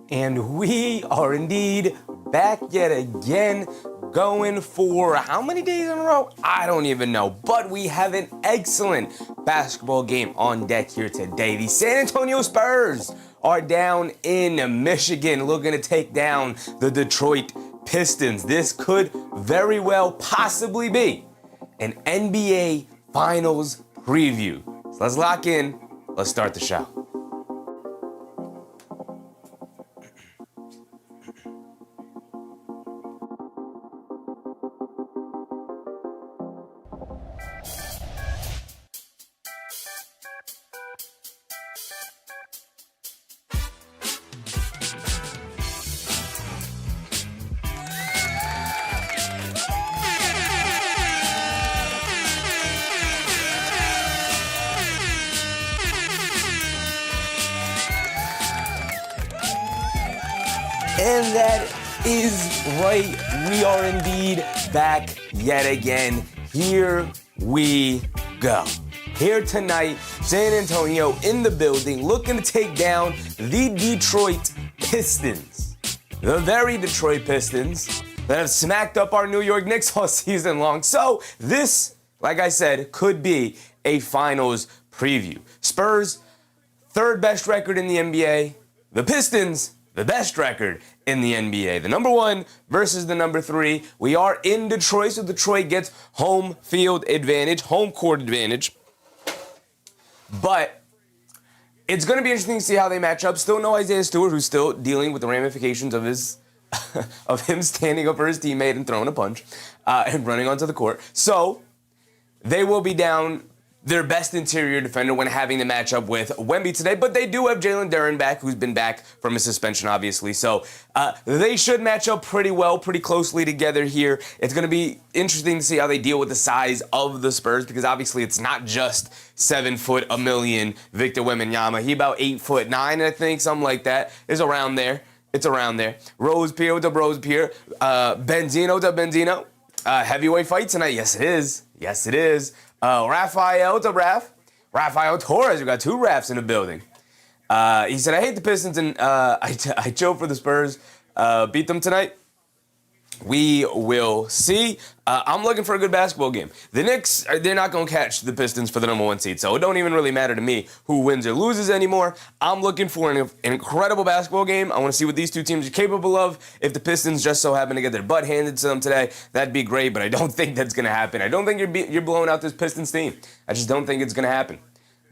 And we are indeed back yet again, going for how many days in a row? I don't even know, but we have an excellent basketball game on deck here today. The San Antonio Spurs are down in Michigan looking to take down the Detroit Pistons. This could very well possibly be an NBA Finals preview. So let's lock in. Let's start the show. And that is right. We are indeed back yet again. Here we go. Here tonight, San Antonio in the building, looking to take down the Detroit Pistons. The very Detroit Pistons that have smacked up our New York Knicks all season long. So this, like I said, could be a finals preview. Spurs, third best record in the NBA. The Pistons, the best record in the NBA. The number one versus the number three. We are in Detroit, so Detroit gets home field advantage, home court advantage. But it's going to be interesting to see how they match up. Still no Isaiah Stewart, who's still dealing with the ramifications of his of him standing up for his teammate and throwing a punch and running onto the court. So they will be down their best interior defender when having the matchup with Wemby today, but they do have Jalen Duren back, who's been back from a suspension, obviously. So they should match up pretty well, pretty closely together here. It's going to be interesting to see how they deal with the size of the Spurs, because obviously it's not just 7 foot a million Victor Wembanyama. He about 8'9", I think, something like that. It's around there. It's around there. Rose Pierre, what's up, Rose Pierre? Benzino, what's up, Benzino? Heavyweight fight tonight. Yes, it is. Yes, it is. Raphael, what's up, Raph? Rafael Torres, we got two Raphs in the building. He said, I hate the Pistons and I chill for the Spurs. Beat them tonight? We will see. I'm looking for a good basketball game. The Knicks, they're not going to catch the Pistons for the number one seed, so it don't even really matter to me who wins or loses anymore. I'm looking for an incredible basketball game. I want to see what these two teams are capable of. If the Pistons just so happen to get their butt handed to them today, that'd be great, but I don't think that's going to happen. I don't think you're blowing out this Pistons team. I just don't think it's going to happen.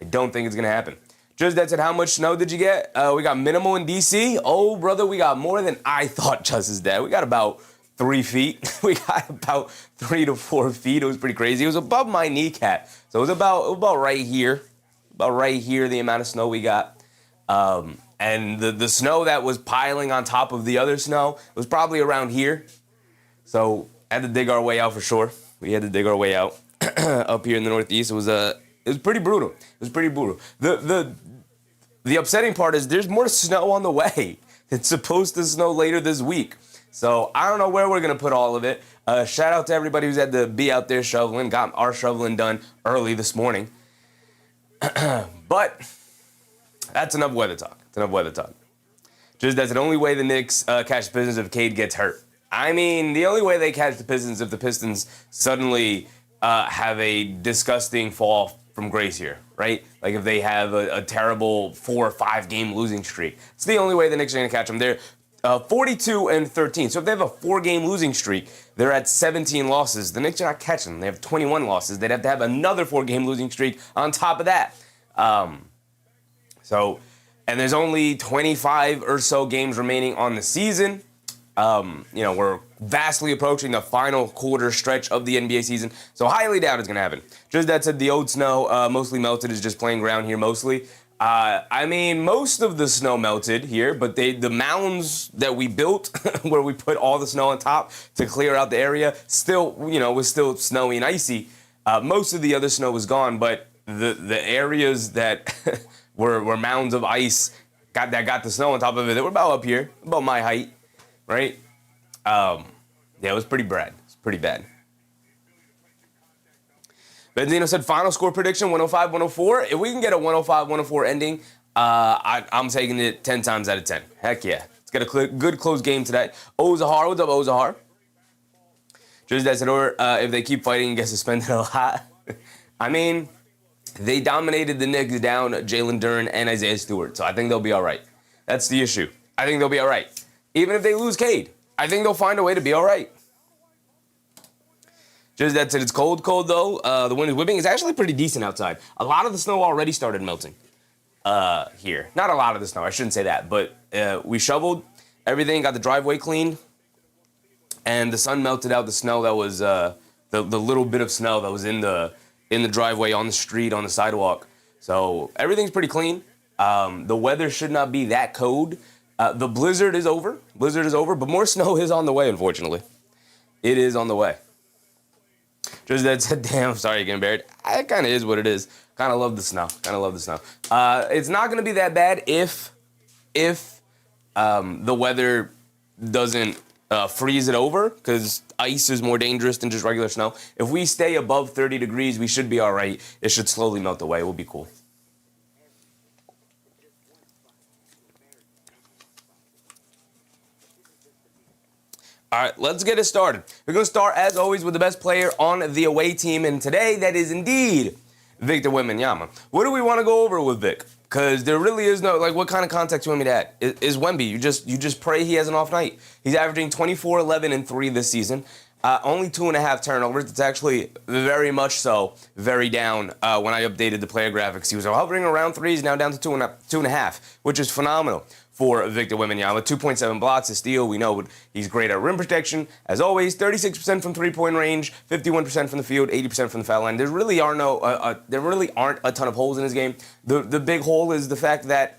I don't think it's going to happen. Just that said, how much snow did you get? We got minimal in D.C. Oh, brother, we got more than I thought, Just is dead. We got about 3 feet. We got about 3 to 4 feet. It was pretty crazy. It was above my kneecap. So it was about right here. About right here, the amount of snow we got. And the snow that was piling on top of the other snow was probably around here. So had to dig our way out for sure. We had to dig our way out up here in the Northeast. It was pretty brutal. It was pretty brutal. The upsetting part is there's more snow on the way. It's supposed to snow later this week. So I don't know where we're going to put all of it. Shout out to everybody who's had to be out there shoveling. Got our shoveling done early this morning. But that's enough weather talk. It's enough weather talk. Just that's the only way the Knicks catch the Pistons if Cade gets hurt. I mean, the only way they catch the Pistons if the Pistons suddenly have a disgusting fall from grace here, right? Like if they have a terrible 4 or 5 game losing streak. It's the only way the Knicks are going to catch them. They're 42-13. So if they have a 4-game losing streak, they're at 17 losses. The Knicks are not catching them. They have 21 losses. They'd have to have another 4-game losing streak on top of that. And there's only 25 or so games remaining on the season. We're vastly approaching the final quarter stretch of the NBA season. So highly doubt it's going to happen. Just that said, the old snow mostly melted, is just playing ground here mostly. Most of the snow melted here, but the mounds that we built where we put all the snow on top to clear out the area still, was still snowy and icy. Most of the other snow was gone, but the areas that were mounds of ice got the snow on top of it, they were about up here, about my height, right? It was pretty bad. It's pretty bad. Benzino said final score prediction 105-104. If we can get a 105-104 ending, I'm taking it 10 times out of 10. Heck yeah. get a good close game today. Ozahar, what's up, Ozahar? Just as if they keep fighting and get suspended a lot. I mean, they dominated the Knicks down Jalen Duren and Isaiah Stewart, so I think they'll be all right. That's the issue. I think they'll be all right. Even if they lose Cade, I think they'll find a way to be all right. Just that said, it's cold though. The wind is whipping. It's actually pretty decent outside. A lot of the snow already started melting here. Not a lot of the snow, I shouldn't say that, but we shoveled everything, got the driveway cleaned, and the sun melted out the snow that was the little bit of snow that was in the driveway, on the street, on the sidewalk. So everything's pretty clean. The weather should not be that cold. The blizzard is over. But more snow is on the way, unfortunately. It is on the way. Just that said, damn, I'm sorry you're getting buried. It kind of is what it is. Kind of love the snow. It's not going to be that bad if the weather doesn't freeze it over, because ice is more dangerous than just regular snow. If we stay above 30 degrees, we should be all right. It should slowly melt away. We'll be cool. All right, let's get it started. We're going to start, as always, with the best player on the away team, and today that is indeed Victor Wembanyama. What do we want to go over with Vic? Because there really is no, what kind of context you want me to add? Is Wemby. You just pray he has an off night. He's averaging 24, 11, and 3 this season. Only 2.5 turnovers. It's actually very much so very down when I updated the player graphics. He was hovering around 3s, now down to 2.5, which is phenomenal for Victor Wembanyama. 2.7 blocks, a steal. We know he's great at rim protection. As always, 36% from three-point range, 51% from the field, 80% from the foul line. There really aren't a ton of holes in his game. The big hole is the fact that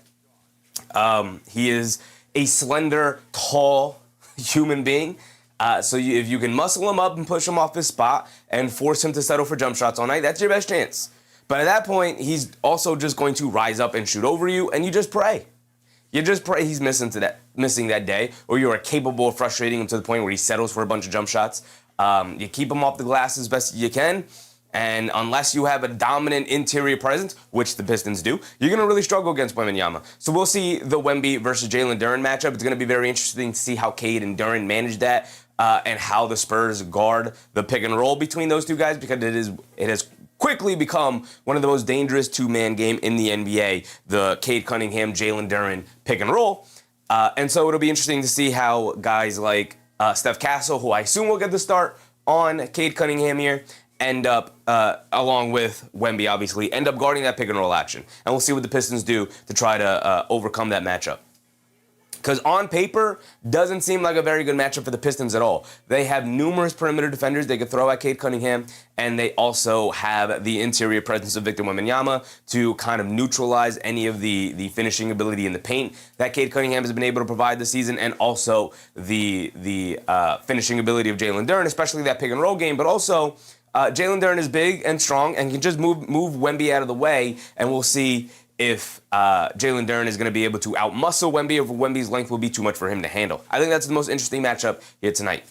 he is a slender, tall human being. So if you can muscle him up and push him off his spot and force him to settle for jump shots all night, that's your best chance. But at that point, he's also just going to rise up and shoot over you, and you just pray. You just pray he's missing that day, or you are capable of frustrating him to the point where he settles for a bunch of jump shots. You keep him off the glass as best as you can, and unless you have a dominant interior presence, which the Pistons do, you're going to really struggle against Wembanyama. So we'll see the Wemby versus Jalen Duren matchup. It's going to be very interesting to see how Cade and Duren manage that, and how the Spurs guard the pick and roll between those two guys, because it has quickly become one of the most dangerous two-man game in the NBA, the Cade Cunningham, Jalen Duren pick and roll. And so it'll be interesting to see how guys like Steph Castle, who I assume will get the start on Cade Cunningham here, end up, along with Wemby, obviously, end up guarding that pick and roll action. And we'll see what the Pistons do to try to overcome that matchup. Because on paper, doesn't seem like a very good matchup for the Pistons at all. They have numerous perimeter defenders they could throw at Cade Cunningham, and they also have the interior presence of Victor Wembanyama to kind of neutralize any of the finishing ability in the paint that Cade Cunningham has been able to provide this season, and also the finishing ability of Jalen Duren, especially that pick and roll game. But also, Jalen Duren is big and strong and can just move Wemby out of the way, and we'll see if Jalen Duren is going to be able to outmuscle Wemby, or if Wemby's length will be too much for him to handle. I think that's the most interesting matchup here tonight.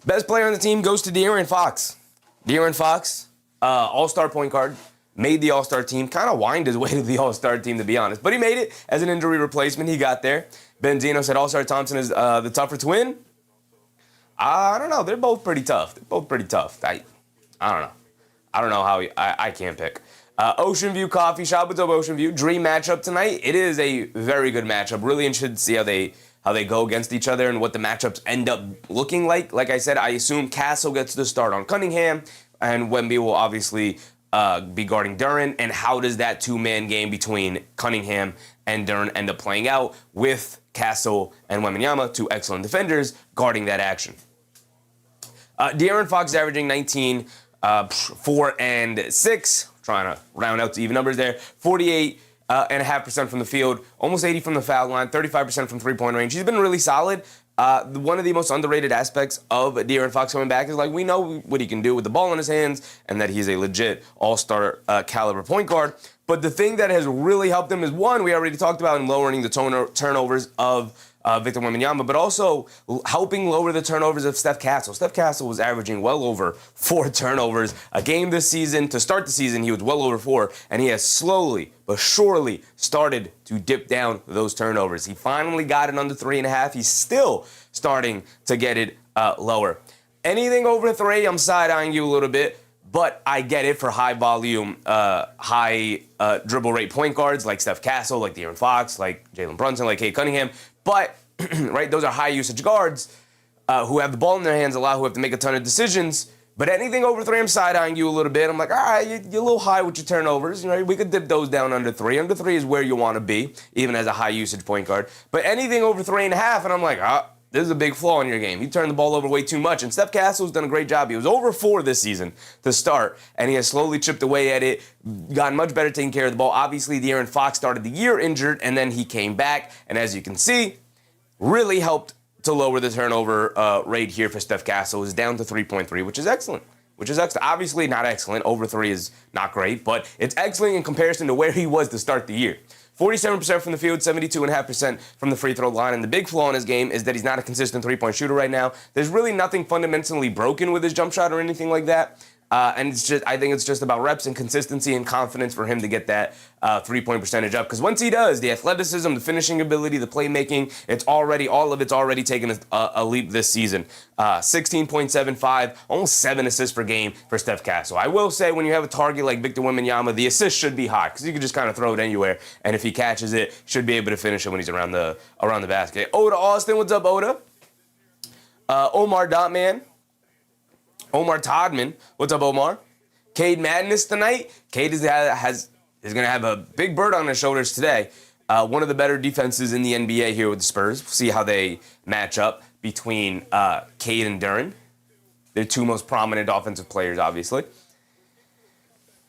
Best player on the team goes to De'Aaron Fox. De'Aaron Fox, all-star point guard, made the all-star team, kind of whined his way to the all-star team, to be honest. But he made it as an injury replacement. He got there. Benzino said all-star Thompson is the tougher to win. I don't know. They're both pretty tough. I don't know. I don't know how I can't pick. Ocean View Coffee Shop, what's up, Ocean View? Dream matchup tonight. It is a very good matchup. Really interested to see how they go against each other and what the matchups end up looking like. Like I said, I assume Castle gets the start on Cunningham, and Wemby will obviously be guarding Duren. And how does that two-man game between Cunningham and Duren end up playing out with Castle and Wembanyama, two excellent defenders, guarding that action? De'Aaron Fox averaging 19, 4 and 6. Trying to round out to even numbers there. 48.5% from the field, almost 80 from the foul line, 35% from three-point range. He's been really solid. One of the most underrated aspects of De'Aaron Fox coming back is, we know what he can do with the ball in his hands, and that he's a legit all-star caliber point guard. But the thing that has really helped him is, one, we already talked about in lowering the turnovers of Victor Wembanyama, but also helping lower the turnovers of Steph Castle. Steph Castle was averaging well over 4 turnovers a game this season. To start the season, he was well over 4, and he has slowly but surely started to dip down those turnovers. He finally got it under 3.5. He's still starting to get it lower. Anything over 3, I'm side-eyeing you a little bit. But I get it for high volume, high dribble rate point guards like Steph Castle, like De'Aaron Fox, like Jalen Brunson, like Cade Cunningham. But, right, those are high usage guards who have the ball in their hands a lot, who have to make a ton of decisions. But anything over 3, I'm side-eyeing you a little bit. I'm like, all right, you're a little high with your turnovers. You know, we could dip those down under 3. Under 3 is where you want to be, even as a high usage point guard. But anything over 3.5, and I'm like, this is a big flaw in your game. You turn the ball over way too much. And Steph Castle's done a great job. He was over 4 this season to start, and he has slowly chipped away at it, gotten much better taking care of the ball. Obviously, De'Aaron Fox started the year injured, and then he came back. And as you can see, really helped to lower the turnover rate here for Steph Castle. Is down to 3.3, which is excellent. Obviously not excellent. Over 3 is not great, but it's excellent in comparison to where he was to start the year. 47% from the field, 72.5% from the free throw line. And the big flaw in his game is that he's not a consistent three-point shooter right now. There's really nothing fundamentally broken with his jump shot or anything like that. And I think it's just about reps and consistency and confidence for him to get that three-point percentage up. Because once he does, the athleticism, the finishing ability, the playmaking, all of it's already taken a leap this season. 16.75, almost 7 assists per game for Steph Castle. I will say, when you have a target like Victor Wembanyama, the assist should be high because you can just kind of throw it anywhere, and if he catches it, should be able to finish it when he's around the basket. Oda Austin, what's up, Oda? Omar Dotman. Omar Todman, what's up, Omar? Cade Madness tonight. Cade is going to have a big bird on his shoulders today. One of the better defenses in the NBA here with the Spurs. We'll see how they match up between Cade and Duren. They're 2 most prominent offensive players, obviously.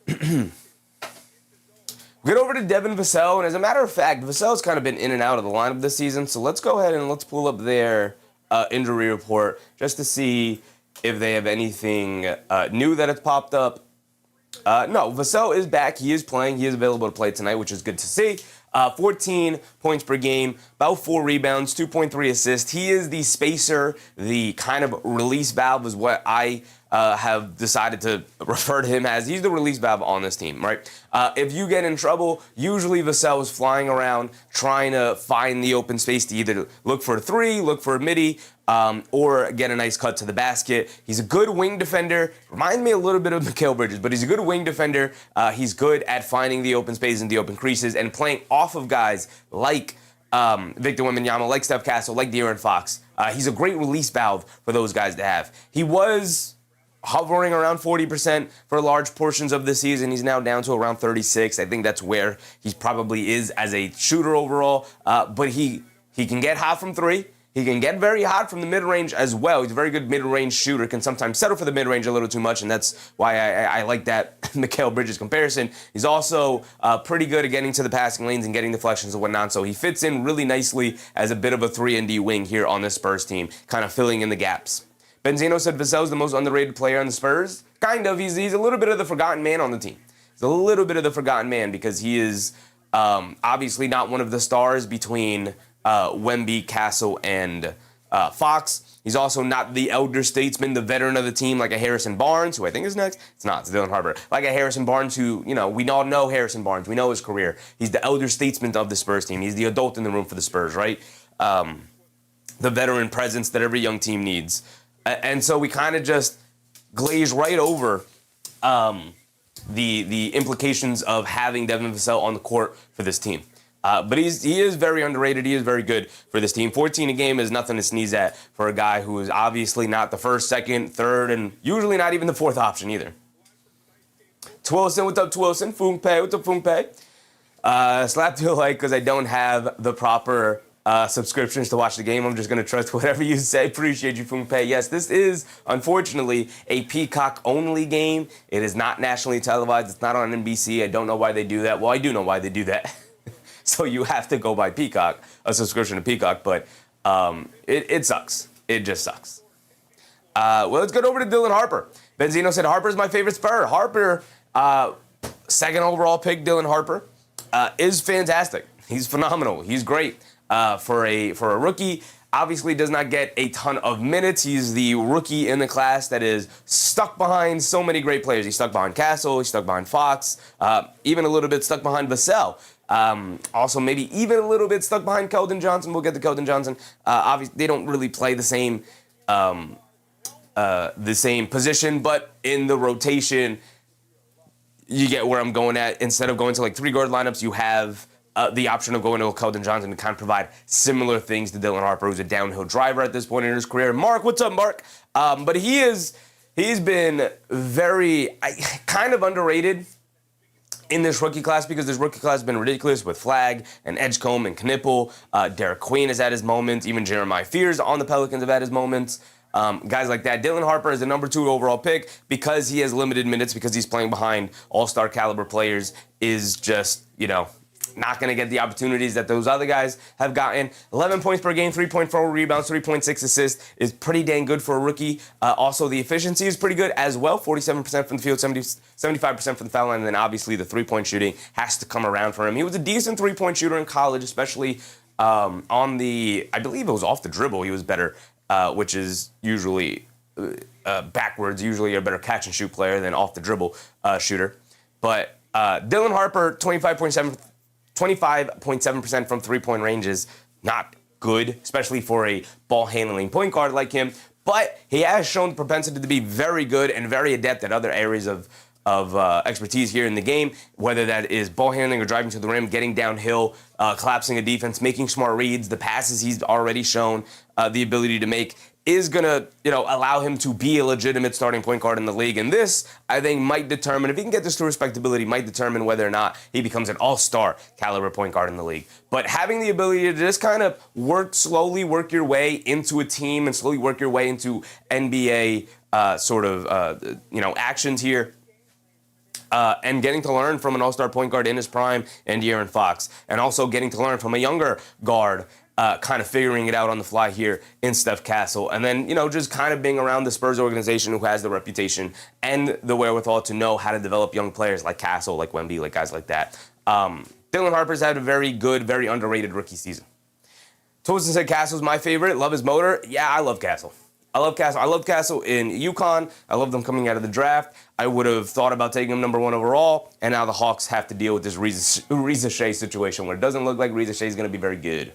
Get over to Devin Vassell, and as a matter of fact, Vassell's kind of been in and out of the lineup this season, so let's go ahead and let's pull up their injury report just to see if they have anything new that has popped up. No, Vassell is back. He is playing. He is available to play tonight, which is good to see. 14 points per game, about 4 rebounds, 2.3 assists. He is the spacer, the kind of release valve is what I have decided to refer to him as. He's the release valve on this team, right? If you get in trouble, usually Vassell is flying around trying to find the open space to either look for a 3, look for a midi, or get a nice cut to the basket. He's a good wing defender. Reminds me a little bit of Mikal Bridges, but he's a good wing defender. He's good at finding the open space and the open creases and playing off of guys like Victor Wembanyama, like Steph Castle, like De'Aaron Fox. He's a great release valve for those guys to have. He was hovering around 40% for large portions of the season. He's now down to around 36. I think that's where he probably is as a shooter overall. But he can get hot from 3. He can get very hot from the mid-range as well. He's a very good mid-range shooter, can sometimes settle for the mid-range a little too much, and that's why I like that Mikal Bridges comparison. He's also pretty good at getting to the passing lanes and getting deflections and whatnot, so he fits in really nicely as a bit of a 3-and-D wing here on this Spurs team, kind of filling in the gaps. Benzino said Vassell's the most underrated player on the Spurs. Kind of. He's a little bit of the forgotten man on the team. He's a little bit of the forgotten man because he is obviously not one of the stars between Wemby, Castle, and Fox. He's also not the elder statesman, the veteran of the team, like a Harrison Barnes, who I think is next. It's not. It's Dylan Harper. Like a Harrison Barnes who, we all know Harrison Barnes. We know his career. He's the elder statesman of the Spurs team. He's the adult in the room for the Spurs, right? The veteran presence that every young team needs. And so we kind of just glaze right over the implications of having Devin Vassell on the court for this team. But he is very underrated. He is very good for this team. 14 a game is nothing to sneeze at for a guy who is obviously not the first, second, third, and usually not even the fourth option either. Twilson, what's up, Twilson? Fungpei, what's up, Fungpei? Slap to a like because I don't have the proper subscriptions to watch the game. I'm just going to trust whatever you say. Appreciate you, Fungpei. Yes, this is, unfortunately, a Peacock-only game. It is not nationally televised. It's not on NBC. I don't know why they do that. Well, I do know why they do that. So you have to go buy Peacock, a subscription to Peacock, but it sucks. It just sucks. Well, let's get over to Dylan Harper. Benzino said, Harper's my favorite Spur. Harper, second overall pick, Dylan Harper, is fantastic. He's phenomenal. He's great for a rookie. Obviously does not get a ton of minutes. He's the rookie in the class that is stuck behind so many great players. He's stuck behind Castle. He's stuck behind Fox. Even a little bit stuck behind Vassell. Also, maybe even a little bit stuck behind Keldon Johnson. We'll get to Keldon Johnson. Obviously, they don't really play the same position, but in the rotation, you get where I'm going at. Instead of going to like 3-guard lineups, you have the option of going to a Keldon Johnson to kind of provide similar things to Dylan Harper, who's a downhill driver at this point in his career. Mark, what's up, Mark? But he's been very kind of underrated in this rookie class because this rookie class has been ridiculous with Flagg and Edgecombe and Knipple. Derek Queen has had his moments. Even Jeremiah Fears on the Pelicans have had his moments. Guys like that. Dylan Harper is the number 2 overall pick because he has limited minutes, because he's playing behind all-star caliber players, is just, not going to get the opportunities that those other guys have gotten. 11 points per game, 3.4 rebounds, 3.6 assists is pretty dang good for a rookie. Also, the efficiency is pretty good as well. 47% from the field, 75% from the foul line, and then obviously the three-point shooting has to come around for him. He was a decent three-point shooter in college, especially on the, I believe it was off the dribble. He was better, which is usually backwards. Usually you're a better catch-and-shoot player than off-the-dribble shooter. But Dylan Harper, 25.7% from three-point range is not good, especially for a ball-handling point guard like him. But he has shown the propensity to be very good and very adept at other areas of expertise here in the game, whether that is ball handling or driving to the rim, getting downhill, collapsing a defense, making smart reads. The passes he's already shown the ability to make is going to, allow him to be a legitimate starting point guard in the league. And this, I think, might determine, if he can get this to respectability, might determine whether or not he becomes an all-star caliber point guard in the league. But having the ability to just kind of slowly work your way into a team and slowly work your way into NBA actions here, and getting to learn from an all-star point guard in his prime and De'Aaron Fox, and also getting to learn from a younger guard, kind of figuring it out on the fly here in Steph Castle. And then, just kind of being around the Spurs organization who has the reputation and the wherewithal to know how to develop young players like Castle, like Wemby, like guys like that. Dylan Harper's had a very good, very underrated rookie season. Tosin said Castle's my favorite. Love his motor. Yeah, I love Castle. I love Castle in UConn. I love them coming out of the draft. I would have thought about taking him number 1 overall, and now the Hawks have to deal with this Reza Shea situation where it doesn't look like Reza Shea is going to be very good.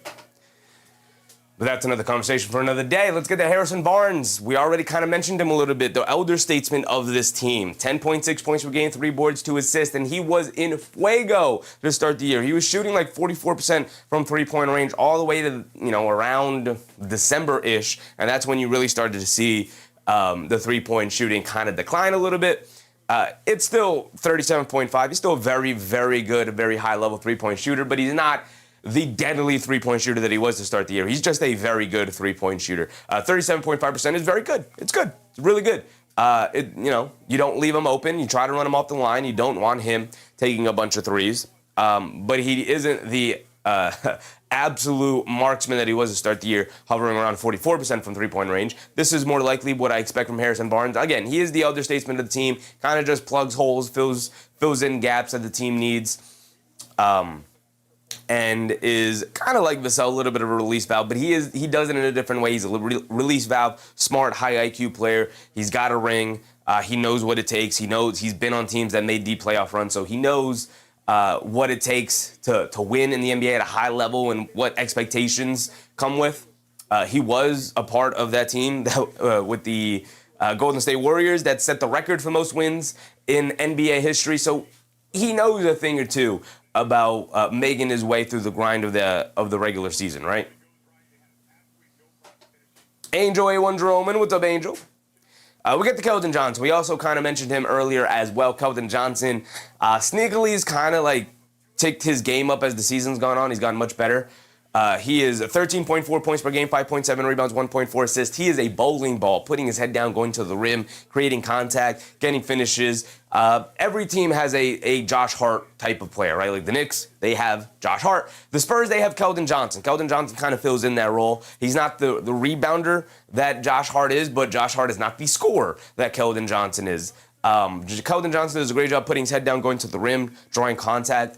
But that's another conversation for another day. Let's get to Harrison Barnes. We already kind of mentioned him a little bit, the elder statesman of this team. 10.6 points per game, 3 boards, 2 assists, and he was in fuego to start the year. He was shooting like 44% from three-point range all the way to, around December-ish, and that's when you really started to see the three-point shooting kind of decline a little bit. It's still 37.5. He's still a very, very good, very high-level three-point shooter, but he's not the deadly three-point shooter that he was to start the year. He's just a very good three-point shooter. 37.5% is very good. It's good. It's really good. You don't leave him open. You try to run him off the line. You don't want him taking a bunch of threes. But he isn't the absolute marksman that he was to start the year, hovering around 44% from three-point range. This is more likely what I expect from Harrison Barnes. Again, he is the elder statesman of the team, kind of just plugs holes, fills in gaps that the team needs. And is kind of like Vassell, a little bit of a release valve, but he does it in a different way. He's a release valve, smart, high IQ player. He's got a ring. He knows what it takes. He knows he's been on teams that made deep playoff runs, so he knows what it takes to win in the NBA at a high level and what expectations come with. He was a part of that team that, with the Golden State Warriors that set the record for most wins in NBA history, so he knows a thing or two about making his way through the grind of the regular season, right? Angel A1 Jeroman, what's up, Angel? We get to Keldon Johnson. We also kind of mentioned him earlier as well. Keldon Johnson sneakily has kind of like ticked his game up as the season's gone on. He's gotten much better. He is 13.4 points per game, 5.7 rebounds, 1.4 assists. He is a bowling ball, putting his head down, going to the rim, creating contact, getting finishes. Every team has a Josh Hart type of player, right? Like the Knicks, they have Josh Hart. The Spurs, they have Keldon Johnson. Keldon Johnson kind of fills in that role. He's not the rebounder that Josh Hart is, but Josh Hart is not the scorer that Keldon Johnson is. Keldon Johnson does a great job putting his head down, going to the rim, drawing contact,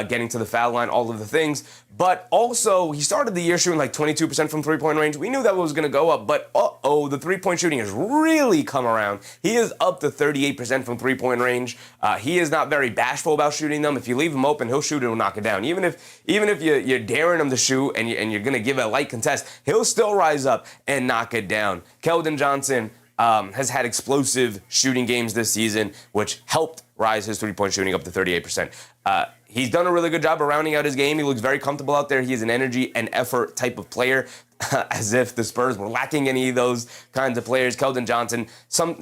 getting to the foul line, all of the things. But also, he started the year shooting like 22% from three-point range. We knew that was going to go up, but the three-point shooting has really come around. He is up to 38% from three-point range. He is not very bashful about shooting them. If you leave him open, he'll shoot it and knock it down. Even if you're daring him to shoot and you're going to give it a light contest, he'll still rise up and knock it down. Keldon Johnson has had explosive shooting games this season, which helped rise his three-point shooting up to 38%. He's done a really good job of rounding out his game. He looks very comfortable out there. He is an energy and effort type of player, as if the Spurs were lacking any of those kinds of players. Keldon Johnson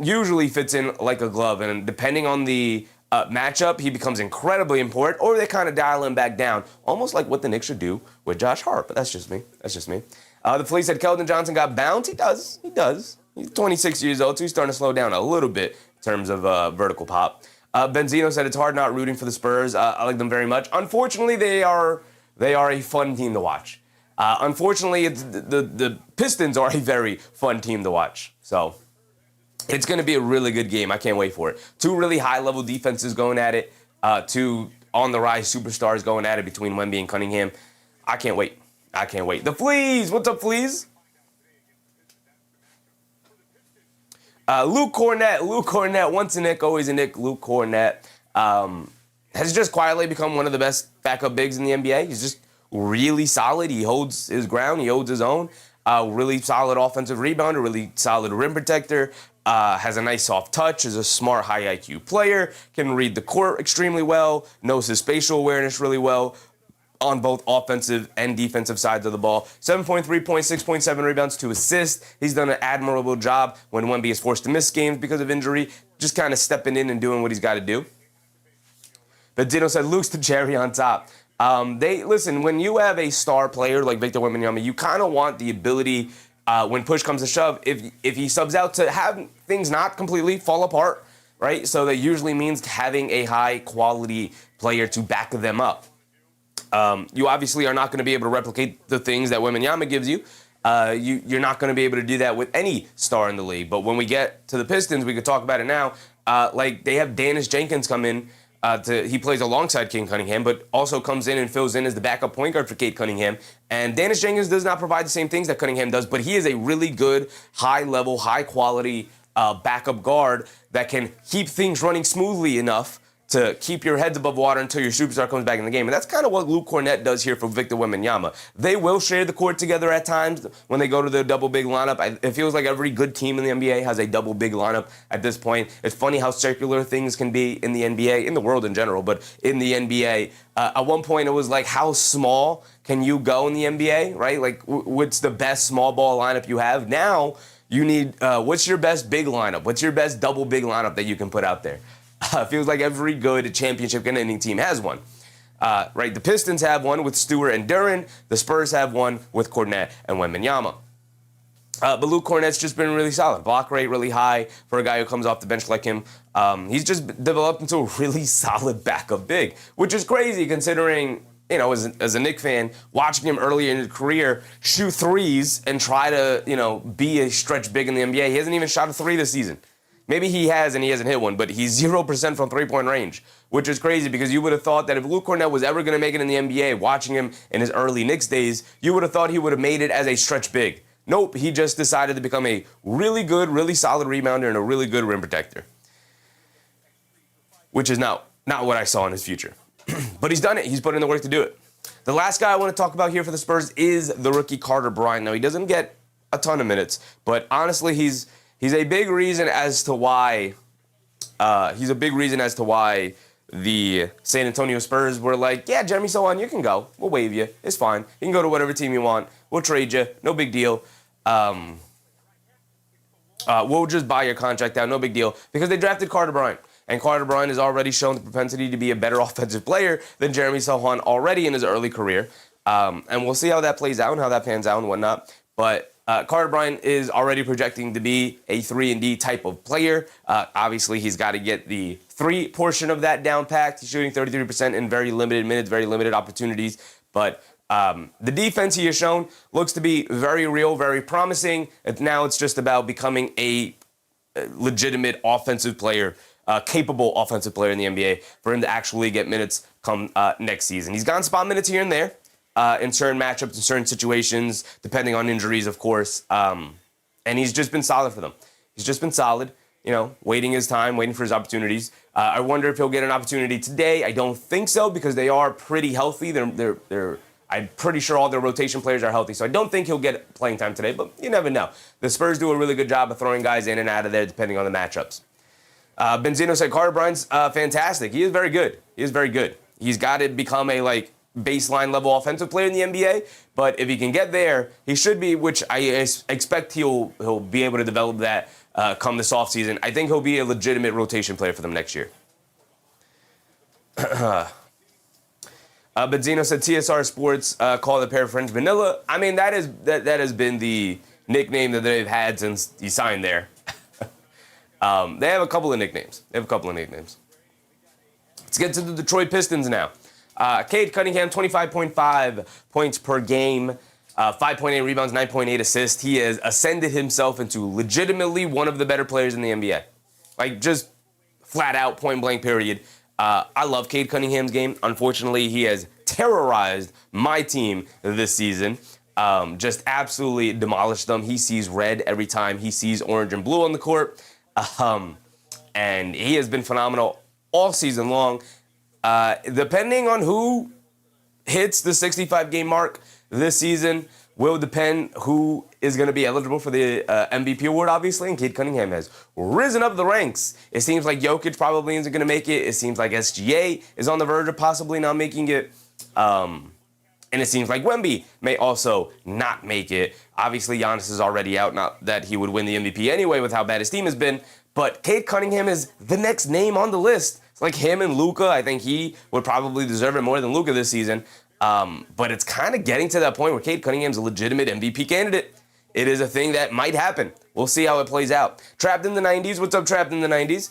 usually fits in like a glove, and depending on the matchup, he becomes incredibly important, or they kind of dial him back down, almost like what the Knicks should do with Josh Hart. But that's just me. The Flea said Keldon Johnson got bounced. He does. He's 26 years old, so he's starting to slow down a little bit in terms of vertical pop. Benzino said it's hard not rooting for the Spurs. I like them very much. Unfortunately, they are a fun team to watch. Unfortunately, the Pistons are a very fun team to watch. So it's going to be a really good game. I can't wait for it. Two really high-level defenses going at it. Two on-the-rise superstars going at it between Wemby and Cunningham. I can't wait. The Fleas. What's up, Fleas? Luke Cornett, once a Knick, always a Knick. Luke Cornett has just quietly become one of the best backup bigs in the NBA. He's just really solid. He holds his ground. He holds his own. Really solid offensive rebounder, really solid rim protector. Has a nice soft touch, is a smart, high IQ player, can read the court extremely well, knows his spatial awareness really well on both offensive and defensive sides of the ball. 7.3 points, 6.7 rebounds, 2 assists. He's done an admirable job when Wemby is forced to miss games because of injury, just kind of stepping in and doing what he's got to do. But Dino said, Luke's the cherry on top. Listen, when you have a star player like Victor Wembanyama, you kind of want the ability, when push comes to shove, if he subs out, to have things not completely fall apart, right? So that usually means having a high-quality player to back them up. You obviously are not going to be able to replicate the things that Wembanyama gives you. You're not going to be able to do that with any star in the league. But when we get to the Pistons, we could talk about it now. They have Dennis Jenkins come in. He plays alongside Cade Cunningham, but also comes in and fills in as the backup point guard for Cade Cunningham. And Dennis Jenkins does not provide the same things that Cunningham does, but he is a really good, high-level, high-quality backup guard that can keep things running smoothly enough to keep your heads above water until your superstar comes back in the game. And that's kind of what Luke Cornett does here for Victor Wembanyama. They will share the court together at times when they go to the double big lineup. It feels like every good team in the NBA has a double big lineup at this point. It's funny how circular things can be in the NBA, in the world in general, but in the NBA. At one point, it was like, how small can you go in the NBA, right? Like, what's the best small ball lineup you have? Now, you need, what's your best big lineup? What's your best double big lineup that you can put out there? Feels like every good championship contending team has one. Right? The Pistons have one with Stewart and Duren. The Spurs have one with Cornett and Wembanyama. But Luke Cornett's just been really solid. Block rate really high for a guy who comes off the bench like him. He's just developed into a really solid backup big, which is crazy considering, you know, as a Knicks fan, watching him early in his career shoot threes and try to, you know, be a stretch big in the NBA. He hasn't even shot a three this season. Maybe he has and he hasn't hit one, but he's 0% from three-point range, which is crazy because you would have thought that if Luke Cornett was ever going to make it in the NBA, watching him in his early Knicks days, you would have thought he would have made it as a stretch big. Nope, he just decided to become a really good, really solid rebounder and a really good rim protector, which is not what I saw in his future. But he's done it. He's put in the work to do it. The last guy I want to talk about here for the Spurs is the rookie Carter Bryant. Now, he doesn't get a ton of minutes, but honestly, he's a big reason as to why the San Antonio Spurs were like, yeah, Jeremy Sohan, you can go. We'll waive you. It's fine. You can go to whatever team you want. We'll trade you. No big deal. We'll just buy your contract out. No big deal. Because they drafted Carter Bryant. And Carter Bryant has already shown the propensity to be a better offensive player than Jeremy Sohan already in his early career. And we'll see how that plays out and how that pans out and whatnot. But Carter Bryant is already projecting to be a 3-and-D type of player. Obviously, he's got to get the three portion of that down packed. He's shooting 33% in very limited minutes, very limited opportunities. But the defense he has shown looks to be very real, very promising. And now it's just about becoming a legitimate offensive player capable offensive player in the NBA for him to actually get minutes come next season. He's gotten spot minutes here and there in certain matchups, in certain situations, depending on injuries, of course. And he's just been solid for them. He's just been solid, waiting his time, waiting for his opportunities. I wonder if he'll get an opportunity today. I don't think so because they are pretty healthy. I'm pretty sure all their rotation players are healthy, so I don't think he'll get playing time today, but you never know. The Spurs do a really good job of throwing guys in and out of there depending on the matchups. Benzino said Carter Bryant's fantastic. He is very good. He's got to become a baseline level offensive player in the NBA, but if he can get there, he should be, which I expect he'll be able to develop that come this offseason. I think he'll be a legitimate rotation player for them next year. Benzino said TSR Sports call the pair French Vanilla. I mean, that has been the nickname that they've had since he signed there. They have a couple of nicknames. Let's get to the Detroit Pistons now. Cade Cunningham, 25.5 points per game, 5.8 rebounds, 9.8 assists. He has ascended himself into legitimately one of the better players in the NBA. Just flat out, point blank, period. I love Cade Cunningham's game. Unfortunately, he has terrorized my team this season. Just absolutely demolished them. He sees red every time he sees orange and blue on the court. And he has been phenomenal all season long. Depending on who hits the 65-game mark this season will depend who is going to be eligible for the MVP award, obviously, and Cade Cunningham has risen up the ranks. It seems like Jokic probably isn't going to make it. It seems like SGA is on the verge of possibly not making it. And it seems like Wemby may also not make it. Obviously, Giannis is already out, not that he would win the MVP anyway with how bad his team has been, but Cade Cunningham is the next name on the list. It's like him and Luka. I think he would probably deserve it more than Luka this season. But it's kind of getting to that point where Cade Cunningham's a legitimate MVP candidate. It is a thing that might happen. We'll see how it plays out. Trapped in the 90s. What's up, Trapped in the 90s?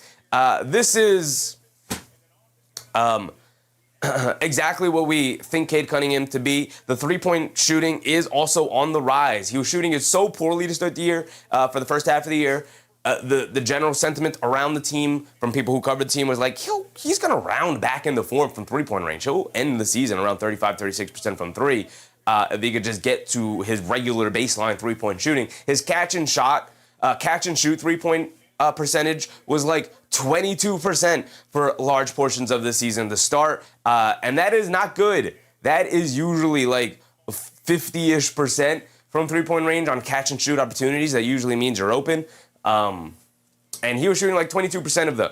This is exactly what we think Cade Cunningham to be. The three-point shooting is also on the rise. He was shooting it so poorly to start the year, for the first half of the year. The general sentiment around the team from people who covered the team was like, he's going to round back into form from three-point range. He'll end the season around 35-36% from three if he could just get to his regular baseline three-point shooting. His catch and shoot three-point percentage was like 22% for large portions of the season to start, and that is not good. That is usually like 50-ish% from three-point range on catch and shoot opportunities. That usually means you're open. And he was shooting like 22% of them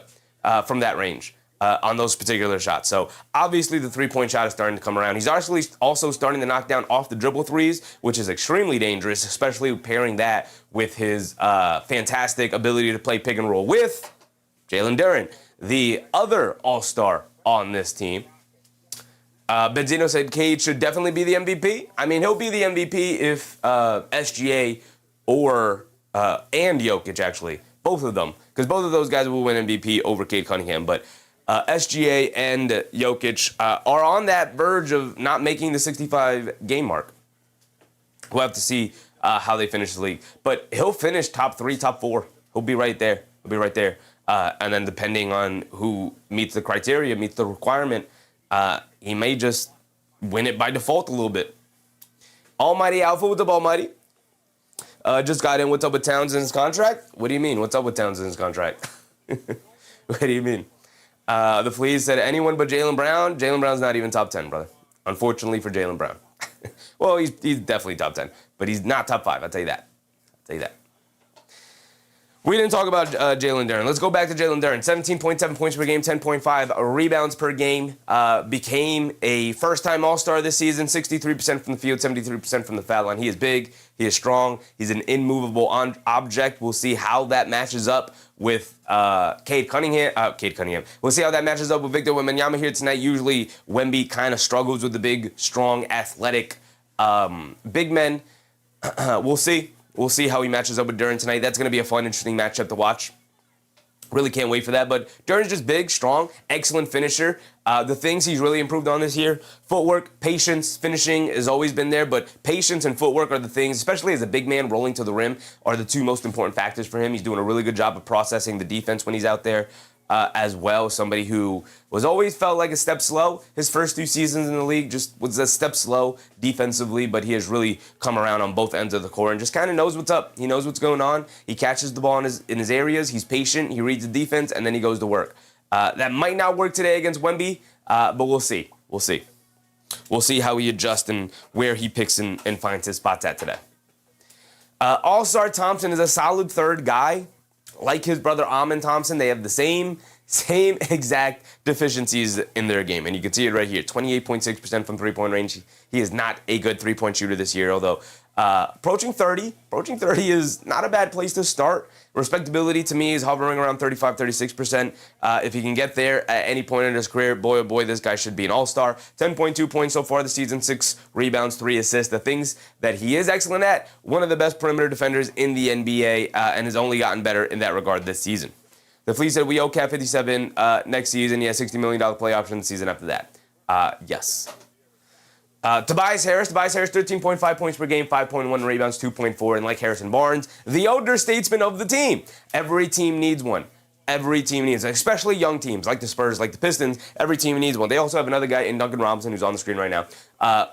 from that range on those particular shots. So obviously the three-point shot is starting to come around. He's actually also starting to knock down off the dribble threes, which is extremely dangerous, especially pairing that with his fantastic ability to play pick and roll with Jalen Duren, the other all-star on this team. Benzino said Cade should definitely be the MVP. I mean, he'll be the MVP if SGA or and Jokic, actually, both of them, because both of those guys will win MVP over Cade Cunningham. But SGA and Jokic are on that verge of not making the 65-game mark. We'll have to see how they finish the league. But he'll finish top 3, top 4. He'll be right there. And then depending on who meets the criteria, meets the requirement, he may just win it by default a little bit. Almighty Alpha, what's up, Almighty? Just got in. What's up with Townsend's contract? What do you mean? What's up with Townsend's contract? What do you mean? The Fleas said anyone but Jaylen Brown. Jaylen Brown's not even top 10, brother. Unfortunately for Jaylen Brown. Well, he's definitely top 10, but he's not top 5. I'll tell you that. We didn't talk about Jalen Duren. Let's go back to Jalen Duren. 17.7 points per game, 10.5 rebounds per game. Became a first-time All-Star this season. 63% from the field, 73% from the foul line. He is big. He is strong. He's an immovable object. We'll see how that matches up with Cade Cunningham. We'll see how that matches up with Victor Wembanyama here tonight. Usually, Wemby kind of struggles with the big, strong, athletic big men. We'll see. We'll see how he matches up with Duren tonight. That's going to be a fun, interesting matchup to watch. Really can't wait for that. But Duren's just big, strong, excellent finisher. The things he's really improved on this year, footwork, patience, finishing has always been there. But patience and footwork are the things, especially as a big man rolling to the rim, are the two most important factors for him. He's doing a really good job of processing the defense when he's out there. as well. Somebody who was always felt like a step slow. His first 2 seasons in the league just was a step slow defensively, but he has really come around on both ends of the court and just kind of knows what's up. He knows what's going on. He catches the ball in his areas. He's patient. He reads the defense, and then he goes to work. That might not work today against Wemby, but we'll see. We'll see. We'll see how he adjusts and where he picks and finds his spots at today. All-Star Thompson is a solid third guy. Like his brother Amin Thompson, they have the same exact deficiencies in their game. And you can see it right here, 28.6% from three-point range. He is not a good three-point shooter this year, although approaching 30 is not a bad place to start. Respectability to me is hovering around 35, 36%. If he can get there at any point in his career, boy, oh boy, this guy should be an all-star. 10.2 points so far this season, 6 rebounds, 3 assists. The things that he is excellent at, one of the best perimeter defenders in the NBA, and has only gotten better in that regard this season. The Fleet said we owe Cap 57 next season. He has $60 million play option the season after that. Yes. Tobias Harris, 13.5 points per game, 5.1 rebounds, 2.4, and like Harrison Barnes, the older statesman of the team. Every team needs one. Every team needs, especially young teams like the Spurs, like the Pistons. Every team needs one. They also have another guy in Duncan Robinson, who's on the screen right now,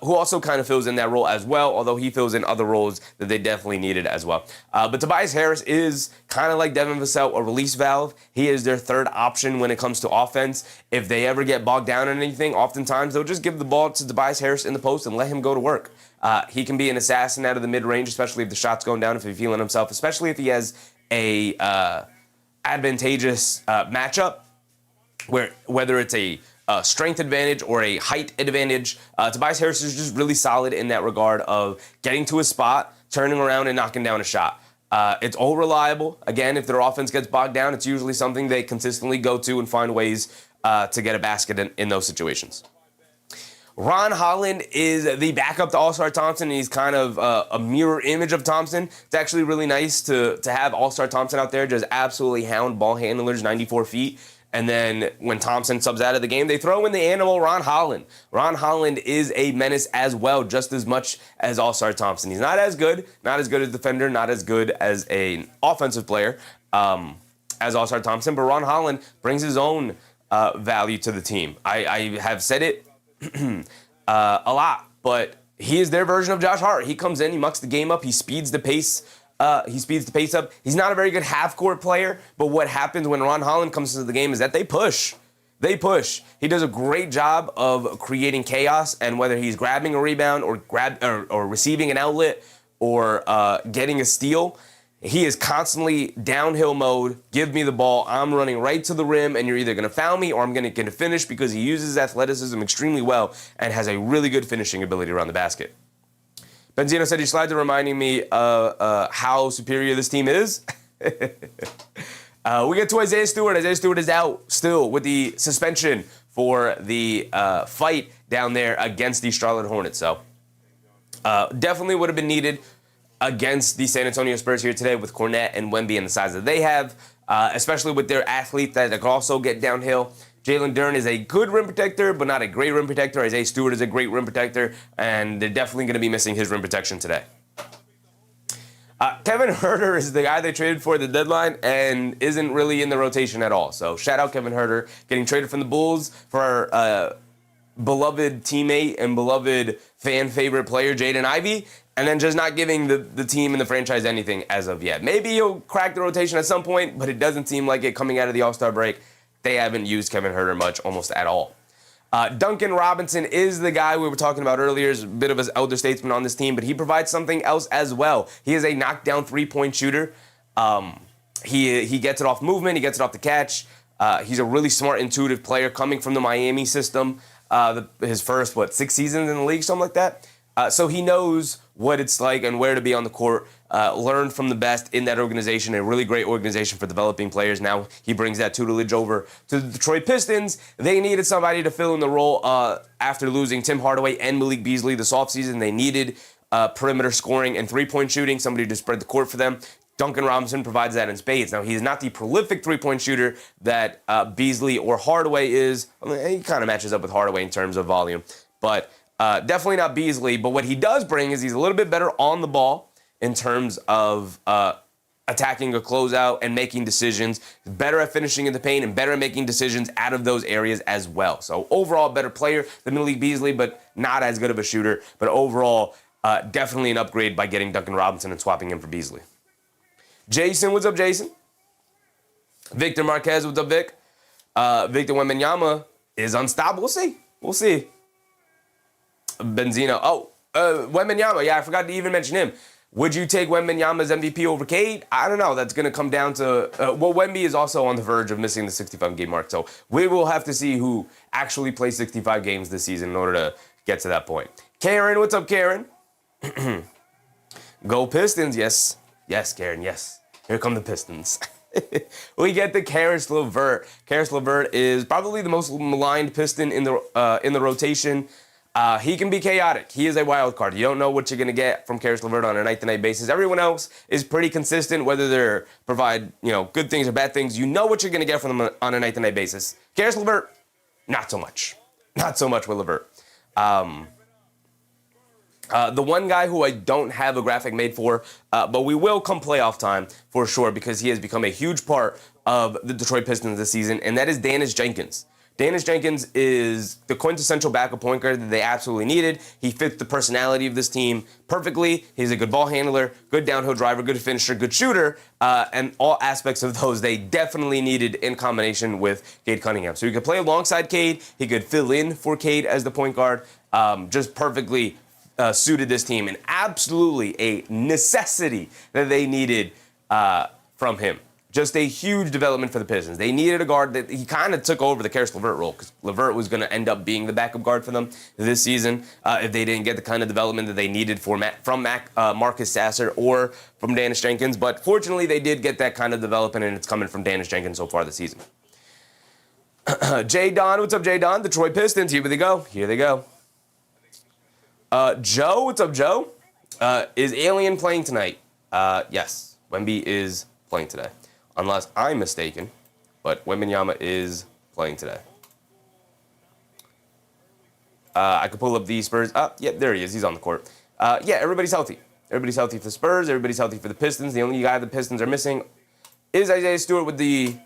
who also kind of fills in that role as well, although he fills in other roles that they definitely needed as well. But Tobias Harris is kind of like Devin Vassell, a release valve. He is their third option when it comes to offense. If they ever get bogged down in anything, oftentimes they'll just give the ball to Tobias Harris in the post and let him go to work. He can be an assassin out of the mid-range, especially if the shot's going down, if he's feeling himself, especially if he has a advantageous matchup, whether it's a strength advantage or a height advantage. Tobias Harris is just really solid in that regard of getting to a spot, turning around, and knocking down a shot. It's all reliable. Again, if their offense gets bogged down, it's usually something they consistently go to and find ways to get a basket in those situations. Ron Holland is the backup to All-Star Thompson, and he's kind of a mirror image of Thompson. It's actually really nice to have All-Star Thompson out there just absolutely hound ball handlers 94 feet. And then when Thompson subs out of the game, they throw in the animal Ron Holland. Ron Holland is a menace as well, just as much as All-Star Thompson. He's not as good as a defender, not as good as an offensive player as All-Star Thompson, but Ron Holland brings his own value to the team. I have said it a lot, but he is their version of Josh Hart. He comes in, he mucks the game up, he speeds the pace. Up. He's not a very good half-court player, but what happens when Ron Holland comes into the game is that they push. He does a great job of creating chaos, and whether he's grabbing a rebound or receiving an outlet or getting a steal, he is constantly downhill mode. Give me the ball. I'm running right to the rim, and you're either going to foul me or I'm going to get a finish because he uses athleticism extremely well and has a really good finishing ability around the basket. Benzino said he slides are reminding me how superior this team is. We get to Isaiah Stewart. Isaiah Stewart is out still with the suspension for the fight down there against the Charlotte Hornets. So definitely would have been needed against the San Antonio Spurs here today with Cornette and Wemby and the size that they have, especially with their athletes that can also get downhill. Jalen Duren is a good rim protector, but not a great rim protector. Isaiah Stewart is a great rim protector, and they're definitely going to be missing his rim protection today. Kevin Huerter is the guy they traded for at the deadline and isn't really in the rotation at all. So shout out Kevin Huerter, getting traded from the Bulls for our beloved teammate and beloved fan favorite player, Jaden Ivey, and then just not giving the team and the franchise anything as of yet. Maybe he'll crack the rotation at some point, but it doesn't seem like it coming out of the All-Star break. They haven't used Kevin Huerter much, almost at all. Duncan Robinson is the guy we were talking about earlier. He's a bit of an elder statesman on this team, but he provides something else as well. He is a knockdown three-point shooter. He gets it off movement. He gets it off the catch. He's a really smart, intuitive player coming from the Miami system. His first, 6 seasons in the league, something like that. So he knows what it's like and where to be on the court, learn from the best in that organization, a really great organization for developing players. Now he brings that tutelage over to the Detroit Pistons. They needed somebody to fill in the role after losing Tim Hardaway and Malik Beasley this offseason. They needed perimeter scoring and three-point shooting, somebody to spread the court for them. Duncan Robinson provides that in spades. Now, he's not the prolific three-point shooter that Beasley or Hardaway is. I mean, he kind of matches up with Hardaway in terms of volume, but definitely not Beasley. But what he does bring is he's a little bit better on the ball in terms of attacking a closeout and making decisions, better at finishing in the paint, and better at making decisions out of those areas as well. So overall, better player than Malik Beasley, but not as good of a shooter. But overall, definitely an upgrade by getting Duncan Robinson and swapping him for Beasley. Jason, what's up, Jason? Victor Marquez, what's up, Vic? Victor Wembanyama is unstoppable. We'll see. Benzino. Wembanyama. Yeah, I forgot to even mention him. Would you take Wembanyama's MVP over Cade? I don't know. That's going to come down to... Wemby is also on the verge of missing the 65-game mark, so we will have to see who actually plays 65 games this season in order to get to that point. Karen, what's up, Karen? Go Pistons, yes. Yes, Karen, yes. Here come the Pistons. We get the Karis LeVert. Karis LeVert is probably the most maligned Piston in the rotation. He can be chaotic. He is a wild card. You don't know what you're going to get from Karis LeVert on a night-to-night basis. Everyone else is pretty consistent, whether they provide good things or bad things. You know what you're going to get from them on a night-to-night basis. Karis LeVert, not so much. Not so much with LeVert. The one guy who I don't have a graphic made for, but we will come playoff time for sure because he has become a huge part of the Detroit Pistons this season, and that is Dennis Jenkins. Dennis Jenkins is the quintessential backup point guard that they absolutely needed. He fits the personality of this team perfectly. He's a good ball handler, good downhill driver, good finisher, good shooter, and all aspects of those they definitely needed in combination with Cade Cunningham. So he could play alongside Cade. He could fill in for Cade as the point guard, just perfectly suited this team, and absolutely a necessity that they needed from him. Just a huge development for the Pistons. They needed a guard that he kind of took over the Karis LeVert role because LeVert was going to end up being the backup guard for them this season if they didn't get the kind of development that they needed from Marcus Sasser or from Dennis Jenkins. But fortunately, they did get that kind of development, and it's coming from Dennis Jenkins so far this season. Jay Don, what's up, Jay Don? Detroit Pistons, here they go. Here they go. Joe, what's up, Joe? Is Alien playing tonight? Yes, Wemby is playing today. Unless I'm mistaken, but Wembanyama is playing today. I could pull up the Spurs. Yeah, there he is. He's on the court. Yeah, everybody's healthy. Everybody's healthy for the Spurs. Everybody's healthy for the Pistons. The only guy the Pistons are missing is Isaiah Stewart with the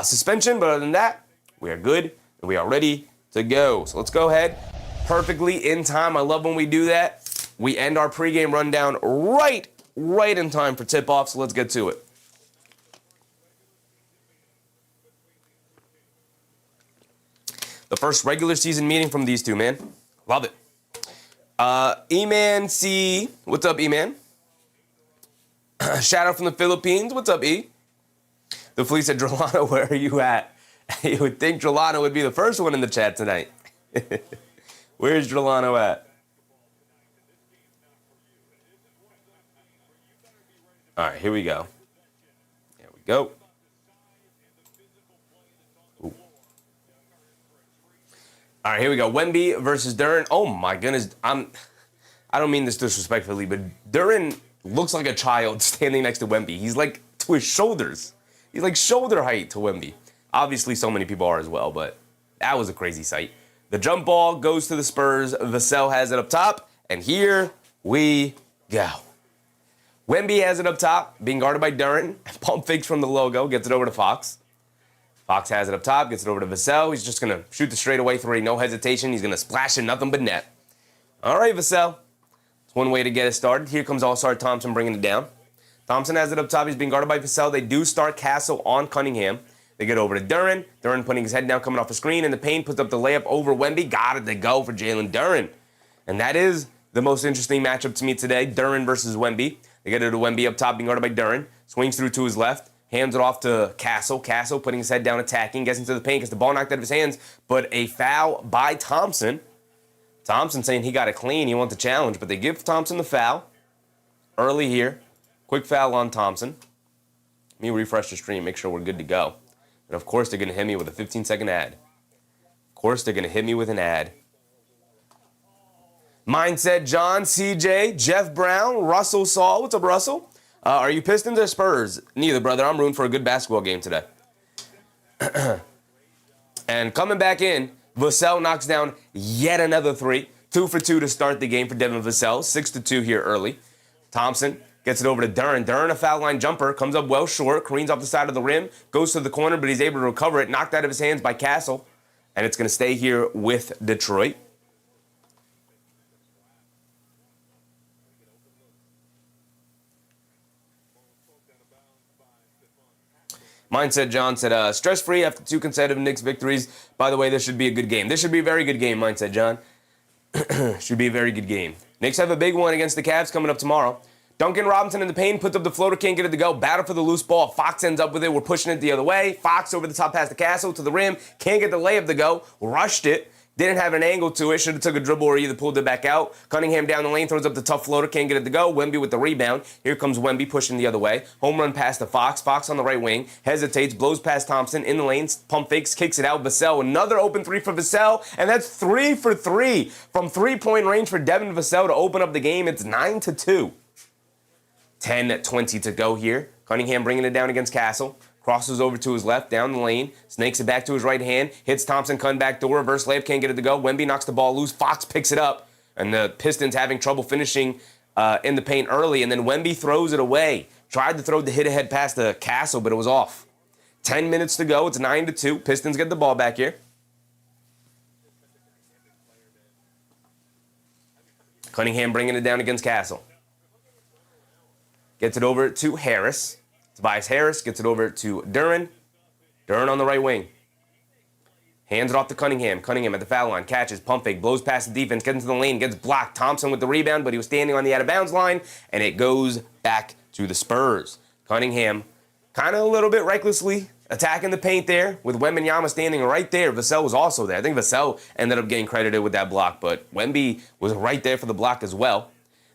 suspension. But other than that, we are good and we are ready to go. So let's go ahead. Perfectly in time. I love when we do that. We end our pregame rundown right in time for tip-off. So let's get to it. The first regular season meeting from these two, man. Love it. E-Man C. What's up, E-Man? Shout out from the Philippines. What's up, E? The Fleet said, Drolano, where are you at? You would think Drolano would be the first one in the chat tonight. Where's Drolano at? All right, here we go. There we go. Ooh. All right, here we go. Wemby versus Duren. Oh, my goodness. I don't mean this disrespectfully, but Duren looks like a child standing next to Wemby. He's like to his shoulders. He's like shoulder height to Wemby. Obviously, so many people are as well, but that was a crazy sight. The jump ball goes to the Spurs. Vassell has it up top, and here we go. Wemby has it up top, being guarded by Duren. Pump fakes from the logo, gets it over to Fox. Fox has it up top, gets it over to Vassell. He's just going to shoot the straightaway three, no hesitation. He's going to splash in nothing but net. All right, Vassell. It's one way to get it started. Here comes All-Star Thompson bringing it down. Thompson has it up top. He's being guarded by Vassell. They do start Castle on Cunningham. They get over to Duren. Duren putting his head down, coming off a screen in the paint, puts up the layup over Wemby. Got it to go for Jalen Duren. And that is the most interesting matchup to me today, Duren versus Wemby. They get it to Wemby up top, being guarded by Duren. Swings through to his left. Hands it off to Castle. Castle putting his head down, attacking, gets into the paint, gets the ball knocked out of his hands, but a foul by Thompson. Thompson saying he got it clean, he wants the challenge, but they give Thompson the foul early here. Quick foul on Thompson. Let me refresh the stream, make sure we're good to go. And of course, they're going to hit me with a 15-second ad. Of course, they're going to hit me with an ad. Mindset John, CJ, Jeff Brown, Russell Saul. What's up, Russell? Are you Pistons or Spurs? Neither, brother. I'm rooting for a good basketball game today. And coming back in, Vassell knocks down yet another three. 2 for 2 to start the game for Devin Vassell. 6-2 here early. Thompson Gets it over to Duren. Duren, a foul line jumper, comes up well short, careens off the side of the rim, goes to the corner, but he's able to recover it, knocked out of his hands by Castle, and it's going to stay here with Detroit. Mindset John said, stress-free after 2 consecutive Knicks victories. By the way, this should be a good game. This should be a very good game, Mindset John. Should be a very good game. Knicks have a big one against the Cavs coming up tomorrow. Duncan Robinson in the paint, puts up the floater, can't get it to go. Battle for the loose ball. Fox ends up with it. We're pushing it the other way. Fox over the top past the Castle to the rim. Can't get the layup to go. Rushed it. Didn't have an angle to it. Should have took a dribble or either pulled it back out. Cunningham down the lane, throws up the tough floater, can't get it to go. Wemby with the rebound. Here comes Wemby pushing the other way. Home run pass to Fox. Fox on the right wing. Hesitates, blows past Thompson in the lane. Pump fakes, kicks it out. Vassell, another open 3 for Vassell. And that's 3 for 3 from 3-point range for Devin Vassell to open up the game. It's 9-2. 10-20 to go here. Cunningham bringing it down against Castle. Crosses over to his left, down the lane, snakes it back to his right hand, hits Thompson, Cunn back door, reverse layup, can't get it to go. Wemby knocks the ball loose, Fox picks it up, and the Pistons having trouble finishing in the paint early, and then Wemby throws it away. Tried to throw the hit-ahead pass to Castle, but it was off. 10 minutes to go, it's 9-2. Pistons get the ball back here. Cunningham bringing it down against Castle. Gets it over to Harris. Tobias Harris gets it over to Duren. Duren on the right wing. Hands it off to Cunningham. Cunningham at the foul line. Catches, pump fake, blows past the defense, gets into the lane, gets blocked. Thompson with the rebound, but he was standing on the out-of-bounds line, and it goes back to the Spurs. Cunningham kind of a little bit recklessly attacking the paint there with Wembanyama standing right there. Vassell was also there. I think Vassell ended up getting credited with that block, but Wemby was right there for the block as well.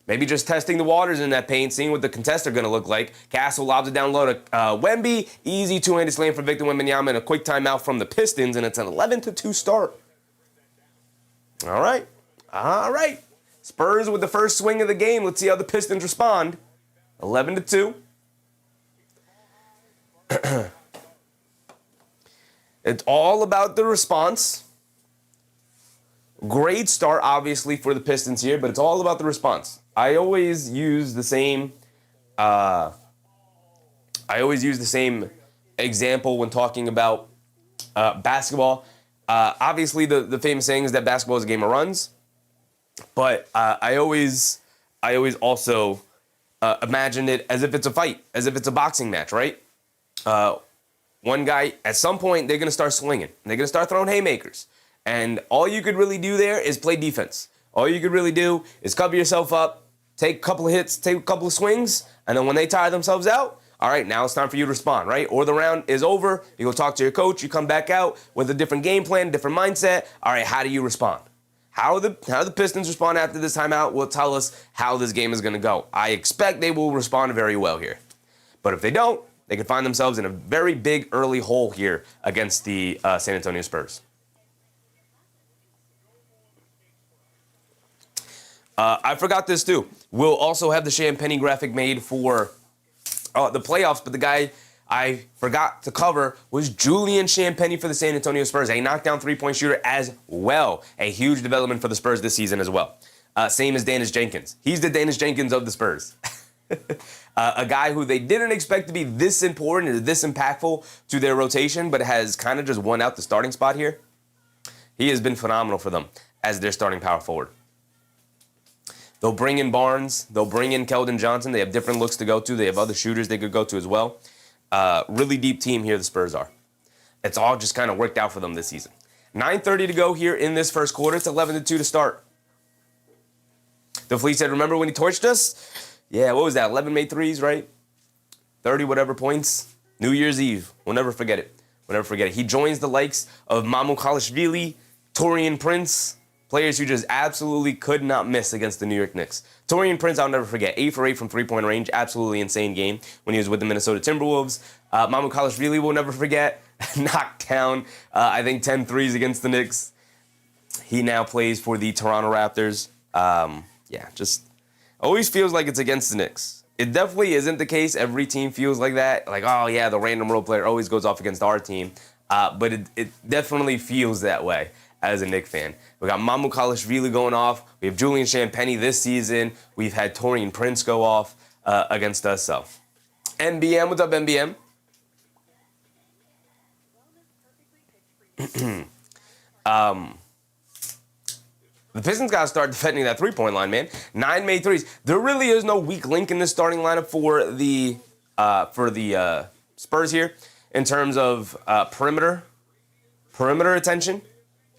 Maybe just testing the waters in that paint, seeing what the contests are going to look like. Castle lobs it down low to Wemby. Easy two-handed slam for Victor Wembanyama and a quick timeout from the Pistons, and it's an 11-2 start. All right. All right. Spurs with the first swing of the game. Let's see how the Pistons respond. 11-2. It's all about the response. Great start, obviously, for the Pistons here, but it's all about the response. I always use the same example when talking about basketball. Obviously, the famous saying is that basketball is a game of runs, but I always also imagine it as if it's a fight, as if it's a boxing match, right? One guy, at some point, they're going to start swinging. They're going to start throwing haymakers. And all you could really do there is play defense. All you could really do is cover yourself up, take a couple of hits, take a couple of swings, and then when they tire themselves out, all right, now it's time for you to respond, right? Or the round is over, you go talk to your coach, you come back out with a different game plan, different mindset. All right, how do you respond? How the Pistons respond after this timeout will tell us how this game is going to go. I expect they will respond very well here. But if they don't, they could find themselves in a very big early hole here against the San Antonio Spurs. I forgot this too. We'll also have the Champagny graphic made for the playoffs, but the guy I forgot to cover was Julian Champagny for the San Antonio Spurs, a knockdown three-point shooter as well. A huge development for the Spurs this season as well. Same as Dennis Jenkins. He's the Dennis Jenkins of the Spurs. A guy who they didn't expect to be this important or this impactful to their rotation, but has kind of just won out the starting spot here. He has been phenomenal for them as their starting power forward. They'll bring in Barnes. They'll bring in Keldon Johnson. They have different looks to go to. They have other shooters they could go to as well. Really deep team here the Spurs are. It's all just kind of worked out for them this season. 9:30 to go here in this first quarter. It's 11-2 to start. The Fleet said, remember when he torched us? Yeah, what was that? 11 made threes, right? 30 whatever points. New Year's Eve. We'll never forget it. We'll never forget it. He joins the likes of Mamu Kalashvili, Taurean Prince, players who just absolutely could not miss against the New York Knicks. Taurean Prince, I'll never forget. 8 for 8 from three-point range. Absolutely insane game when he was with the Minnesota Timberwolves. Mamu Kalashvili, we'll never forget. Knocked down, I think, 10 threes against the Knicks. He now plays for the Toronto Raptors. Just always feels like it's against the Knicks. It definitely isn't the case. Every team feels like that. Like, oh, yeah, the random role player always goes off against our team. But it definitely feels that way as a Knicks fan. We got Mamu Kalashvili going off. We have Julian Champagny this season. We've had Taurean Prince go off. against us. So, NBM, what's up, NBM? The Pistons got to start defending that three-point line, man. 9 made threes. There really is no weak link in this starting lineup for the Spurs here in terms of perimeter attention.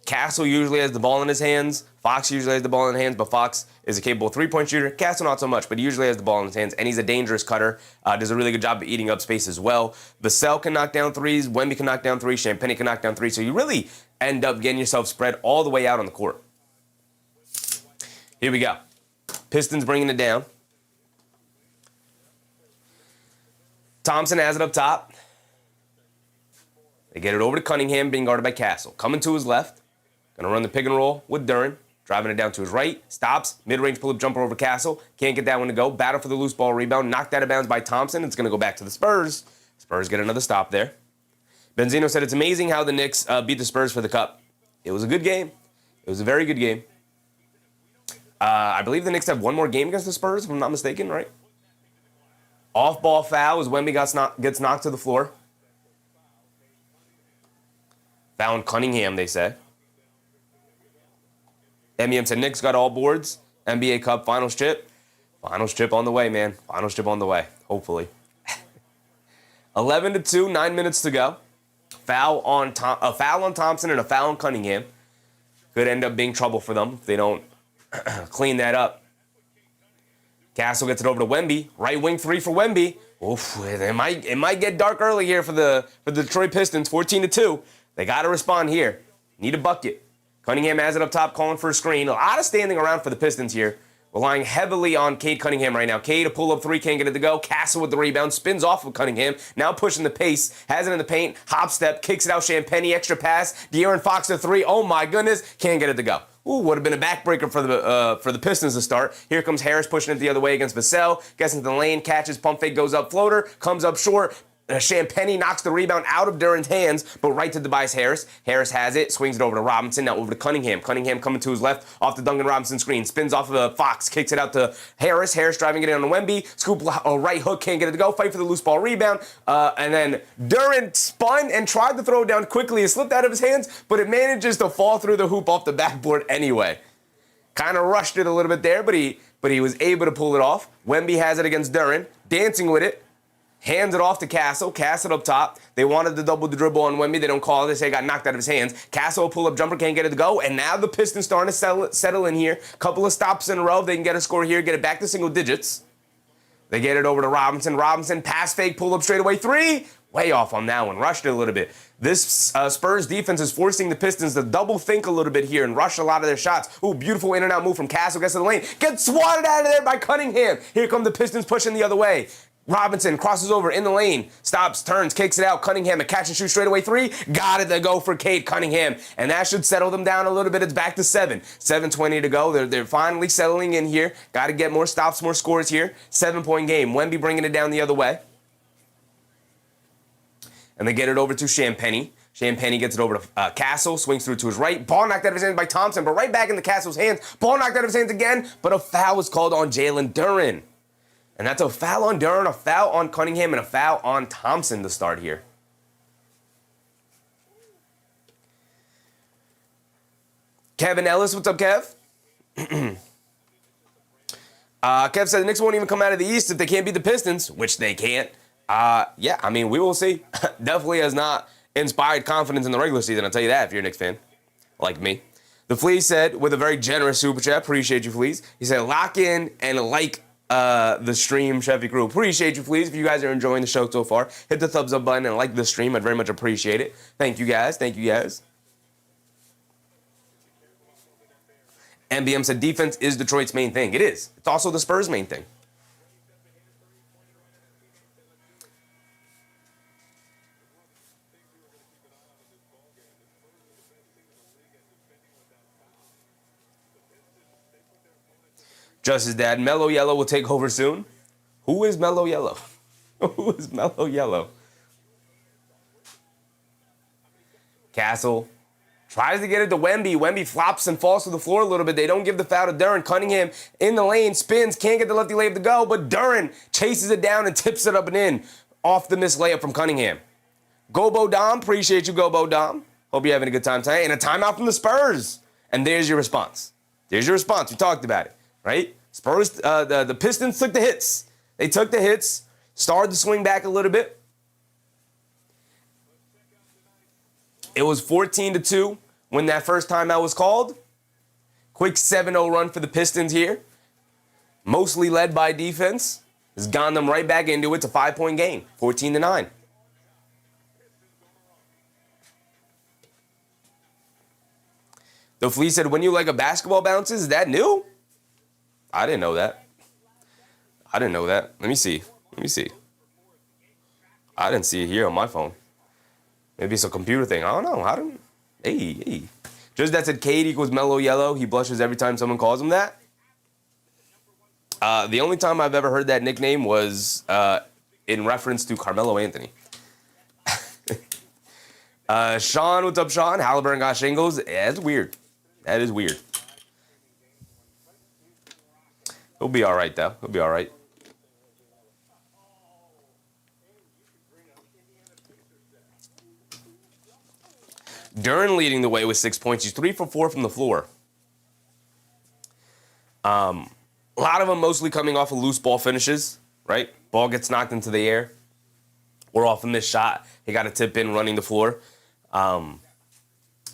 Castle usually has the ball in his hands. Fox usually has the ball in his hands, but Fox is a capable three-point shooter. Castle not so much, but he usually has the ball in his hands, and he's a dangerous cutter. Does a really good job of eating up space as well. Vassell can knock down threes. Wemby can knock down threes. Champagnie can knock down threes. So you really end up getting yourself spread all the way out on the court. Here we go. Pistons bringing it down. Thompson has it up top. They get it over to Cunningham, being guarded by Castle. Coming to his left. Going to run the pick and roll with Duren. Driving it down to his right. Stops. Mid-range pull-up jumper over Castle. Can't get that one to go. Battle for the loose ball rebound. Knocked out of bounds by Thompson. It's going to go back to the Spurs. Spurs get another stop there. Benzino said it's amazing how the Knicks beat the Spurs for the cup. It was a good game. It was a very good game. I believe the Knicks have one more game against the Spurs, if I'm not mistaken, right? Off-ball foul as Wemby gets knocked to the floor. Foul on Cunningham, they said. MEM said Knicks got all boards. NBA Cup finals chip. Finals chip on the way, man. Finals chip on the way, hopefully. 11-2, 9 minutes to go. A foul on Thompson and a foul on Cunningham. Could end up being trouble for them if they don't clean that up. Castle gets it over to Wemby. Right wing three for Wemby. Oof, it might get dark early here for the Detroit Pistons. 14-2. They got to respond here. Need a bucket. Cunningham has it up top, calling for a screen. A lot of standing around for the Pistons here. Relying heavily on Cade Cunningham right now. Cade, a pull-up three, can't get it to go. Castle with the rebound, spins off of Cunningham. Now pushing the pace, has it in the paint. Hop step, kicks it out. Champagnie, extra pass. De'Aaron Fox to three. Oh my goodness, can't get it to go. Ooh, would have been a backbreaker for the Pistons to start. Here comes Harris pushing it the other way against Vassell. Gets into the lane, catches, pump fake, goes up, floater, comes up short. Champagnie knocks the rebound out of Duren's hands, but right to Tobias Harris. Harris has it, swings it over to Robinson, now over to Cunningham. Cunningham coming to his left off the Duncan Robinson screen. Spins off of Fox, kicks it out to Harris. Harris driving it in on Wemby. Scoop right hook, can't get it to go. Fight for the loose ball rebound. And then Duren spun and tried to throw it down quickly. It slipped out of his hands, but it manages to fall through the hoop off the backboard anyway. Kind of rushed it a little bit there, but he was able to pull it off. Wemby has it against Duren, dancing with it. Hands it off to Castle. Castle up top. They wanted to double the dribble on Wemby. They don't call it. They say it got knocked out of his hands. Castle pull-up jumper, can't get it to go. And now the Pistons starting to settle in here. Couple of stops in a row. They can get a score here, get it back to single digits. They get it over to Robinson. Robinson, pass fake, pull-up straightaway three. Way off on that one. Rushed it a little bit. This Spurs defense is forcing the Pistons to double think a little bit here and rush a lot of their shots. Ooh, beautiful in and out move from Castle. Gets to the lane. Gets swatted out of there by Cunningham. Here come the Pistons pushing the other way. Robinson crosses over in the lane, stops, turns, kicks it out. Cunningham, a catch and shoot straightaway three. Got it to go for Cade Cunningham. And that should settle them down a little bit. It's back to 7. 7:20 to go. They're finally settling in here. Got to get more stops, more scores here. 7-point game. Wemby bringing it down the other way. And they get it over to Champagnie. Champagnie gets it over to Castle, swings through to his right. Ball knocked out of his hands by Thompson, but right back into Castle's hands. Ball knocked out of his hands again, but a foul was called on Jalen Duren. And that's a foul on Duren, a foul on Cunningham, and a foul on Thompson to start here. Kevin Ellis, what's up, Kev? Kev said the Knicks won't even come out of the East if they can't beat the Pistons, which they can't. Yeah, I mean, we will see. Definitely has not inspired confidence in the regular season, I'll tell you that if you're a Knicks fan, like me. The Fleas said, with a very generous super chat, appreciate you, Fleas. He said, lock in and like the stream, Chevy Crew. Appreciate you, please. If you guys are enjoying the show so far, hit the thumbs up button and like the stream. I'd very much appreciate it. Thank you, guys. Thank you, guys. MBM said defense is Detroit's main thing. It is. It's also the Spurs' main thing. Just his dad. Mellow Yellow will take over soon. Who is Mellow Yellow? Who is Mellow Yellow? Castle Tries to get it to Wemby. Wemby flops and falls to the floor a little bit. They don't give the foul to Duren. Cunningham in the lane, spins, can't get the lefty layup to go, but Duren chases it down and tips it up and in off the missed layup from Cunningham. Gobo Dom, appreciate you, Gobo Dom. Hope you're having a good time tonight. And a timeout from the Spurs. And there's your response. There's your response. We talked about it, right? Spurs, the Pistons took the hits. They took the hits, started to swing back a little bit. It was 14-2 when that first timeout was called. Quick 7-0 run for the Pistons here. Mostly led by defense. Has gone them right back into it. It's a 5-point game, 14-9. The Flea said, when you like a basketball bounces, is that new? I didn't know that. Let me see. I didn't see it here on my phone. Maybe it's a computer thing. I don't know. Hey. Just that said Cade equals mellow yellow. He blushes every time someone calls him that. The only time I've ever heard that nickname was in reference to Carmelo Anthony. Sean, what's up, Sean? Halliburton got shingles. Yeah, that's weird. That is weird. He'll be all right, though. He'll be all right. Duren leading the way with 6 points. He's 3 for 4 from the floor. A lot of them mostly coming off of loose ball finishes, right? Ball gets knocked into the air. Or off a missed shot. He got a tip in running the floor.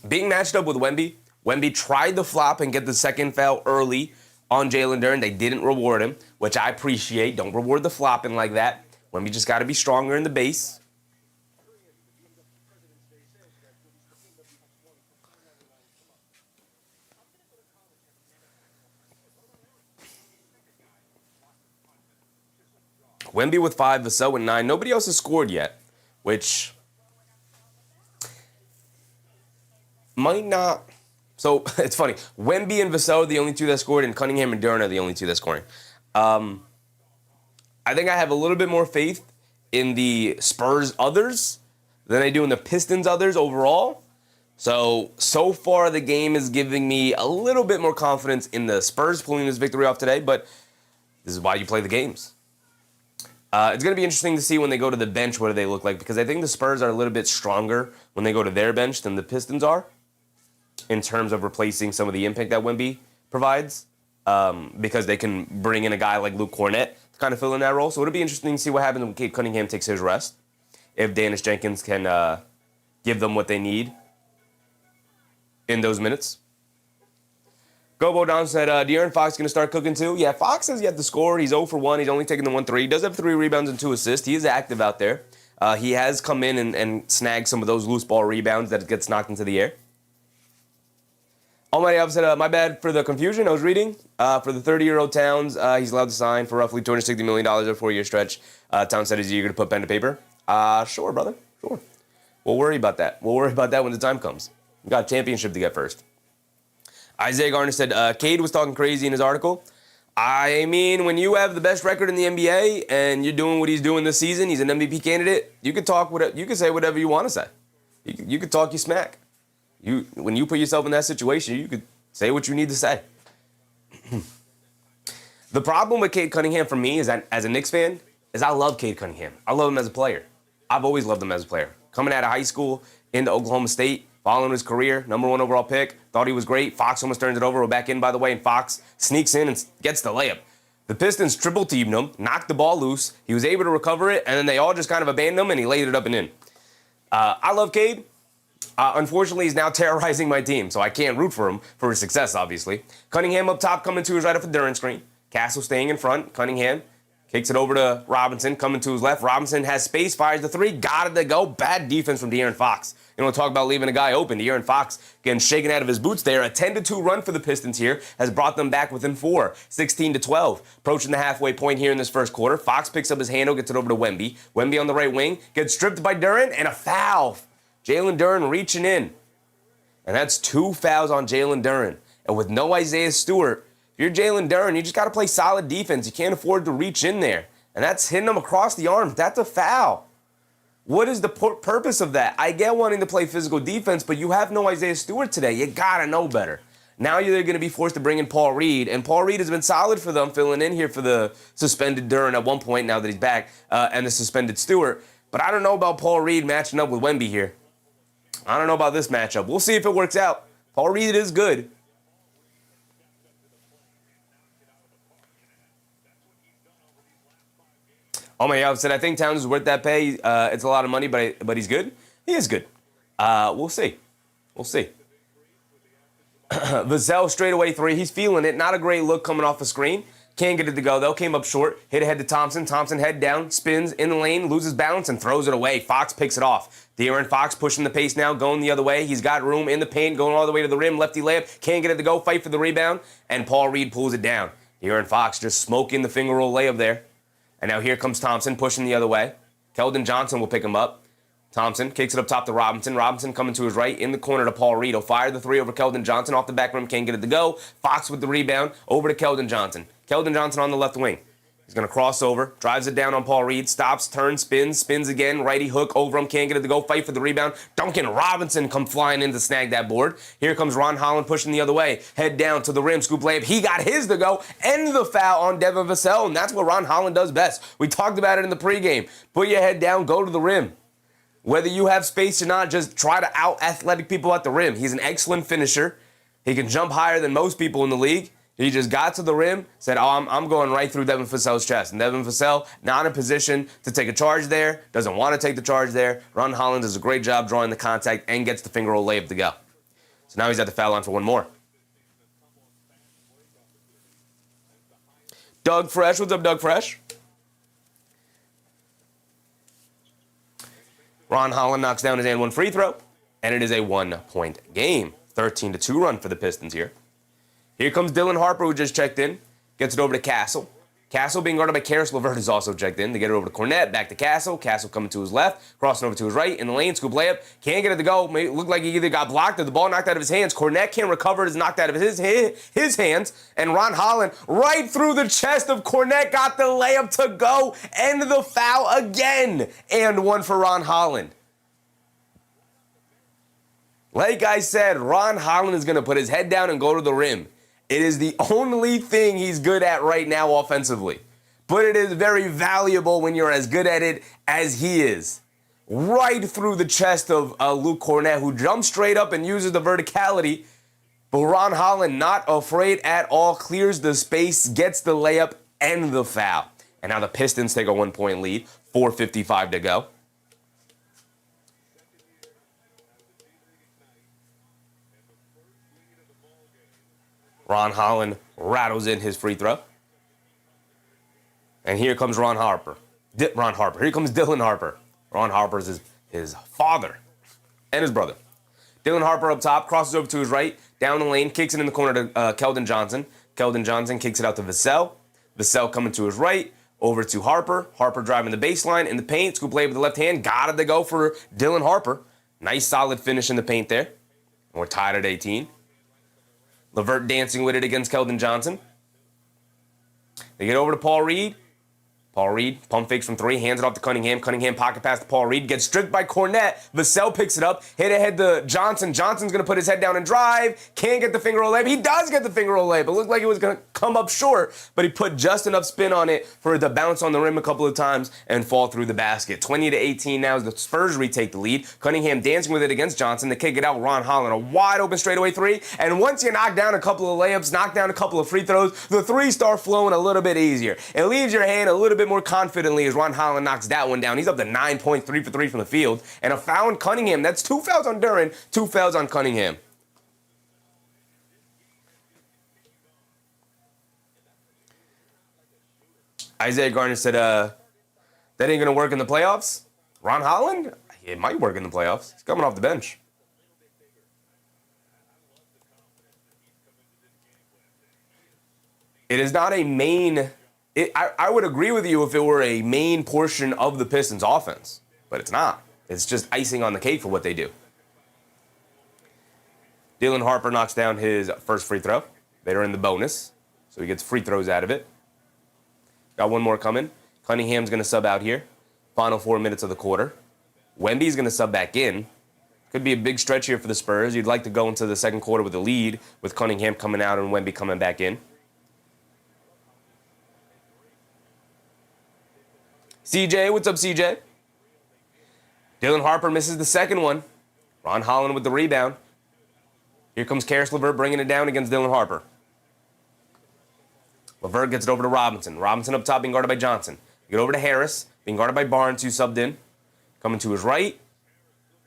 Being matched up with Wemby. Wemby tried to flop and get the second foul early on Jalen Duren. They didn't reward him, which I appreciate. Don't reward the flopping like that. Wemby just got to be stronger in the base. Wemby with 5, Vassell with 9. Nobody else has scored yet, which might not. So it's funny. Wemby and Vassell are the only two that scored, and Cunningham and Duren are the only two that scoring. I think I have a little bit more faith in the Spurs others than I do in the Pistons others overall. So far the game is giving me a little bit more confidence in the Spurs pulling this victory off today, but this is why you play the games. It's going to be interesting to see when they go to the bench what do they look like, because I think the Spurs are a little bit stronger when they go to their bench than the Pistons are in terms of replacing some of the impact that Wemby provides, because they can bring in a guy like Luke Cornett to kind of fill in that role. So it'll be interesting to see what happens when Cade Cunningham takes his rest, if Dennis Jenkins can give them what they need in those minutes. Gobo Don said, De'Aaron Fox going to start cooking too? Yeah, Fox has yet to score. He's 0 for 1. He's only taken the 1 3. He does have 3 rebounds and 2 assists. He is active out there. He has come in and snagged some of those loose ball rebounds that gets knocked into the air. Almighty Alpha said, my bad for the confusion. I was reading. For the 30-year-old Towns, he's allowed to sign for roughly $260 million over a 4-year stretch. Towns said he's eager to put pen to paper. Sure, brother. Sure. We'll worry about that. We'll worry about that when the time comes. We got a championship to get first. Isaiah Garner said, Cade was talking crazy in his article. I mean, when you have the best record in the NBA and you're doing what he's doing this season, he's an MVP candidate, you could say whatever you want to say. You could talk your smack. When you put yourself in that situation, you could say what you need to say. The problem with Cade Cunningham for me is that, as a Knicks fan, is I love Cade Cunningham. I love him as a player. I've always loved him as a player. Coming out of high school into Oklahoma State, following his career, number 1 overall pick, thought he was great. Fox almost turns it over. We're back in, by the way, and Fox sneaks in and gets the layup. The Pistons triple-teamed him, knocked the ball loose. He was able to recover it, and then they all just kind of abandoned him, and he laid it up and in. I love Cade. Unfortunately, he's now terrorizing my team, so I can't root for him for his success, obviously. Cunningham up top, coming to his right off the Duren screen. Castle staying in front. Cunningham kicks it over to Robinson, coming to his left. Robinson has space, fires the 3, got it to go. Bad defense from De'Aaron Fox. You want to talk about leaving a guy open. De'Aaron Fox getting shaken out of his boots there. A 10-2 run for the Pistons here has brought them back within 4, 16-12. Approaching the halfway point here in this first quarter. Fox picks up his handle, gets it over to Wemby. Wemby on the right wing, gets stripped by Duren, and a foul. Jalen Duren reaching in. And that's 2 fouls on Jalen Duren. And with no Isaiah Stewart, if you're Jalen Duren, you just got to play solid defense. You can't afford to reach in there. And that's hitting him across the arms. That's a foul. What is the purpose of that? I get wanting to play physical defense, but you have no Isaiah Stewart today. You gotta know better. Now you're going to be forced to bring in Paul Reed, and Paul Reed has been solid for them, filling in here for the suspended Duren at one point, now that he's back, and the suspended Stewart. But I don't know about Paul Reed matching up with Wemby here. I don't know about this matchup. We'll see if it works out. Paul Reed is good. Oh my God, I think Towns is worth that pay. It's a lot of money, but he's good. He is good. We'll see. We'll see. Vassell straightaway three. He's feeling it. Not a great look coming off the screen. Can't get it to go, though. Came up short. Hit ahead to Thompson. Thompson head down. Spins in the lane. Loses balance and throws it away. Fox picks it off. De'Aaron Fox pushing the pace now. Going the other way. He's got room in the paint. Going all the way to the rim. Lefty layup. Can't get it to go. Fight for the rebound. And Paul Reed pulls it down. De'Aaron Fox just smoking the finger roll layup there. And now here comes Thompson pushing the other way. Keldon Johnson will pick him up. Thompson kicks it up top to Robinson. Robinson coming to his right in the corner to Paul Reed. He'll fire the three over Keldon Johnson off the back rim. Can't get it to go. Fox with the rebound over to Keldon Johnson. Keldon Johnson on the left wing. He's going to cross over. Drives it down on Paul Reed. Stops, turns, spins again. Righty hook over him. Can't get it to go. Fight for the rebound. Duncan Robinson come flying in to snag that board. Here comes Ron Holland pushing the other way. Head down to the rim. Scoop layup. He got his to go. End the foul on Devin Vassell. And that's what Ron Holland does best. We talked about it in the pregame. Put your head down. Go to the rim. Whether you have space or not, just try to out-athletic people at the rim. He's an excellent finisher. He can jump higher than most people in the league. He just got to the rim, said, I'm going right through Devin Vassell's chest. And Devin Vassell, not in position to take a charge there, doesn't want to take the charge there. Ron Holland does a great job drawing the contact and gets the finger roll layup to go. So now he's at the foul line for one more. Doug Fresh, what's up, Doug Fresh? Ron Holland knocks down his and one free throw, and it is a 1-point game. 13-2 run for the Pistons here. Here comes Dylan Harper, who just checked in. Gets it over to Castle. Castle being guarded by Karis LeVert is also checked in. They get it over to Cornette, back to Castle. Castle coming to his left, crossing over to his right, in the lane, scoop layup. Can't get it to go. Looked like he either got blocked or the ball knocked out of his hands. Cornette can't recover. It is knocked out of his hands. And Ron Holland, right through the chest of Cornette, got the layup to go. End the foul again. And one for Ron Holland. Like I said, Ron Holland is going to put his head down and go to the rim. It is the only thing he's good at right now offensively. But it is very valuable when you're as good at it as he is. Right through the chest of Luke Cornette, who jumps straight up and uses the verticality. But Ron Holland, not afraid at all, clears the space, gets the layup and the foul. And now the Pistons take a 1-point lead, 4:55 to go. Ron Holland rattles in his free throw. And here comes Ron Harper. Here comes Dylan Harper. Ron Harper's his father and his brother. Dylan Harper up top, crosses over to his right, down the lane, kicks it in the corner to Keldon Johnson. Keldon Johnson kicks it out to Vassell. Vassell coming to his right, over to Harper. Harper driving the baseline in the paint. Scoop play with the left hand. Got it to go for Dylan Harper. Nice solid finish in the paint there. And we're tied at 18. LeVert dancing with it against Keldon Johnson. They get over to Paul Reed. Paul Reed, pump fakes from three, hands it off to Cunningham. Cunningham pocket pass to Paul Reed, gets stripped by Cornette. Vassell picks it up, hit ahead to Johnson. Johnson's going to put his head down and drive. Can't get the finger roll layup. He does get the finger roll layup. It looked like it was going to come up short, but he put just enough spin on it for it to bounce on the rim a couple of times and fall through the basket. 20-18 now as the Spurs retake the lead. Cunningham dancing with it against Johnson. They kick it out. Ron Holland, a wide open straightaway three. And once you knock down a couple of layups, knock down a couple of free throws, the threes start flowing a little bit easier. It leaves your hand a little bit more confidently as Ron Holland knocks that one down. He's up to 9 points, 3 for 3 from the field. And a foul on Cunningham. That's 2 fouls on Duren, 2 fouls on Cunningham. Isaiah Garner said, that ain't going to work in the playoffs. Ron Holland? It might work in the playoffs. He's coming off the bench. It is not a main... I would agree with you if it were a main portion of the Pistons' offense, but it's not. It's just icing on the cake for what they do. Dylan Harper knocks down his first free throw. They're in the bonus, so he gets free throws out of it. Got one more coming. Cunningham's going to sub out here. Final 4 minutes of the quarter. Wemby's going to sub back in. Could be a big stretch here for the Spurs. You'd like to go into the second quarter with a lead, with Cunningham coming out and Wemby coming back in. CJ, what's up, CJ? Dylan Harper misses the second one. Ron Holland with the rebound. Here comes Caris LeVert bringing it down against Dylan Harper. LeVert gets it over to Robinson. Robinson up top being guarded by Johnson. Get over to Harris, being guarded by Barnes, who subbed in. Coming to his right.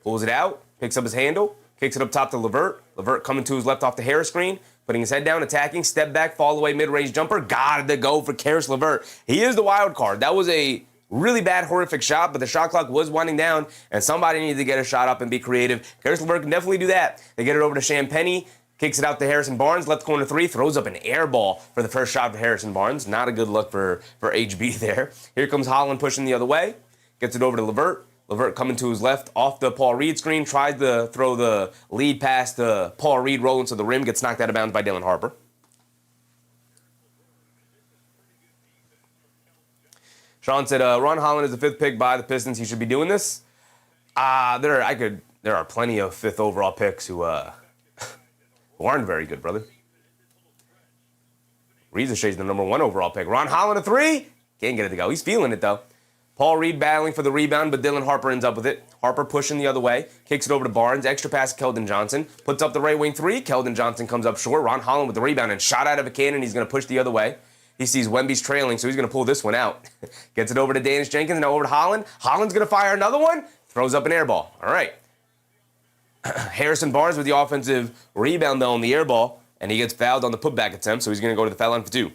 Pulls it out. Picks up his handle. Kicks it up top to LeVert. LeVert coming to his left off the Harris screen. Putting his head down, attacking. Step back, fall away, mid-range jumper. Got to go for Caris LeVert. He is the wild card. That was a really bad, horrific shot, but the shot clock was winding down, and somebody needed to get a shot up and be creative. Caris LeVert can definitely do that. They get it over to Champagnie, kicks it out to Harrison Barnes, left corner three, throws up an air ball for the first shot for Harrison Barnes. Not a good look for HB there. Here comes Holland pushing the other way, gets it over to LeVert. LeVert coming to his left off the Paul Reed screen, tries to throw the lead pass to Paul Reed, rolling to the rim, gets knocked out of bounds by Dylan Harper. Sean said, Ron Holland is the fifth pick by the Pistons. He should be doing this. There are plenty of fifth overall picks who aren't very good, brother. Rizachet's the number one overall pick. Ron Holland a three. Can't get it to go. He's feeling it, though. Paul Reed battling for the rebound, but Dylan Harper ends up with it. Harper pushing the other way. Kicks it over to Barnes. Extra pass to Keldon Johnson. Puts up the right wing three. Keldon Johnson comes up short. Ron Holland with the rebound and shot out of a cannon. He's going to push the other way. He sees Wemby's trailing, so he's going to pull this one out. Gets it over to Danish Jenkins, now over to Holland. Holland's going to fire another one. Throws up an air ball. All right. Harrison Barnes with the offensive rebound, though, on the air ball, and he gets fouled on the putback attempt, so he's going to go to the foul line for two.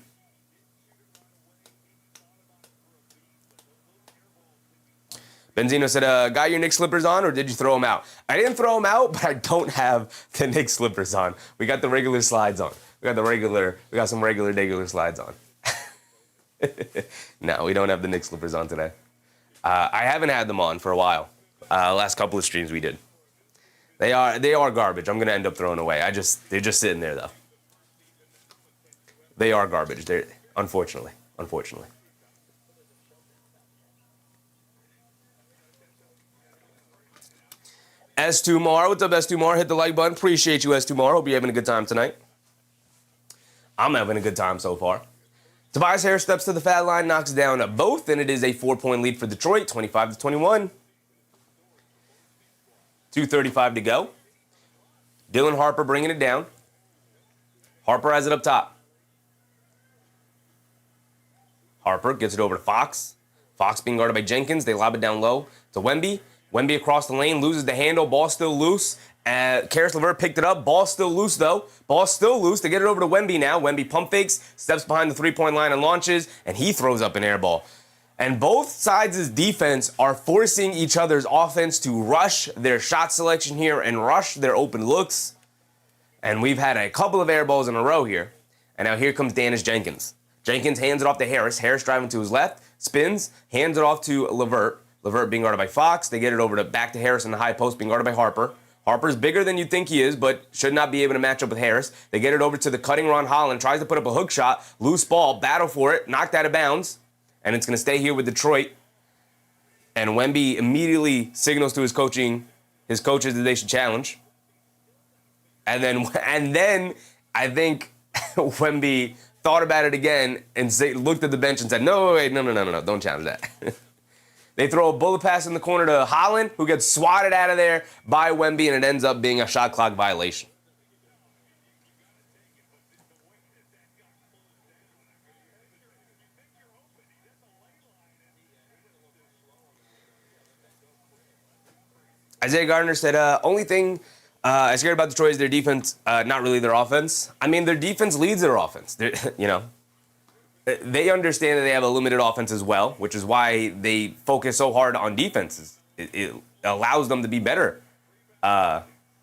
Benzino said, got your Knicks slippers on, or did you throw them out? I didn't throw them out, but I don't have the Knicks slippers on. We got the regular slides on. We got some regular slides on. No, we don't have the Knicks slippers on today. I haven't had them on for a while. Last couple of streams we did. They are garbage. I'm gonna end up throwing away. They're just sitting there though. They are garbage. They're unfortunately. S2 Mar, what's up S2 Mar? Hit the like button. Appreciate you S2 Mar. Hope you're having a good time tonight. I'm having a good time so far. Tobias Harris steps to the foul line, knocks down both, and it is a 4-point lead for Detroit, 25-21. 2:35 to go. Dylan Harper bringing it down. Harper has it up top. Harper gets it over to Fox. Fox being guarded by Jenkins. They lob it down low to Wemby. Wemby across the lane, loses the handle, ball still loose. Caris LeVert picked it up, ball still loose though. Ball still loose, they get it over to Wemby now. Wemby pump fakes, steps behind the three-point line and launches, and he throws up an air ball. And both sides' defense are forcing each other's offense to rush their shot selection here and rush their open looks. And we've had a couple of air balls in a row here. And now here comes Danish Jenkins. Jenkins hands it off to Harris. Harris driving to his left, spins, hands it off to LeVert. LeVert being guarded by Fox. They get it over back to Harris in the high post, being guarded by Harper. Harper's bigger than you'd think he is, but should not be able to match up with Harris. They get it over to the cutting Ron Holland, tries to put up a hook shot, loose ball, battle for it, knocked out of bounds, and it's going to stay here with Detroit. And Wemby immediately signals to his coaches that they should challenge. And then I think Wemby thought about it again and looked at the bench and said, no, don't challenge that. They throw a bullet pass in the corner to Holland, who gets swatted out of there by Wemby, and it ends up being a shot clock violation. Isaiah Gardner said, only thing I scared about Detroit is their defense, not really their offense. I mean, their defense leads their offense. They understand that they have a limited offense as well, which is why they focus so hard on defenses. It allows them to be better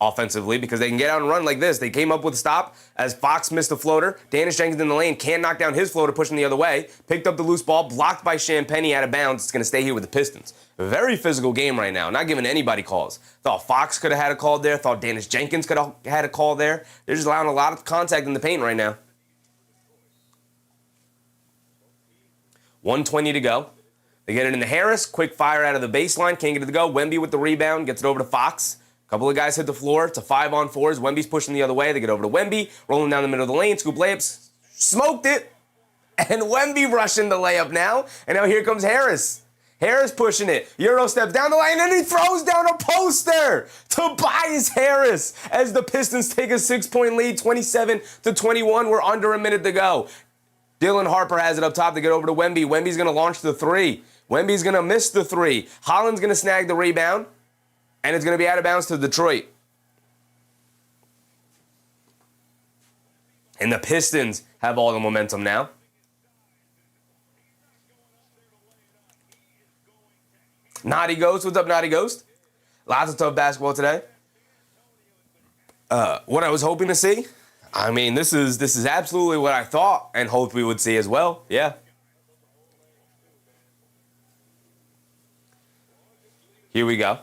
offensively because they can get out and run like this. They came up with a stop as Fox missed a floater. Danish Jenkins in the lane can't knock down his floater, pushing the other way. Picked up the loose ball, blocked by Champagnie out of bounds. It's going to stay here with the Pistons. A very physical game right now, not giving anybody calls. Thought Fox could have had a call there. Thought Danish Jenkins could have had a call there. They're just allowing a lot of contact in the paint right now. 1:20 to go. They get it into Harris. Quick fire out of the baseline. Can't get it to go. Wemby with the rebound. Gets it over to Fox. A couple of guys hit the floor. It's a 5-on-4s. Wemby's pushing the other way. They get over to Wemby. Rolling down the middle of the lane. Scoop layups. Smoked it. And Wemby rushing the layup now. And now here comes Harris. Harris pushing it. Euro steps down the lane, and he throws down a poster. Tobias Harris as the Pistons take a 6-point lead, 27-21. We're under a minute to go. Dylan Harper has it up top to get over to Wemby. Wemby's going to launch the three. Wemby's going to miss the three. Holland's going to snag the rebound, and it's going to be out of bounds to Detroit. And the Pistons have all the momentum now. Naughty Ghost, what's up, Naughty Ghost? Lots of tough basketball today. What I was hoping to see, I mean, this is absolutely what I thought and hoped we would see as well. Yeah. Here we go.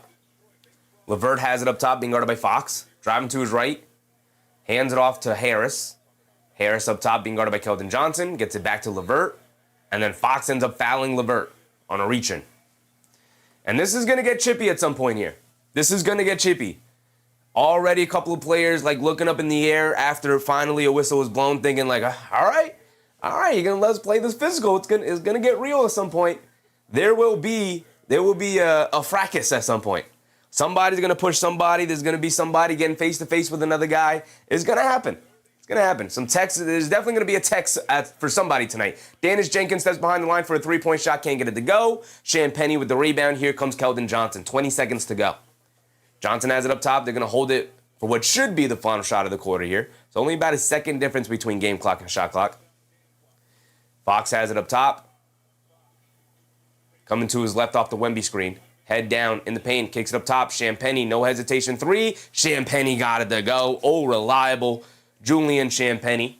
LeVert has it up top, being guarded by Fox. Driving to his right. Hands it off to Harris. Harris up top, being guarded by Keldon Johnson. Gets it back to LeVert. And then Fox ends up fouling LeVert on a reach-in. And this is going to get chippy at some point here. This is going to get chippy. Already a couple of players like looking up in the air after finally a whistle was blown, thinking like, all right, you're going to let us play this physical. It's going to get real at some point. There will be a fracas at some point. Somebody's going to push somebody. There's going to be somebody getting face-to-face with another guy. It's going to happen. It's going to happen. There's definitely going to be a text for somebody tonight. Danish Jenkins steps behind the line for a three-point shot. Can't get it to go. Champagnie with the rebound. Here comes Keldon Johnson. 20 seconds to go. Johnson has it up top. They're going to hold it for what should be the final shot of the quarter here. It's only about a second difference between game clock and shot clock. Fox has it up top. Coming to his left off the Wemby screen. Head down in the paint. Kicks it up top. Champagnie, no hesitation. Three. Champagnie got it to go. Oh, reliable. Julian Champagnie.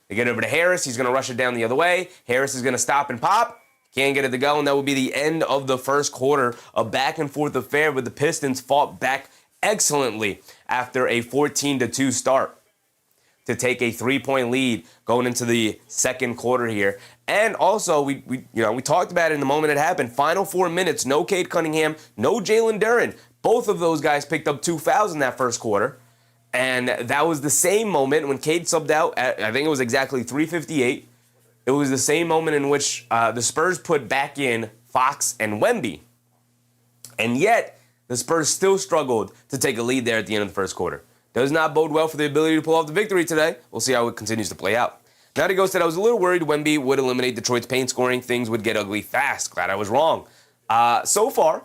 They get over to Harris. He's going to rush it down the other way. Harris is going to stop and pop. Can't get it to go, and that will be the end of the first quarter. A back-and-forth affair where the Pistons fought back excellently after a 14-2 start to take a 3-point lead going into the second quarter here. And also, we talked about it in the moment it happened. Final 4 minutes, no Cade Cunningham, no Jalen Duren. Both of those guys picked up 2 fouls in that first quarter. And that was the same moment when Cade subbed out at, I think it was exactly 3:58. It was the same moment in which the Spurs put back in Fox and Wemby. And yet, the Spurs still struggled to take a lead there at the end of the first quarter. Does not bode well for the ability to pull off the victory today. We'll see how it continues to play out. Naughty Ghost said, I was a little worried Wemby would eliminate Detroit's paint scoring. Things would get ugly fast. Glad I was wrong. So far,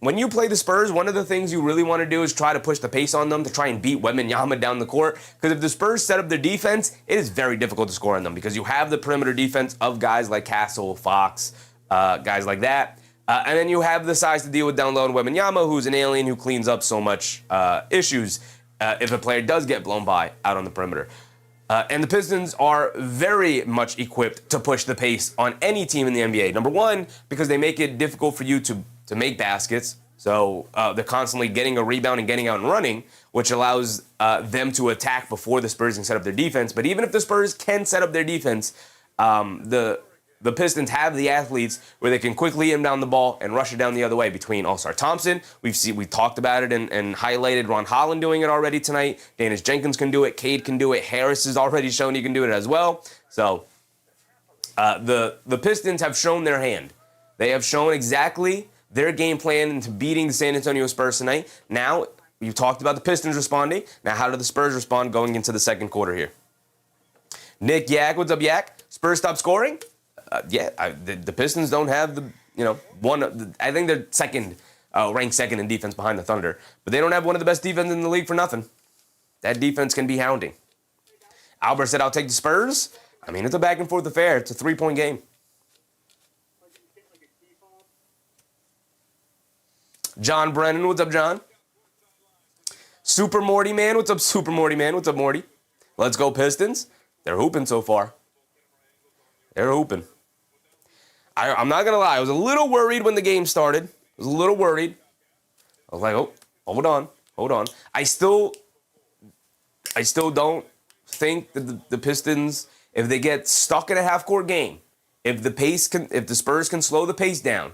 when you play the Spurs, one of the things you really want to do is try to push the pace on them to try and beat Wembanyama down the court. Because if the Spurs set up their defense, it is very difficult to score on them because you have the perimeter defense of guys like Castle, Fox, guys like that. And then you have the size to deal with down low in Wembanyama, who's an alien who cleans up so much issues if a player does get blown by out on the perimeter. And the Pistons are very much equipped to push the pace on any team in the NBA. Number one, because they make it difficult for you to make baskets. So they're constantly getting a rebound and getting out and running, which allows them to attack before the Spurs can set up their defense. But even if the Spurs can set up their defense, the Pistons have the athletes where they can quickly inbound the ball and rush it down the other way between All-Star Thompson. We talked about it and highlighted Ron Holland doing it already tonight. Danish Jenkins can do it. Cade can do it. Harris has already shown he can do it as well. So the Pistons have shown their hand. They have shown exactly their game plan into beating the San Antonio Spurs tonight. Now, you talked about the Pistons responding. Now, how do the Spurs respond going into the second quarter here? Nick Yak, what's up, Yak? Spurs stop scoring? The Pistons don't have I think they're ranked second in defense behind the Thunder, but they don't have one of the best defenses in the league for nothing. That defense can be hounding. Albert said, I'll take the Spurs. I mean, it's a back-and-forth affair. It's a 3-point game. John Brennan, what's up, John? Super Morty Man, what's up, Super Morty Man? What's up, Morty? Let's go, Pistons. They're hooping so far. They're hooping. I'm not going to lie. I was a little worried when the game started. I was a little worried. I was like, oh, hold on. I still don't think that the Pistons, if they get stuck in a half-court game If the Spurs can slow the pace down,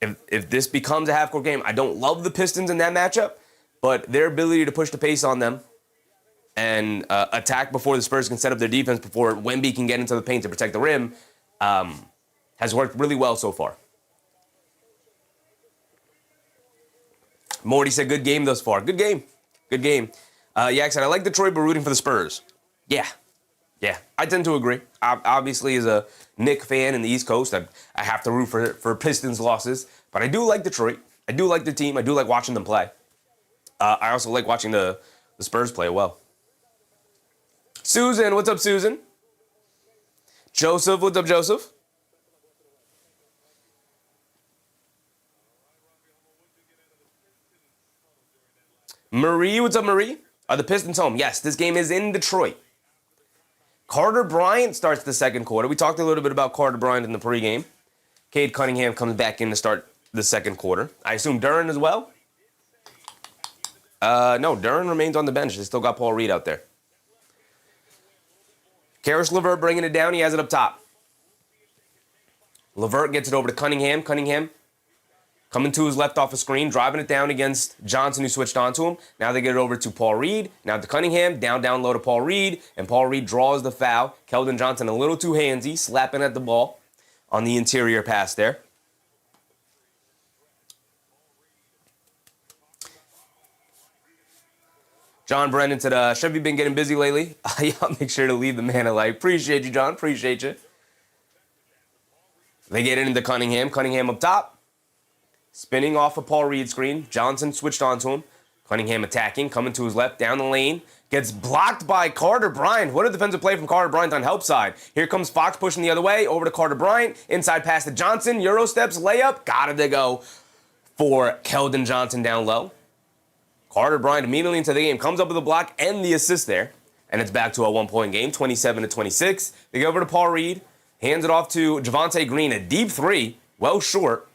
if this becomes a half-court game, I don't love the Pistons in that matchup, but their ability to push the pace on them and attack before the Spurs can set up their defense, before Wemby can get into the paint to protect the rim, has worked really well so far. Morty said, good game thus far. Good game. Good game. Yak said, I like Detroit, but rooting for the Spurs. Yeah, I tend to agree. Obviously, as a Knicks fan in the East Coast, I have to root for Pistons losses. But I do like Detroit. I do like the team. I do like watching them play. I also like watching the Spurs play well. Susan, what's up, Susan? Joseph, what's up, Joseph? Marie, what's up, Marie? Are the Pistons home? Yes, this game is in Detroit. Carter Bryant starts the second quarter. We talked a little bit about Carter Bryant in the pregame. Cade Cunningham comes back in to start the second quarter. I assume Duren as well? No, Duren remains on the bench. They still got Paul Reed out there. Karis LeVert bringing it down. He has it up top. LeVert gets it over to Cunningham. Cunningham coming to his left off a screen, driving it down against Johnson, who switched onto him. Now they get it over to Paul Reed. Now to Cunningham, down low to Paul Reed, and Paul Reed draws the foul. Keldon Johnson a little too handsy, slapping at the ball on the interior pass there. John Brennan said, Chevy been getting busy lately? Y'all make sure to leave the man a like. Appreciate you, John. Appreciate you. They get it into Cunningham. Cunningham up top. Spinning off a Paul Reed screen. Johnson switched onto him. Cunningham attacking, coming to his left, down the lane. Gets blocked by Carter Bryant. What a defensive play from Carter Bryant on help side. Here comes Fox pushing the other way, over to Carter Bryant. Inside pass to Johnson. Euro steps, layup. Got it to go for Keldon Johnson down low. Carter Bryant immediately into the game. Comes up with a block and the assist there. And it's back to a one-point game, 27-26. They go over to Paul Reed. Hands it off to Javonte Green. A deep three, well short.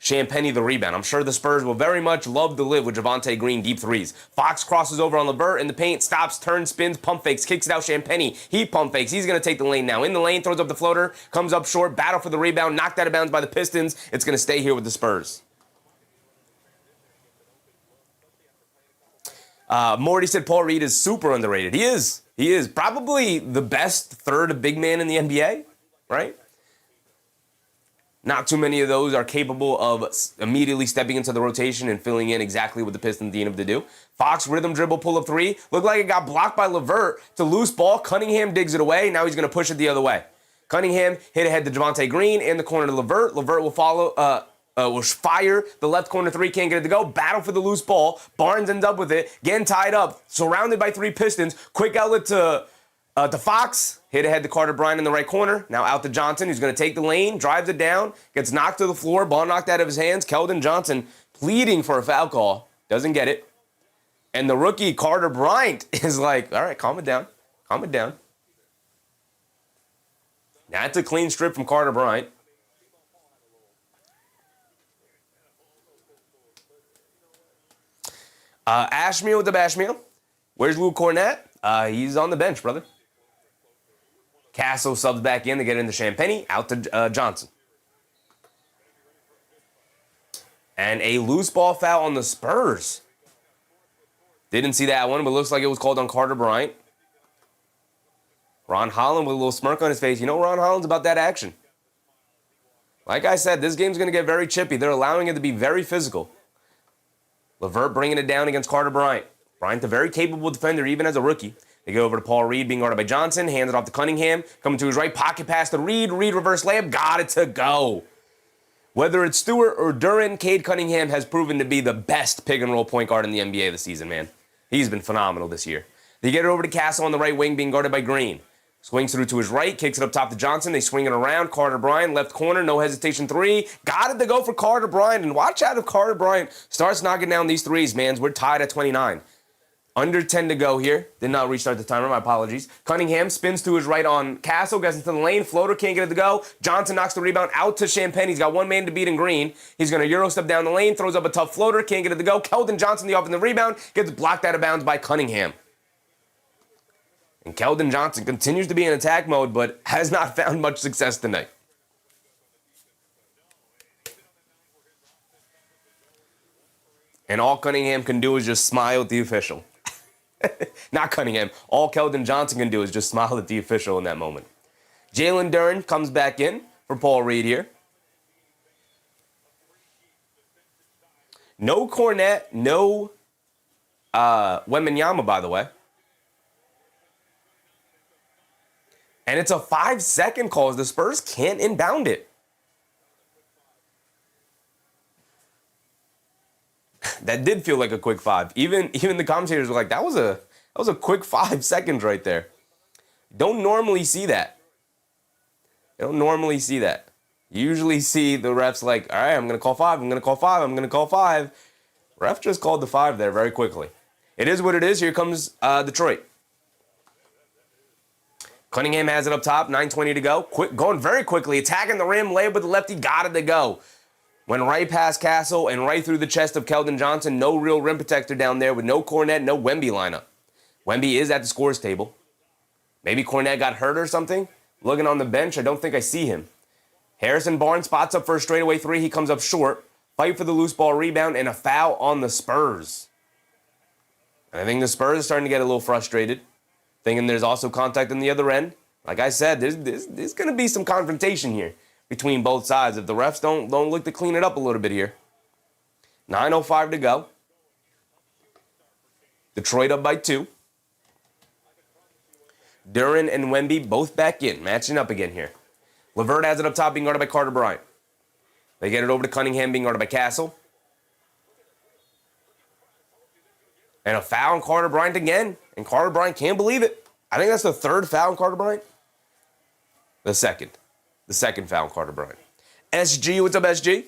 Champagnie the rebound. I'm sure the Spurs will very much love to live with Javonte Green deep threes. Fox crosses over on LeVert in the paint, stops, turns, spins, pump fakes, kicks it out Champagnie. He pump fakes. He's going to take the lane now. In the lane, throws up the floater, comes up short, battle for the rebound, knocked out of bounds by the Pistons. It's going to stay here with the Spurs. Morty said Paul Reed is super underrated. He is. He is. Probably the best third big man in the NBA, right? Not too many of those are capable of immediately stepping into the rotation and filling in exactly what the Pistons need him to do. Fox rhythm dribble pull up three. Looked like it got blocked by LeVert. It's a loose ball. Cunningham digs it away. Now he's going to push it the other way. Cunningham hit ahead to Javonte Green in the corner to LeVert. LeVert will follow, will fire the left corner three. Can't get it to go. Battle for the loose ball. Barnes ends up with it. Getting tied up. Surrounded by three Pistons. Quick outlet to Fox, hit ahead to Carter Bryant in the right corner. Now out to Johnson, who's going to take the lane, drives it down, gets knocked to the floor, ball knocked out of his hands. Keldon Johnson pleading for a foul call, doesn't get it. And the rookie, Carter Bryant, is like, all right, calm it down. Calm it down. That's a clean strip from Carter Bryant. Ashmeal with the Bashmeal. Where's Luke Cornett? He's on the bench, brother. Castle subs back in to get into Champagnie, out to Johnson. And a loose ball foul on the Spurs. Didn't see that one, but looks like it was called on Carter Bryant. Ron Holland with a little smirk on his face. You know Ron Holland's about that action. Like I said, this game's going to get very chippy. They're allowing it to be very physical. LeVert bringing it down against Carter Bryant. Bryant, a very capable defender, even as a rookie. They go over to Paul Reed, being guarded by Johnson. Hands it off to Cunningham. Coming to his right, pocket pass to Reed. Reed reverse layup. Got it to go. Whether it's Stewart or Duren, Cade Cunningham has proven to be the best pick-and-roll point guard in the NBA this season, man. He's been phenomenal this year. They get it over to Castle on the right wing, being guarded by Green. Swings through to his right, kicks it up top to Johnson. They swing it around. Carter Bryant, left corner, no hesitation three. Got it to go for Carter Bryant. And watch out if Carter Bryant starts knocking down these threes, man. We're tied at 29. Under 10 to go here. Did not restart the timer. My apologies. Cunningham spins to his right on Castle. Gets into the lane. Floater can't get it to go. Johnson knocks the rebound out to Champagnie. He's got one man to beat in Green. He's going to Euro step down the lane. Throws up a tough floater. Can't get it to go. Keldon Johnson, the offensive rebound. Gets blocked out of bounds by Cunningham. And Keldon Johnson continues to be in attack mode, but has not found much success tonight. And all Cunningham can do is just smile at the official. Not Cunningham. All Keldon Johnson can do is just smile at the official in that moment. Jalen Duren comes back in for Paul Reed here. No Cornette, no Wembanyama, by the way. And it's a 5-second call as the Spurs can't inbound it. That did feel like a quick 5. Even the commentators were like, that was a quick 5 seconds right there. Don't normally see that. You don't normally see that. You usually see the refs like, all right, I'm going to call 5, I'm going to call 5, I'm going to call 5. Ref just called the 5 there very quickly. It is what it is. Here comes Detroit. Cunningham has it up top, 9:20 to go. Going very quickly, attacking the rim, layup with the lefty, got it to go. Went right past Castle and right through the chest of Keldon Johnson. No real rim protector down there with no Cornette, no Wemby lineup. Wemby is at the scores table. Maybe Cornette got hurt or something. Looking on the bench, I don't think I see him. Harrison Barnes spots up for a straightaway 3. He comes up short. Fight for the loose ball rebound and a foul on the Spurs. And I think the Spurs are starting to get a little frustrated, thinking there's also contact on the other end. Like I said, there's going to be some confrontation here between both sides if the refs don't look to clean it up a little bit here. 9:05 to go. Detroit up by 2. Duren and Wemby both back in, matching up again here. LeVert has it up top, being guarded by Carter Bryant. They get it over to Cunningham, being guarded by Castle. And a foul on Carter Bryant again. And Carter Bryant can't believe it. I think that's the 3rd foul on Carter Bryant. The second foul on Carter Bryant. SG, what's up, SG?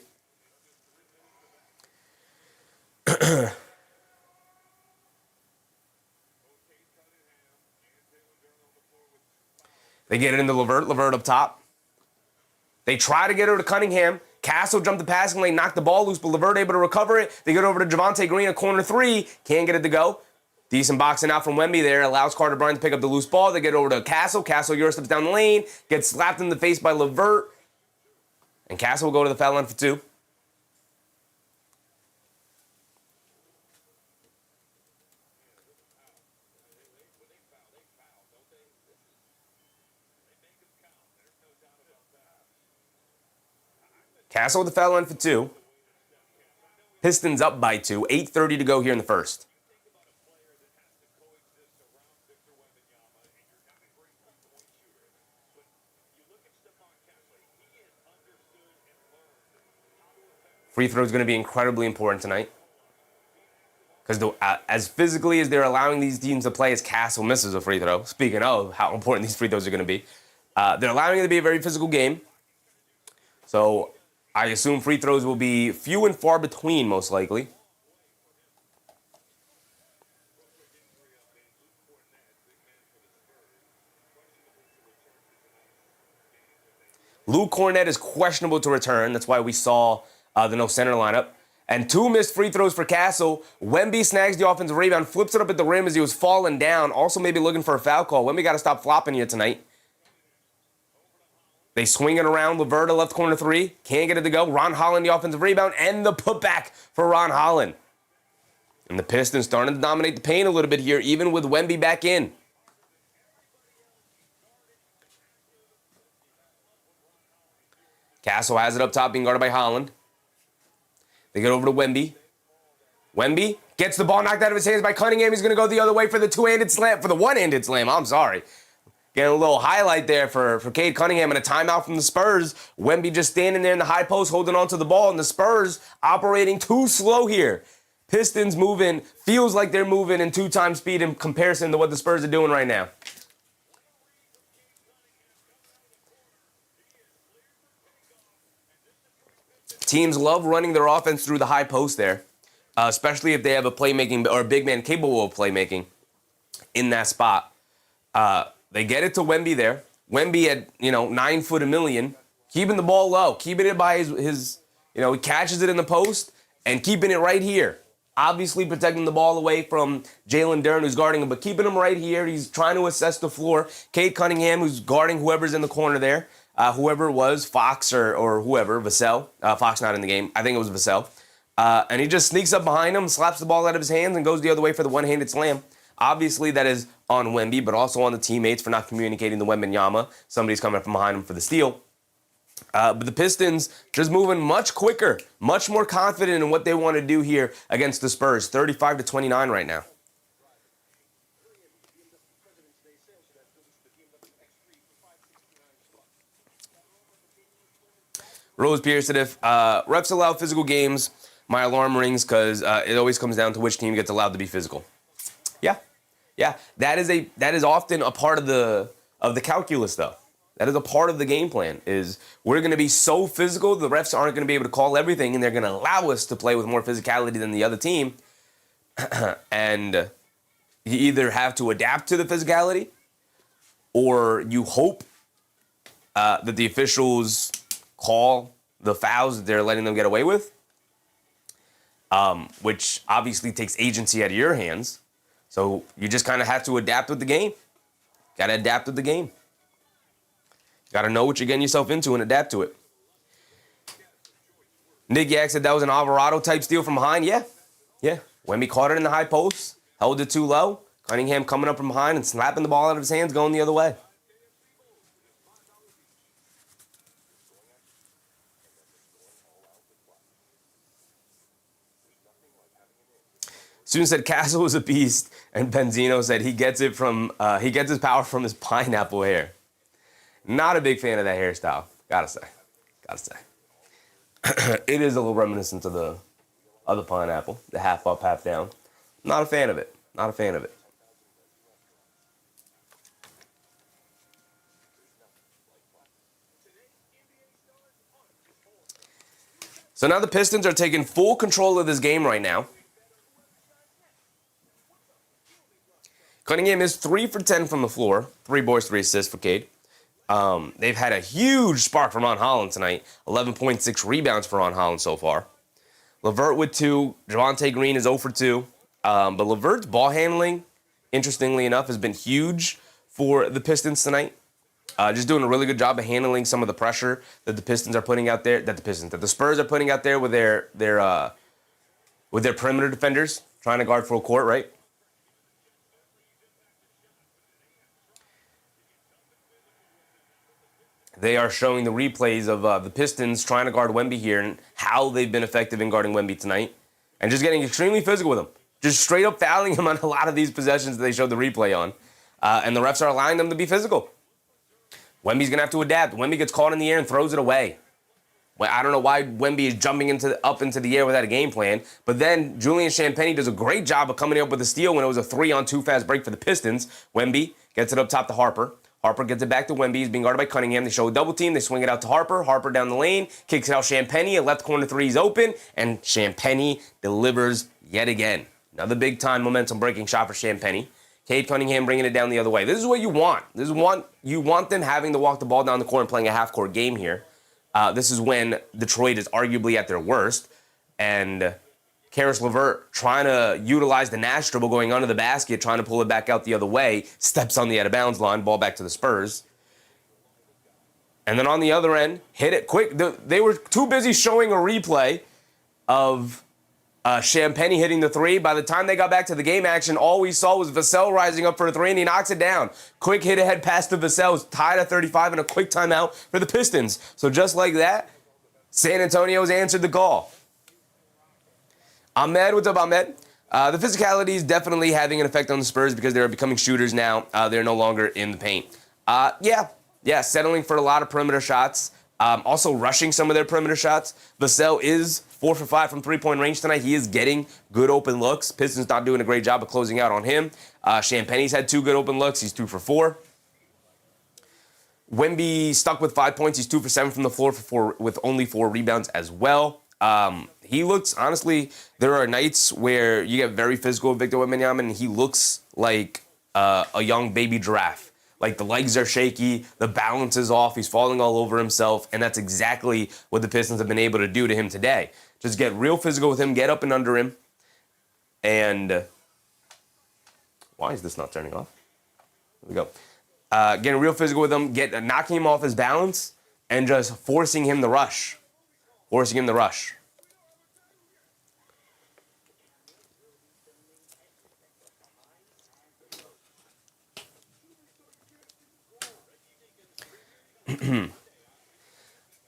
They get it into LeVert. LeVert up top. They try to get over to Cunningham. Castle jumped the passing lane, knocked the ball loose, but LeVert able to recover it. They get over to Javonte Green, a corner 3. Can't get it to go. Decent boxing out from Wemby there. Allows Carter Bryant to pick up the loose ball. They get over to Castle. Castle Eurosteps down the lane. Gets slapped in the face by LeVert. And Castle will go to the foul line for 2. Castle with the foul line for 2. Pistons up by 2. 8:30 to go here in the first. Free throw is going to be incredibly important tonight. Because as physically as they're allowing these teams to play, as Castle misses a free throw, speaking of how important these free throws are going to be, they're allowing it to be a very physical game. So I assume free throws will be few and far between, most likely. Luke Cornette is questionable to return. That's why we saw the no center lineup. And 2 missed free throws for Castle. Wemby snags the offensive rebound, flips it up at the rim as he was falling down. Also maybe looking for a foul call. Wemby got to stop flopping here tonight. They swing it around. LeVert, left corner 3. Can't get it to go. Ron Holland, the offensive rebound, and the putback for Ron Holland. And the Pistons starting to dominate the paint a little bit here, even with Wemby back in. Castle has it up top, being guarded by Holland. They get over to Wemby. Wemby gets the ball knocked out of his hands by Cunningham. He's going to go the other way for the one-handed slam. I'm sorry. Getting a little highlight there for Cade Cunningham and a timeout from the Spurs. Wemby just standing there in the high post holding on to the ball, and the Spurs operating too slow here. Pistons moving, feels like they're moving in 2x speed in comparison to what the Spurs are doing right now. Teams love running their offense through the high post there, especially if they have a playmaking or a big man capable of playmaking in that spot. They get it to Wemby there. Wemby at, 9 foot a million, keeping the ball low, keeping it by his he catches it in the post and keeping it right here. Obviously protecting the ball away from Jalen Duren, who's guarding him, but keeping him right here. He's trying to assess the floor. Cade Cunningham, who's guarding whoever's in the corner there. Whoever it was, Fox or whoever, Vassell. Fox not in the game. I think it was Vassell. And he just sneaks up behind him, slaps the ball out of his hands, and goes the other way for the one-handed slam. Obviously, that is on Wemby, but also on the teammates for not communicating the Wembanyama. Somebody's coming from behind him for the steal. But the Pistons just moving much quicker, much more confident in what they want to do here against the Spurs. 35-29 right now. Rose Pierce said, if refs allow physical games, my alarm rings because it always comes down to which team gets allowed to be physical. Yeah. That is often a part of the calculus, though. That is a part of the game plan, is we're going to be so physical, the refs aren't going to be able to call everything, and they're going to allow us to play with more physicality than the other team. And you either have to adapt to the physicality, or you hope that the officials call the fouls that they're letting them get away with, which obviously takes agency out of your hands. So you just kind of have to adapt with the game. Got to adapt with the game. Got to know what you're getting yourself into and adapt to it. Nick Yak said that was an Alvarado-type steal from behind. Yeah. Wemby caught it in the high post, held it too low. Cunningham coming up from behind and slapping the ball out of his hands, going the other way. Student said Castle was a beast, and Benzino said he gets his power from his pineapple hair. Not a big fan of that hairstyle, gotta say. It is a little reminiscent of the pineapple, the half up, half down. Not a fan of it. So now the Pistons are taking full control of this game right now. Cunningham is 3 for 10 from the floor. 3 boards, 3 assists for Cade. They've had a huge spark from Ron Holland tonight. 11.6 rebounds for Ron Holland so far. LeVert with 2. Javonte Green is 0 for 2. But LeVert's ball handling, interestingly enough, has been huge for the Pistons tonight. Just doing a really good job of handling some of the pressure that the Pistons are putting out there, that the Spurs are putting out there with their perimeter defenders, trying to guard full court, right? They are showing the replays of the Pistons trying to guard Wemby here and how they've been effective in guarding Wemby tonight, and just getting extremely physical with him. Just straight up fouling him on a lot of these possessions that they showed the replay on. And the refs are allowing them to be physical. Wemby's going to have to adapt. Wemby gets caught in the air and throws it away. Well, I don't know why Wemby is jumping up into the air without a game plan, but then Julian Champagnie does a great job of coming up with a steal when it was a 3-on-2 fast break for the Pistons. Wemby gets it up top to Harper. Harper gets it back to Wemby. He's being guarded by Cunningham. They show a double team. They swing it out to Harper. Harper down the lane. Kicks it out Champagnie. A left corner three is open. And Champagnie delivers yet again. Another big-time momentum-breaking shot for Champagnie. Cade Cunningham bringing it down the other way. This is what you want. You want them having to walk the ball down the court and playing a half-court game here. This is when Detroit is arguably at their worst. And Karis LeVert trying to utilize the Nash dribble going under the basket, trying to pull it back out the other way, steps on the out-of-bounds line, ball back to the Spurs. And then on the other end, hit it quick. They were too busy showing a replay of Champagnie hitting the three. By the time they got back to the game action, all we saw was Vassell rising up for a three, and he knocks it down. Quick hit ahead pass to Vassell, tied at 35, and a quick timeout for the Pistons. So just like that, San Antonio's answered the call. Ahmed, what's up, Ahmed? The physicality is definitely having an effect on the Spurs because they're becoming shooters now. They're no longer in the paint. Yeah, settling for a lot of perimeter shots. Also rushing some of their perimeter shots. Vassell is 4 for 5 from three-point range tonight. He is getting good open looks. Pistons not doing a great job of closing out on him. Champagnie's had 2 good open looks. He's 2 for 4. Wemby stuck with 5 points. He's 2 for 7 from the floor with only 4 rebounds as well. He looks, honestly, there are nights where you get very physical with Victor Wembanyama, and he looks like a young baby giraffe. Like, the legs are shaky, the balance is off, he's falling all over himself, and that's exactly what the Pistons have been able to do to him today. Just get real physical with him, get up and under him, And why is this not turning off? There we go. Getting real physical with him, knocking him off his balance, and just forcing him to rush. Forcing him to rush.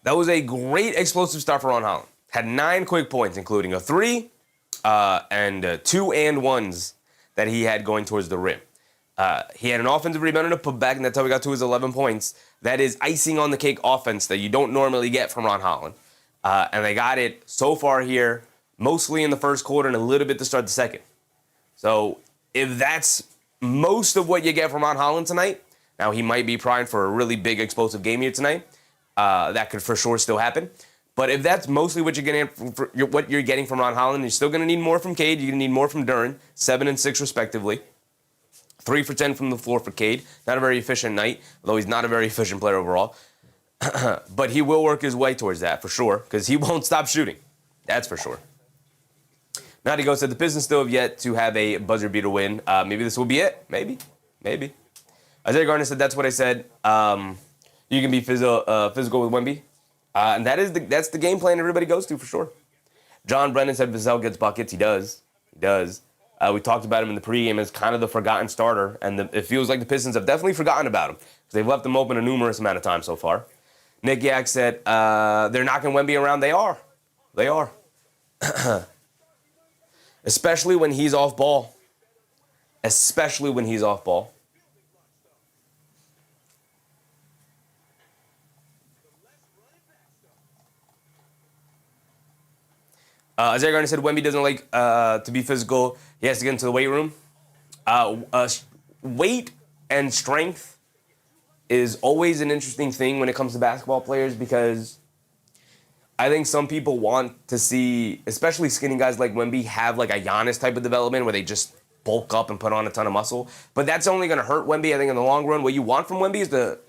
That was a great explosive start for Ron Holland. Had 9 quick points, including a 3 and 2 and 1s that he had going towards the rim. He had an offensive rebound and a putback, and that's how he got to his 11 points. That is icing on the cake offense that you don't normally get from Ron Holland. And they got it so far here, mostly in the first quarter and a little bit to start the second. So if that's most of what you get from Ron Holland tonight, now he might be primed for a really big explosive game here tonight. That could for sure still happen. But if that's mostly what you're getting from Ron Holland, you're still going to need more from Cade. You're going to need more from Duren, 7 and 6 respectively. 3 for 10 from the floor for Cade. Not a very efficient night, although he's not a very efficient player overall. But he will work his way towards that for sure, because he won't stop shooting. That's for sure. Naughty Ghost said the Pistons still have yet to have a buzzer beater win. Maybe this will be it. Maybe. Isaiah Garner said that's what I said. You can be physical with Wemby. And that's the game plan everybody goes to for sure. John Brennan said Vassell gets buckets. He does. We talked about him in the pregame as kind of the forgotten starter, and it feels like the Pistons have definitely forgotten about him because they've left him open a numerous amount of times so far. Nick Yak said they're knocking Wemby around. They are. Especially when he's off ball. Isaiah Garner said Wemby doesn't like to be physical. He has to get into the weight room. Weight and strength is always an interesting thing when it comes to basketball players because I think some people want to see, especially skinny guys like Wemby, have like a Giannis type of development where they just bulk up and put on a ton of muscle. But that's only going to hurt Wemby, I think, in the long run. What you want from Wemby is to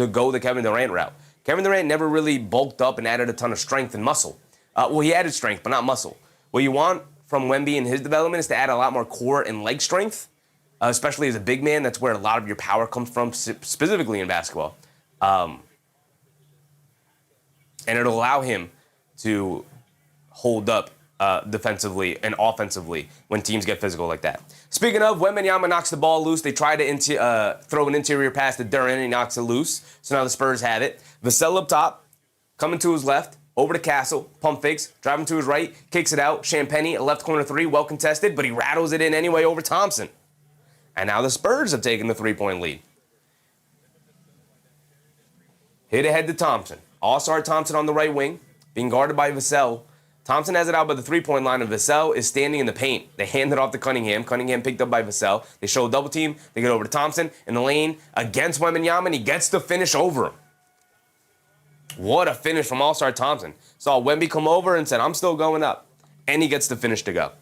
go the Kevin Durant route. Kevin Durant never really bulked up and added a ton of strength and muscle. Well, he added strength, but not muscle. What you want from Wemby in his development is to add a lot more core and leg strength, especially as a big man. That's where a lot of your power comes from, specifically in basketball. And it'll allow him to hold up defensively and offensively when teams get physical like that. Speaking of, Wembanyama knocks the ball loose. They try to throw an interior pass to Duren, and he knocks it loose. So now the Spurs have it. Vassell up top, coming to his left. Over to Castle, pump fakes, driving to his right, kicks it out. Champagnie, a left corner 3, well contested, but he rattles it in anyway over Thompson. And now the Spurs have taken the 3-point lead. Hit ahead to Thompson. All-star Thompson on the right wing, being guarded by Vassell. Thompson has it out by the 3-point line, and Vassell is standing in the paint. They hand it off to Cunningham. Cunningham picked up by Vassell. They show a double team. They get over to Thompson in the lane against Wembanyama, and he gets the finish over him. What a finish from All-Star Thompson. Saw Wemby come over and said, I'm still going up. And he gets the finish to go.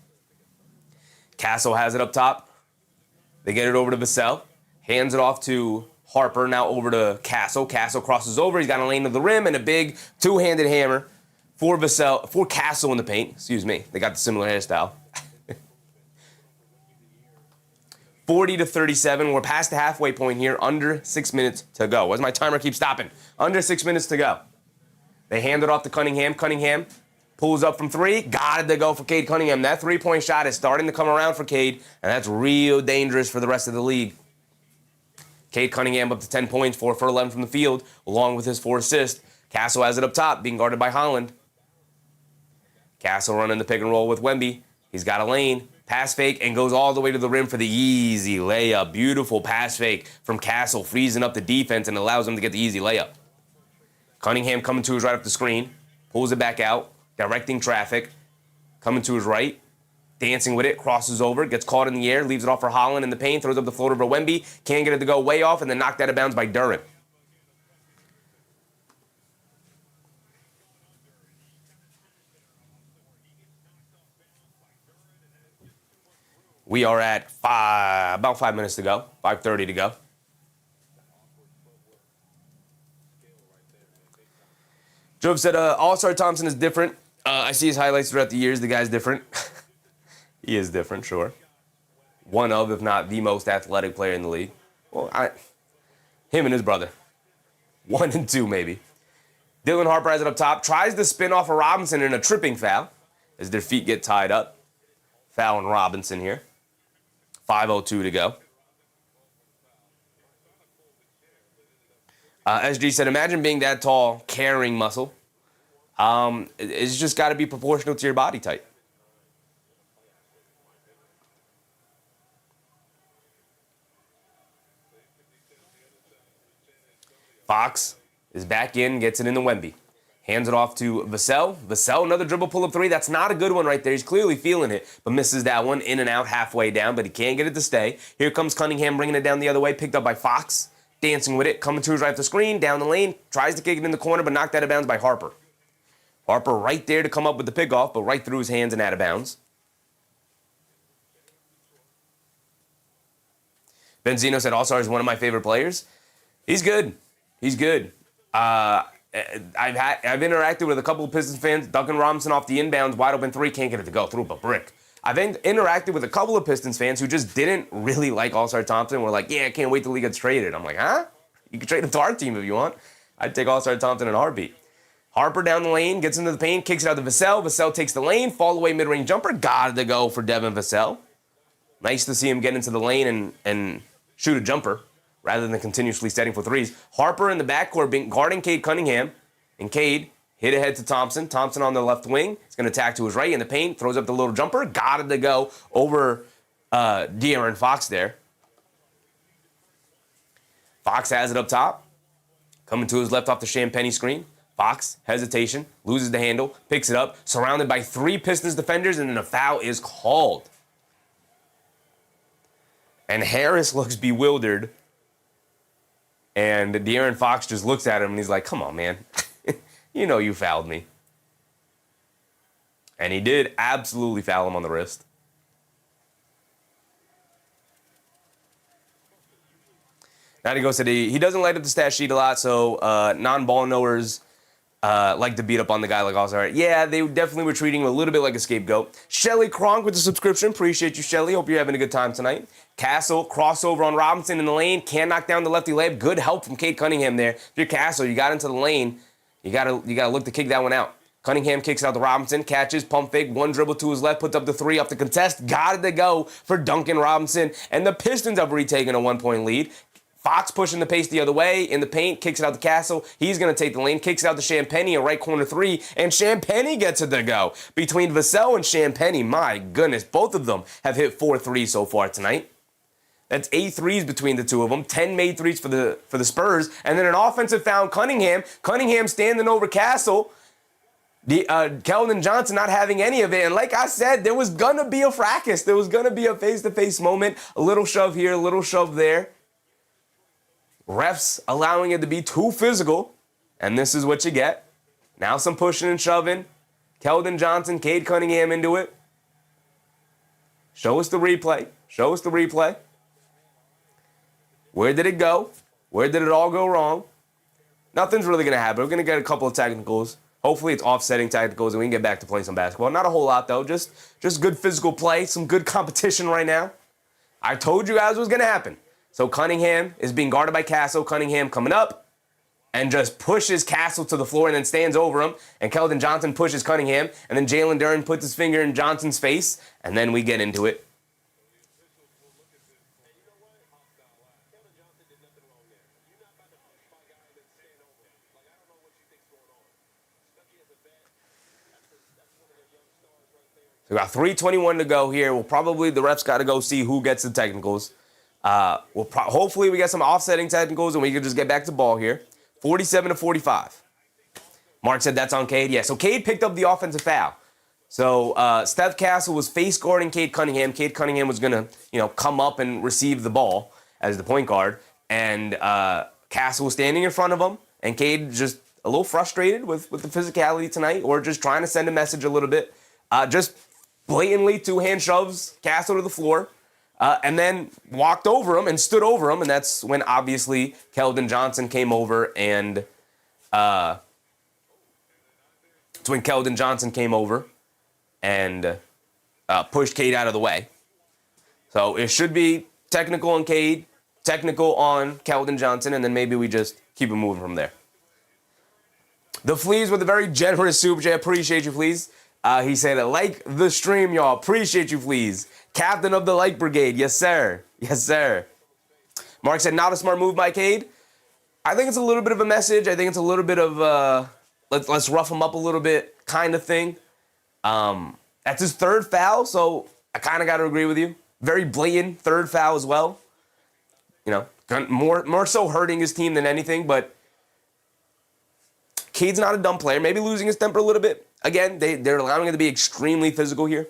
Castle has it up top. They get it over to Vassell. Hands it off to Harper. Now over to Castle. Castle crosses over. He's got a lane to the rim and a big two-handed hammer for Castle in the paint. Excuse me. They got the similar hairstyle. 40-37. We're past the halfway point here. Under 6 minutes to go. Why does my timer keep stopping? Under 6 minutes to go. They hand it off to Cunningham. Cunningham pulls up from 3. Got it to go for Cade Cunningham. That 3-point shot is starting to come around for Cade, and that's real dangerous for the rest of the league. Cade Cunningham up to 10 points, 4 for 11 from the field, along with his 4 assists. Castle has it up top, being guarded by Holland. Castle running the pick and roll with Wemby. He's got a lane. Pass fake and goes all the way to the rim for the easy layup. Beautiful pass fake from Castle, freezing up the defense and allows him to get the easy layup. Cunningham coming to his right up the screen, pulls it back out, directing traffic, coming to his right, dancing with it, crosses over, gets caught in the air, leaves it off for Holland in the paint, throws up the floater for Wemby, can't get it to go way off, and then knocked out of bounds by Duren. We are at about 5 minutes to go, 5:30 to go. Jove said, All-Star Thompson is different. I see his highlights throughout the years. The guy's different. He is different, sure. One of, if not the most athletic player in the league. Well, him and his brother. 1 and 2, maybe. Dylan Harper has it up top. Tries to spin off of Robinson in a tripping foul as their feet get tied up. Foul on Robinson here. 5:02 to go. SG said, imagine being that tall, carrying muscle. It's just got to be proportional to your body type. Fox is back in, gets it into Wemby. Hands it off to Vassell. Vassell, another dribble pull-up three. That's not a good one right there. He's clearly feeling it, but misses that one. In and out halfway down, but he can't get it to stay. Here comes Cunningham bringing it down the other way, picked up by Fox. Dancing with it, coming to his right off the screen, down the lane. Tries to kick it in the corner, but knocked out of bounds by Harper. Harper right there to come up with the pickoff, but right through his hands and out of bounds. Benzino said All-Star is one of my favorite players. He's good. He's good. I've interacted with a couple of Pistons fans. Duncan Robinson off the inbounds, wide open three, can't get it to go through a brick. I've interacted with a couple of Pistons fans who just didn't really like All-Star Thompson. Were like, yeah, I can't wait till he gets traded. I'm like, huh? You can trade him to our team if you want. I'd take All-Star Thompson in a heartbeat. Harper down the lane, gets into the paint, kicks it out to Vassell. Vassell takes the lane, fall away mid-range jumper. Got to go for Devin Vassell. Nice to see him get into the lane and shoot a jumper rather than continuously setting for threes. Harper in the backcourt guarding Cade Cunningham. And Cade hit ahead to Thompson. Thompson on the left wing. He's going to attack to his right in the paint. Throws up the little jumper. Got it to go over De'Aaron Fox there. Fox has it up top. Coming to his left off the Champagny screen. Fox, hesitation, loses the handle, picks it up. Surrounded by 3 Pistons defenders, and then a foul is called. And Harris looks bewildered. And De'Aaron Fox just looks at him, and he's like, come on, man. You know you fouled me. And he did absolutely foul him on the wrist. Nadigo said he doesn't light up the stat sheet a lot, so non-ball knowers like to beat up on the guy like All-Star. Yeah, they definitely were treating him a little bit like a scapegoat. Shelly Kronk with the subscription. Appreciate you, Shelly. Hope you're having a good time tonight. Castle, crossover on Robinson in the lane. Can't knock down the lefty layup. Good help from Cade Cunningham there. If you're Castle, you got into the lane. You gotta look to kick that one out. Cunningham kicks out to Robinson, catches, pump fake, one dribble to his left, puts up the three off the contest. Got it to go for Duncan Robinson. And the Pistons have retaken a 1-point lead. Fox pushing the pace the other way in the paint, kicks it out to Castle. He's going to take the lane, kicks it out to Champagny, a right corner three, and Champagny gets it to go. Between Vassell and Champagny, my goodness, both of them have hit 4 threes so far tonight. That's 8 threes between the two of them. 10 made threes for the Spurs. And then an offensive foul, Cunningham. Cunningham standing over Castle. Keldon Johnson not having any of it. And like I said, there was going to be a fracas. There was going to be a face-to-face moment. A little shove here, a little shove there. Refs allowing it to be too physical. And this is what you get. Now some pushing and shoving. Keldon Johnson, Cade Cunningham into it. Show us the replay. Show us the replay. Where did it go? Where did it all go wrong? Nothing's really going to happen. We're going to get a couple of technicals. Hopefully it's offsetting technicals and we can get back to playing some basketball. Not a whole lot, though. Just good physical play, some good competition right now. I told you guys what was going to happen. So Cunningham is being guarded by Castle. Cunningham coming up and just pushes Castle to the floor and then stands over him. And Keldon Johnson pushes Cunningham. And then Jalen Duren puts his finger in Johnson's face. And then we get into it. So we got 3:21 to go here. The refs got to go see who gets the technicals. Hopefully we get some offsetting technicals and we can just get back to ball here. 47-45. Mark said that's on Cade. Yeah, so Cade picked up the offensive foul. So Steph Castle was face guarding Cade Cunningham. Cade Cunningham was going to, come up and receive the ball as the point guard. And Castle was standing in front of him. And Cade just a little frustrated with the physicality tonight or just trying to send a message a little bit. Just blatantly 2-hand shoves Castle to the floor. And then walked over him and stood over him. And that's when, obviously, Keldon Johnson came over and pushed Cade out of the way. So it should be technical on Cade, technical on Keldon Johnson, and then maybe we just keep it moving from there. The Fleas with a very generous super chat. Appreciate you, Fleas. He said, like the stream, y'all. Appreciate you, Fleas. Captain of the Like Brigade. Yes, sir. Yes, sir. Mark said, not a smart move by Cade. I think it's a little bit of a message. I think it's a little bit of let's rough him up a little bit kind of thing. That's his third foul, so I kind of got to agree with you. Very blatant third foul as well. You know, more so hurting his team than anything, but Cade's not a dumb player. Maybe losing his temper a little bit. Again, they're allowing him to be extremely physical here.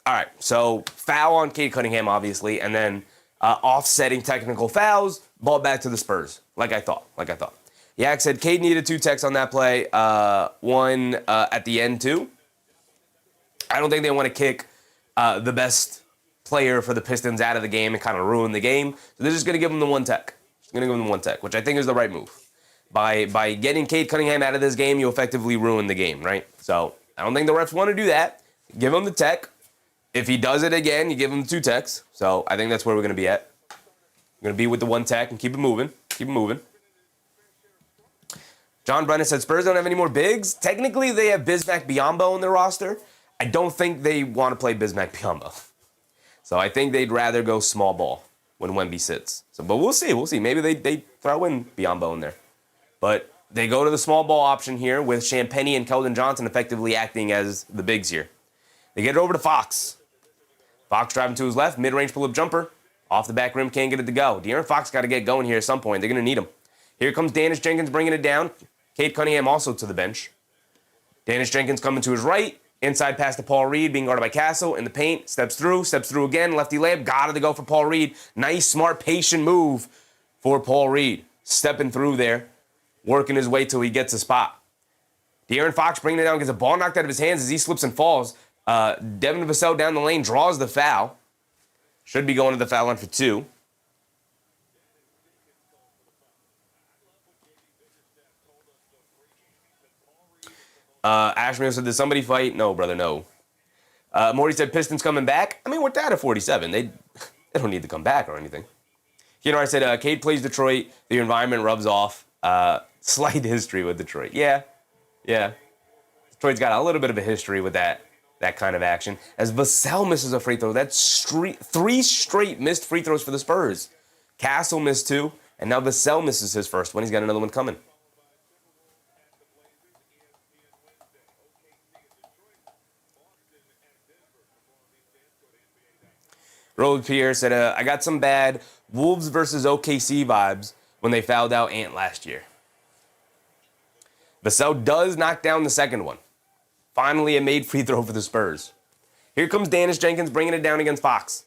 All right, so foul on Cade Cunningham, obviously, and then offsetting technical fouls, ball back to the Spurs, like I thought. Yak said Cade needed 2 techs on that play, one at the end, too. I don't think they want to kick the best player for the Pistons out of the game and kind of ruin the game, so they're just going to give him the 1 tech. Which I think is the right move. By getting Cade Cunningham out of this game, you effectively ruin the game, right? So I don't think the refs want to do that. Give him the tech. If he does it again, you give him 2 techs. So I think that's where we're going to be at. We're going to be with the 1 tech and keep it moving. John Brennan said Spurs don't have any more bigs. Technically, they have Bismack Biyombo in their roster. I don't think they want to play Bismack Biyombo. So I think they'd rather go small ball when Wemby sits. But we'll see. Maybe they throw in Biyombo in there. But they go to the small ball option here with Champagnie and Keldon Johnson effectively acting as the bigs here. They get it over to Fox. Fox driving to his left, mid-range pull-up jumper. Off the back rim, can't get it to go. De'Aaron Fox got to get going here at some point. They're going to need him. Here comes Danish Jenkins bringing it down. Cade Cunningham also to the bench. Danish Jenkins coming to his right. Inside pass to Paul Reed, being guarded by Castle. In the paint, steps through again. Lefty layup, got it to go for Paul Reed. Nice, smart, patient move for Paul Reed. Stepping through there, working his way till he gets a spot. De'Aaron Fox bringing it down, gets a ball knocked out of his hands as he slips and falls. Devin Vassell down the lane draws the foul. Should be going to the foul line for 2. Ashmeal said, did somebody fight? No, brother, no. Morty said, Pistons coming back. I mean, we're down at 47. They don't need to come back or anything. You know, I said, Cade plays Detroit. The environment rubs off. Slight history with Detroit. Yeah. Detroit's got a little bit of a history with that kind of action. As Vassell misses a free throw, that's 3 straight missed free throws for the Spurs. Castle missed 2, and now Vassell misses his first one. He's got another one coming. Roland Pierre said, I got some bad Wolves versus OKC vibes when they fouled out Ant last year. Vassell does knock down the second one. Finally, a made free throw for the Spurs. Here comes Danish Jenkins bringing it down against Fox.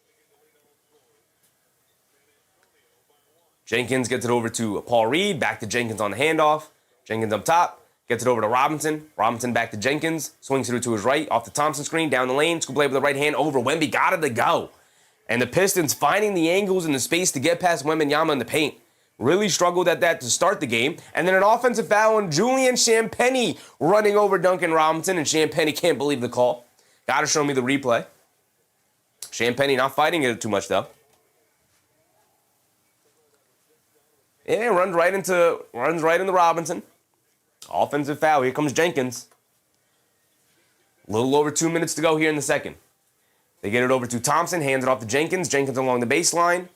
Jenkins gets it over to Paul Reed. Back to Jenkins on the handoff. Jenkins up top. Gets it over to Robinson. Robinson back to Jenkins. Swings it to his right. Off the Thompson screen. Down the lane. Scoop play with the right hand over Wemby. Got it to go. And the Pistons finding the angles and the space to get past Wembanyama in the paint. Really struggled at that to start the game. And then an offensive foul on Julian Champagnie running over Duncan Robinson, and Champagnie can't believe the call. Got to show me the replay. Champagnie not fighting it too much, though. Yeah, runs right into Robinson. Offensive foul. Here comes Jenkins. A little over 2 minutes to go here in the second. They get it over to Thompson, hands it off to Jenkins. Jenkins along the baseline.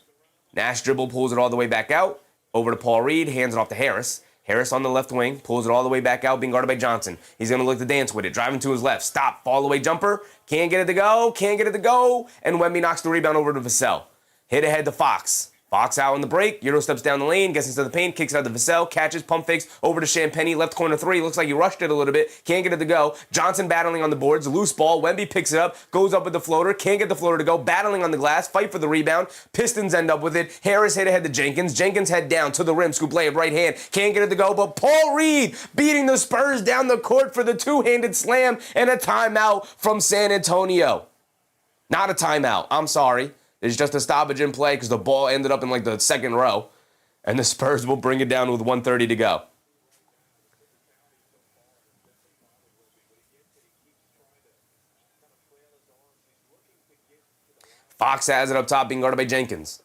Nash dribble, pulls it all the way back out. Over to Paul Reed, hands it off to Harris. Harris on the left wing, pulls it all the way back out, being guarded by Johnson. He's going to look to dance with it, driving to his left. Stop, fall away jumper. Can't get it to go. And Wemby knocks the rebound over to Vassell. Hit ahead to Fox. Fox out on the break. Euro steps down the lane, gets into the paint, kicks out to Vassell, catches, pump fakes over to Champagny, left corner three. Looks like he rushed it a little bit. Can't get it to go. Johnson battling on the boards. Loose ball. Wemby picks it up, goes up with the floater. Can't get the floater to go. Battling on the glass. Fight for the rebound. Pistons end up with it. Harris hit ahead to Jenkins. Jenkins head down to the rim. Scoop layup right hand. Can't get it to go, but Paul Reed beating the Spurs down the court for the two-handed slam and a timeout from San Antonio. Not a timeout. I'm sorry. It's just a stoppage in play because the ball ended up in like the second row. And the Spurs will bring it down with 1:30 to go. Fox has it up top, being guarded by Jenkins.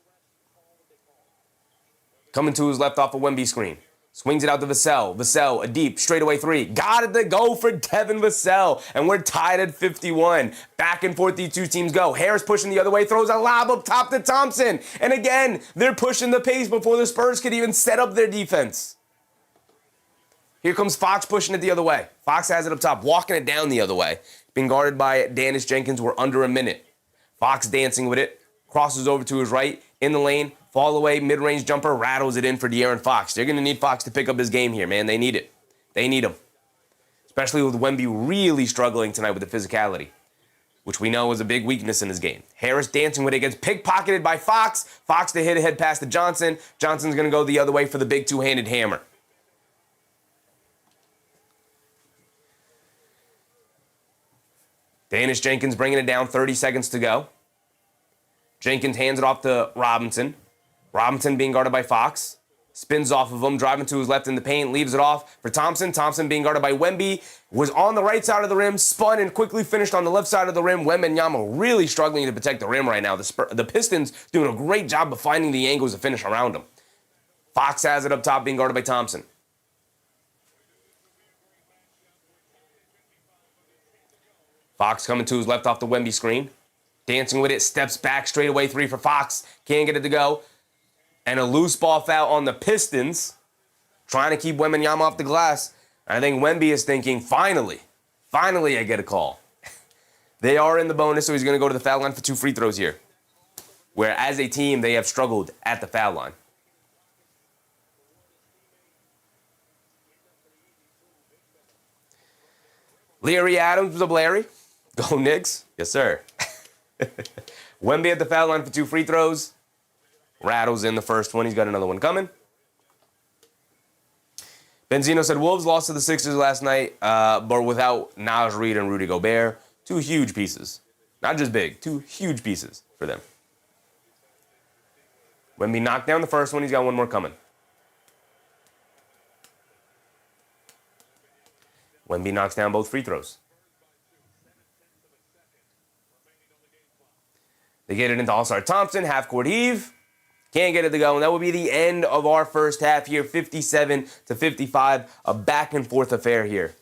Coming to his left off a Wemby screen. Swings it out to Vassell. Vassell, a deep straightaway three. Got it to go for Devin Vassell. And we're tied at 51. Back and forth these two teams go. Harris pushing the other way, throws a lob up top to Thompson. And again, they're pushing the pace before the Spurs could even set up their defense. Here comes Fox pushing it the other way. Fox has it up top, walking it down the other way. Being guarded by Dennis Jenkins. We're under a minute. Fox dancing with it. Crosses over to his right. In the lane. Fall away, mid-range jumper, rattles it in for De'Aaron Fox. They're going to need Fox to pick up his game here, man. They need it. They need him. Especially with Wemby really struggling tonight with the physicality, which we know is a big weakness in his game. Harris dancing with it, gets pickpocketed by Fox. Fox to hit ahead pass to Johnson. Johnson's going to go the other way for the big two-handed hammer. Dennis Jenkins bringing it down, 30 seconds to go. Jenkins hands it off to Robinson. Robinson being guarded by Fox. Spins off of him, driving to his left in the paint, leaves it off for Thompson. Thompson being guarded by Wemby. Was on the right side of the rim, spun and quickly finished on the left side of the rim. Wembanyama really struggling to protect the rim right now. The Pistons doing a great job of finding the angles to finish around him. Fox has it up top, being guarded by Thompson. Fox coming to his left off the Wemby screen. Dancing with it, steps back, straightaway three for Fox. Can't get it to go. And a loose ball foul on the Pistons. Trying to keep Wembanyama off the glass. I think Wemby is thinking, finally I get a call. They are in the bonus, so he's going to go to the foul line for 2 free throws here. Where as a team, they have struggled at the foul line. Leary Adams with a Larry. Go Knicks. Yes, sir. Wemby at the foul line for 2 free throws. Rattles in the first one. He's got another one coming. Benzino said Wolves lost to the Sixers last night, but without Naj Reid and Rudy Gobert. 2 huge pieces. Not just big, 2 huge pieces for them. Wemby knocked down the first one. He's got one more coming. Wemby knocks down both free throws. They get it into All-Star Thompson, half-court heave. Can't get it to go, and that will be the end of our first half here, 57-55, a back-and-forth affair here.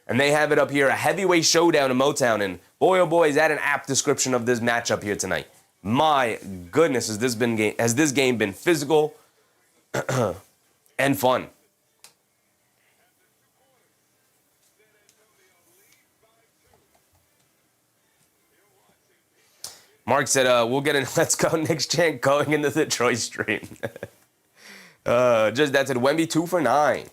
And they have it up here, a heavyweight showdown in Motown, and boy, oh boy, is that an apt description of this matchup here tonight. My goodness, has this game been physical and fun. Mark said, we'll get in Let's Go Knicks chant going into the Detroit stream. Just that said, Wemby 2 for 9.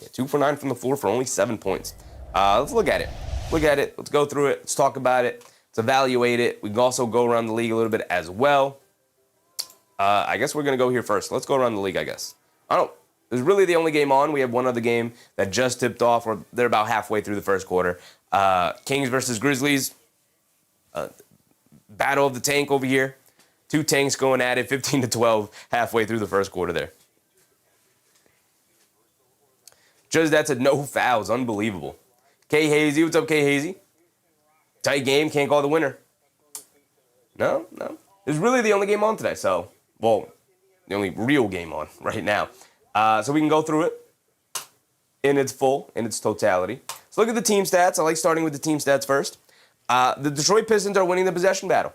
Yeah, 2 for 9 from the floor for only 7 points. Let's look at it. Let's go through it. Let's talk about it. Let's evaluate it. We can also go around the league a little bit as well. I guess we're going to go here first. Let's go around the league, I guess. This is really the only game on. We have one other game that just tipped off, or they're about halfway through the first quarter. Kings versus Grizzlies. Battle of the tank over here. 2 tanks going at it, 15-12, halfway through the first quarter there. Just that's a no fouls. Unbelievable. K. Hazy, what's up, K. Hazy? Tight game, can't call the winner. No. It's really the only game on today, so, well, the only real game on right now. So we can go through it in its totality. Let's look at the team stats. I like starting with the team stats first. The Detroit Pistons are winning the possession battle,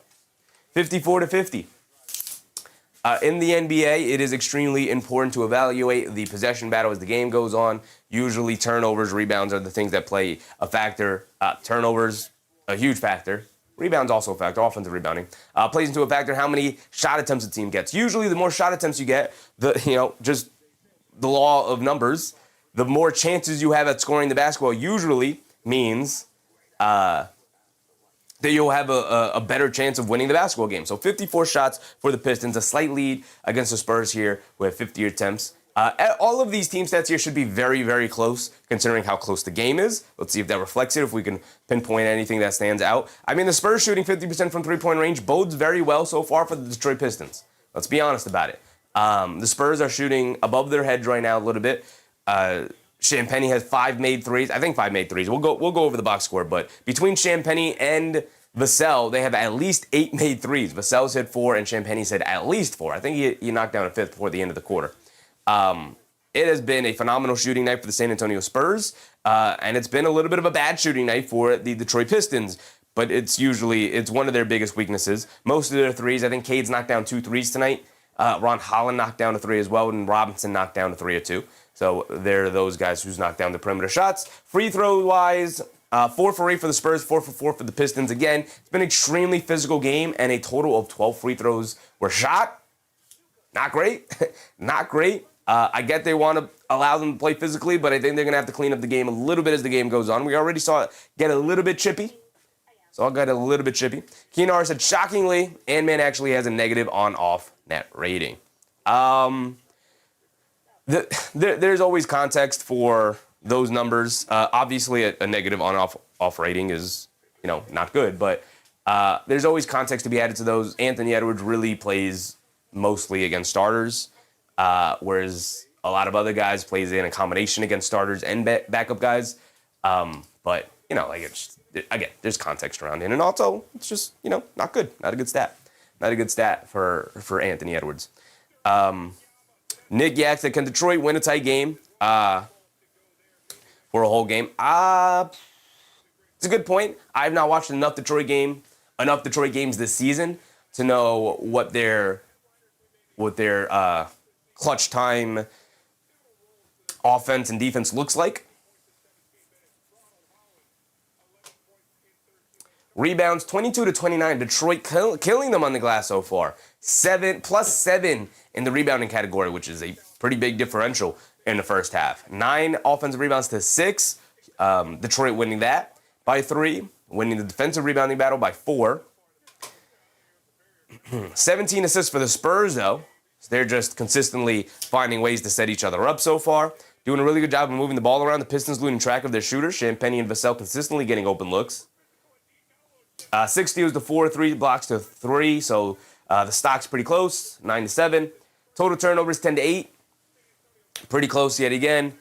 54-50. In the NBA, it is extremely important to evaluate the possession battle as the game goes on. Usually turnovers, rebounds are the things that play a factor. Turnovers, a huge factor. Rebounds also a factor, offensive rebounding. Plays into a factor how many shot attempts a team gets. Usually the more shot attempts you get, just the law of numbers, the more chances you have at scoring the basketball usually means that you'll have a better chance of winning the basketball game. So 54 shots for the Pistons, a slight lead against the Spurs here with 50 attempts. All of these team stats here should be very, very close, considering how close the game is. Let's see if that reflects it, if we can pinpoint anything that stands out. I mean, the Spurs shooting 50% from three-point range bodes very well so far for the Detroit Pistons. Let's be honest about it. The Spurs are shooting above their heads right now a little bit. Champagny has 5 made threes. I think 5 made threes. We'll go over the box score, but between Champagny and Vassell, they have at least 8 made threes. Vassell's hit 4, and Champagny's hit at least 4. I think he knocked down a 5th before the end of the quarter. It has been a phenomenal shooting night for the San Antonio Spurs, and it's been a little bit of a bad shooting night for the Detroit Pistons, but it's one of their biggest weaknesses. Most of their threes, I think Cade's knocked down 2 threes tonight. Ron Holland knocked down a 3 as well, and Robinson knocked down a 3 or 2. So they're those guys who's knocked down the perimeter shots. Free throw-wise, 4 for 8 for the Spurs, 4 for 4 for the Pistons. Again, it's been an extremely physical game, and a total of 12 free throws were shot. Not great. Not great. I get they want to allow them to play physically, but I think they're going to have to clean up the game a little bit as the game goes on. We already saw it get a little bit chippy. So I'll get a little bit chippy. Keenar said, shockingly, Ant-Man actually has a negative on-off net rating. There's always context for those numbers. Obviously, a negative on-off rating is, not good, but there's always context to be added to those. Anthony Edwards really plays mostly against starters, whereas a lot of other guys plays in a combination against starters and backup guys. But, again, there's context around it. And also, it's just, not good. Not a good stat. Not a good stat for Anthony Edwards. Nick Yak said, can Detroit win a tight game for a whole game? It's a good point. I have not watched enough Detroit games this season to know what their clutch time offense and defense looks like. Rebounds, 22-29. Detroit killing them on the glass so far. +7 in the rebounding category, which is a pretty big differential in the first half. 9 offensive rebounds to 6. Detroit winning that by 3. Winning the defensive rebounding battle by 4. 17 assists for the Spurs, though. So they're just consistently finding ways to set each other up so far. Doing a really good job of moving the ball around. The Pistons losing track of their shooters. Champagny and Vassell consistently getting open looks. 6 steals to 4, 3 blocks to 3. So the stock's pretty close, 9-7. Total turnovers, 10-8. Pretty close yet again.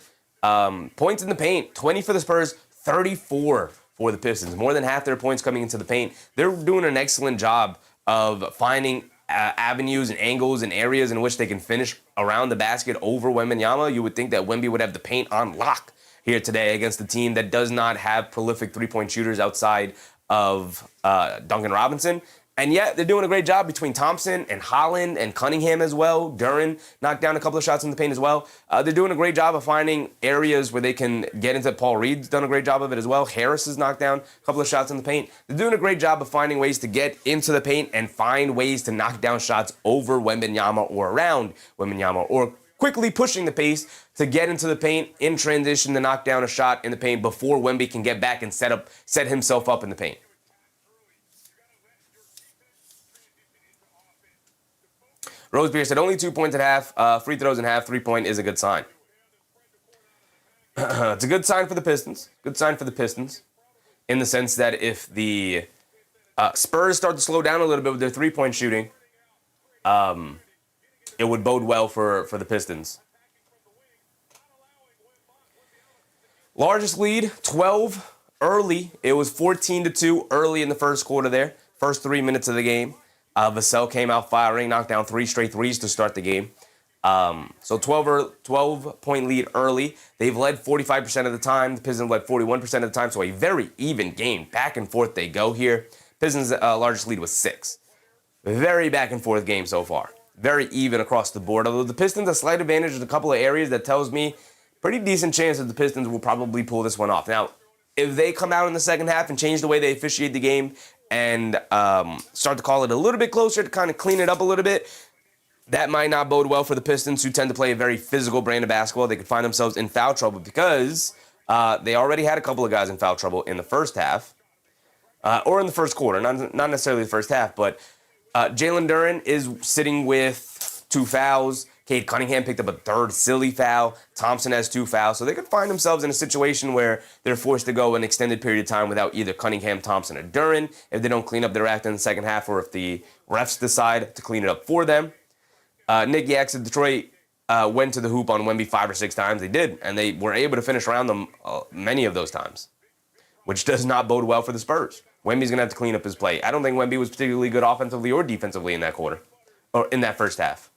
Points in the paint, 20 for the Spurs, 34 for the Pistons. More than half their points coming into the paint. They're doing an excellent job of finding avenues and angles and areas in which they can finish around the basket over Wembanyama. You would think that Wemby would have the paint on lock here today against a team that does not have prolific three-point shooters outside of Duncan Robinson. And yet, they're doing a great job between Thompson and Holland and Cunningham as well. Duren knocked down a couple of shots in the paint as well. They're doing a great job of finding areas where they can get into. Paul Reed's done a great job of it as well. Harris has knocked down a couple of shots in the paint. They're doing a great job of finding ways to get into the paint and find ways to knock down shots over Wembanyama or around Wembanyama, or quickly pushing the pace to get into the paint in transition to knock down a shot in the paint before Wemby can get back and set himself up in the paint. Rosebeer said only 2 points at half, free throws in half, 3-point is a good sign. It's a good sign for the Pistons. Good sign for the Pistons in the sense that if the Spurs start to slow down a little bit with their 3-point shooting, it would bode well for the Pistons. Largest lead, 12 early. It was 14-2 early in the first quarter there. First 3 minutes of the game. Vassell came out firing, knocked down 3 straight threes to start the game. So 12-point lead early. They've led 45% of the time. The Pistons led 41% of the time. So a very even game. Back and forth they go here. Pistons' largest lead was 6. Very back and forth game so far. Very even across the board. Although the Pistons a slight advantage in a couple of areas that tells me pretty decent chance that the Pistons will probably pull this one off. Now, if they come out in the second half and change the way they officiate the game and start to call it a little bit closer to kind of clean it up a little bit, that might not bode well for the Pistons, who tend to play a very physical brand of basketball. They could find themselves in foul trouble because they already had a couple of guys in foul trouble in the first half, or in the first quarter, not necessarily the first half, but Jalen Duren is sitting with 2 fouls. Cade Cunningham picked up a 3rd silly foul. Thompson has 2 fouls. So they could find themselves in a situation where they're forced to go an extended period of time without either Cunningham, Thompson, or Duren if they don't clean up their act in the second half, or if the refs decide to clean it up for them. Nick Yax of Detroit went to the hoop on Wemby 5 or 6 times. They did, and they were able to finish around them many of those times, which does not bode well for the Spurs. Wemby's going to have to clean up his play. I don't think Wemby was particularly good offensively or defensively in that quarter, or in that first half.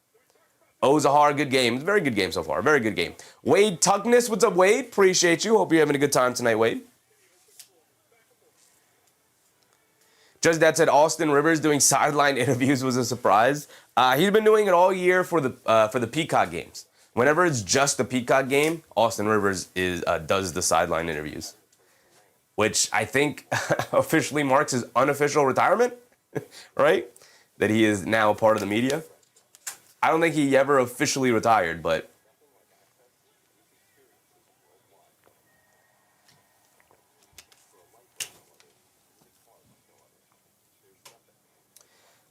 Zahar, good game. It's a very good game so far. Very good game. Wade Tuckness, what's up, Wade? Appreciate you. Hope you're having a good time tonight, Wade. Just that said, Austin Rivers doing sideline interviews was a surprise. He's been doing it all year for the Peacock games. Whenever it's just the Peacock game, Austin Rivers does the sideline interviews, which I think officially marks his unofficial retirement, right? That he is now a part of the media. I don't think he ever officially retired, but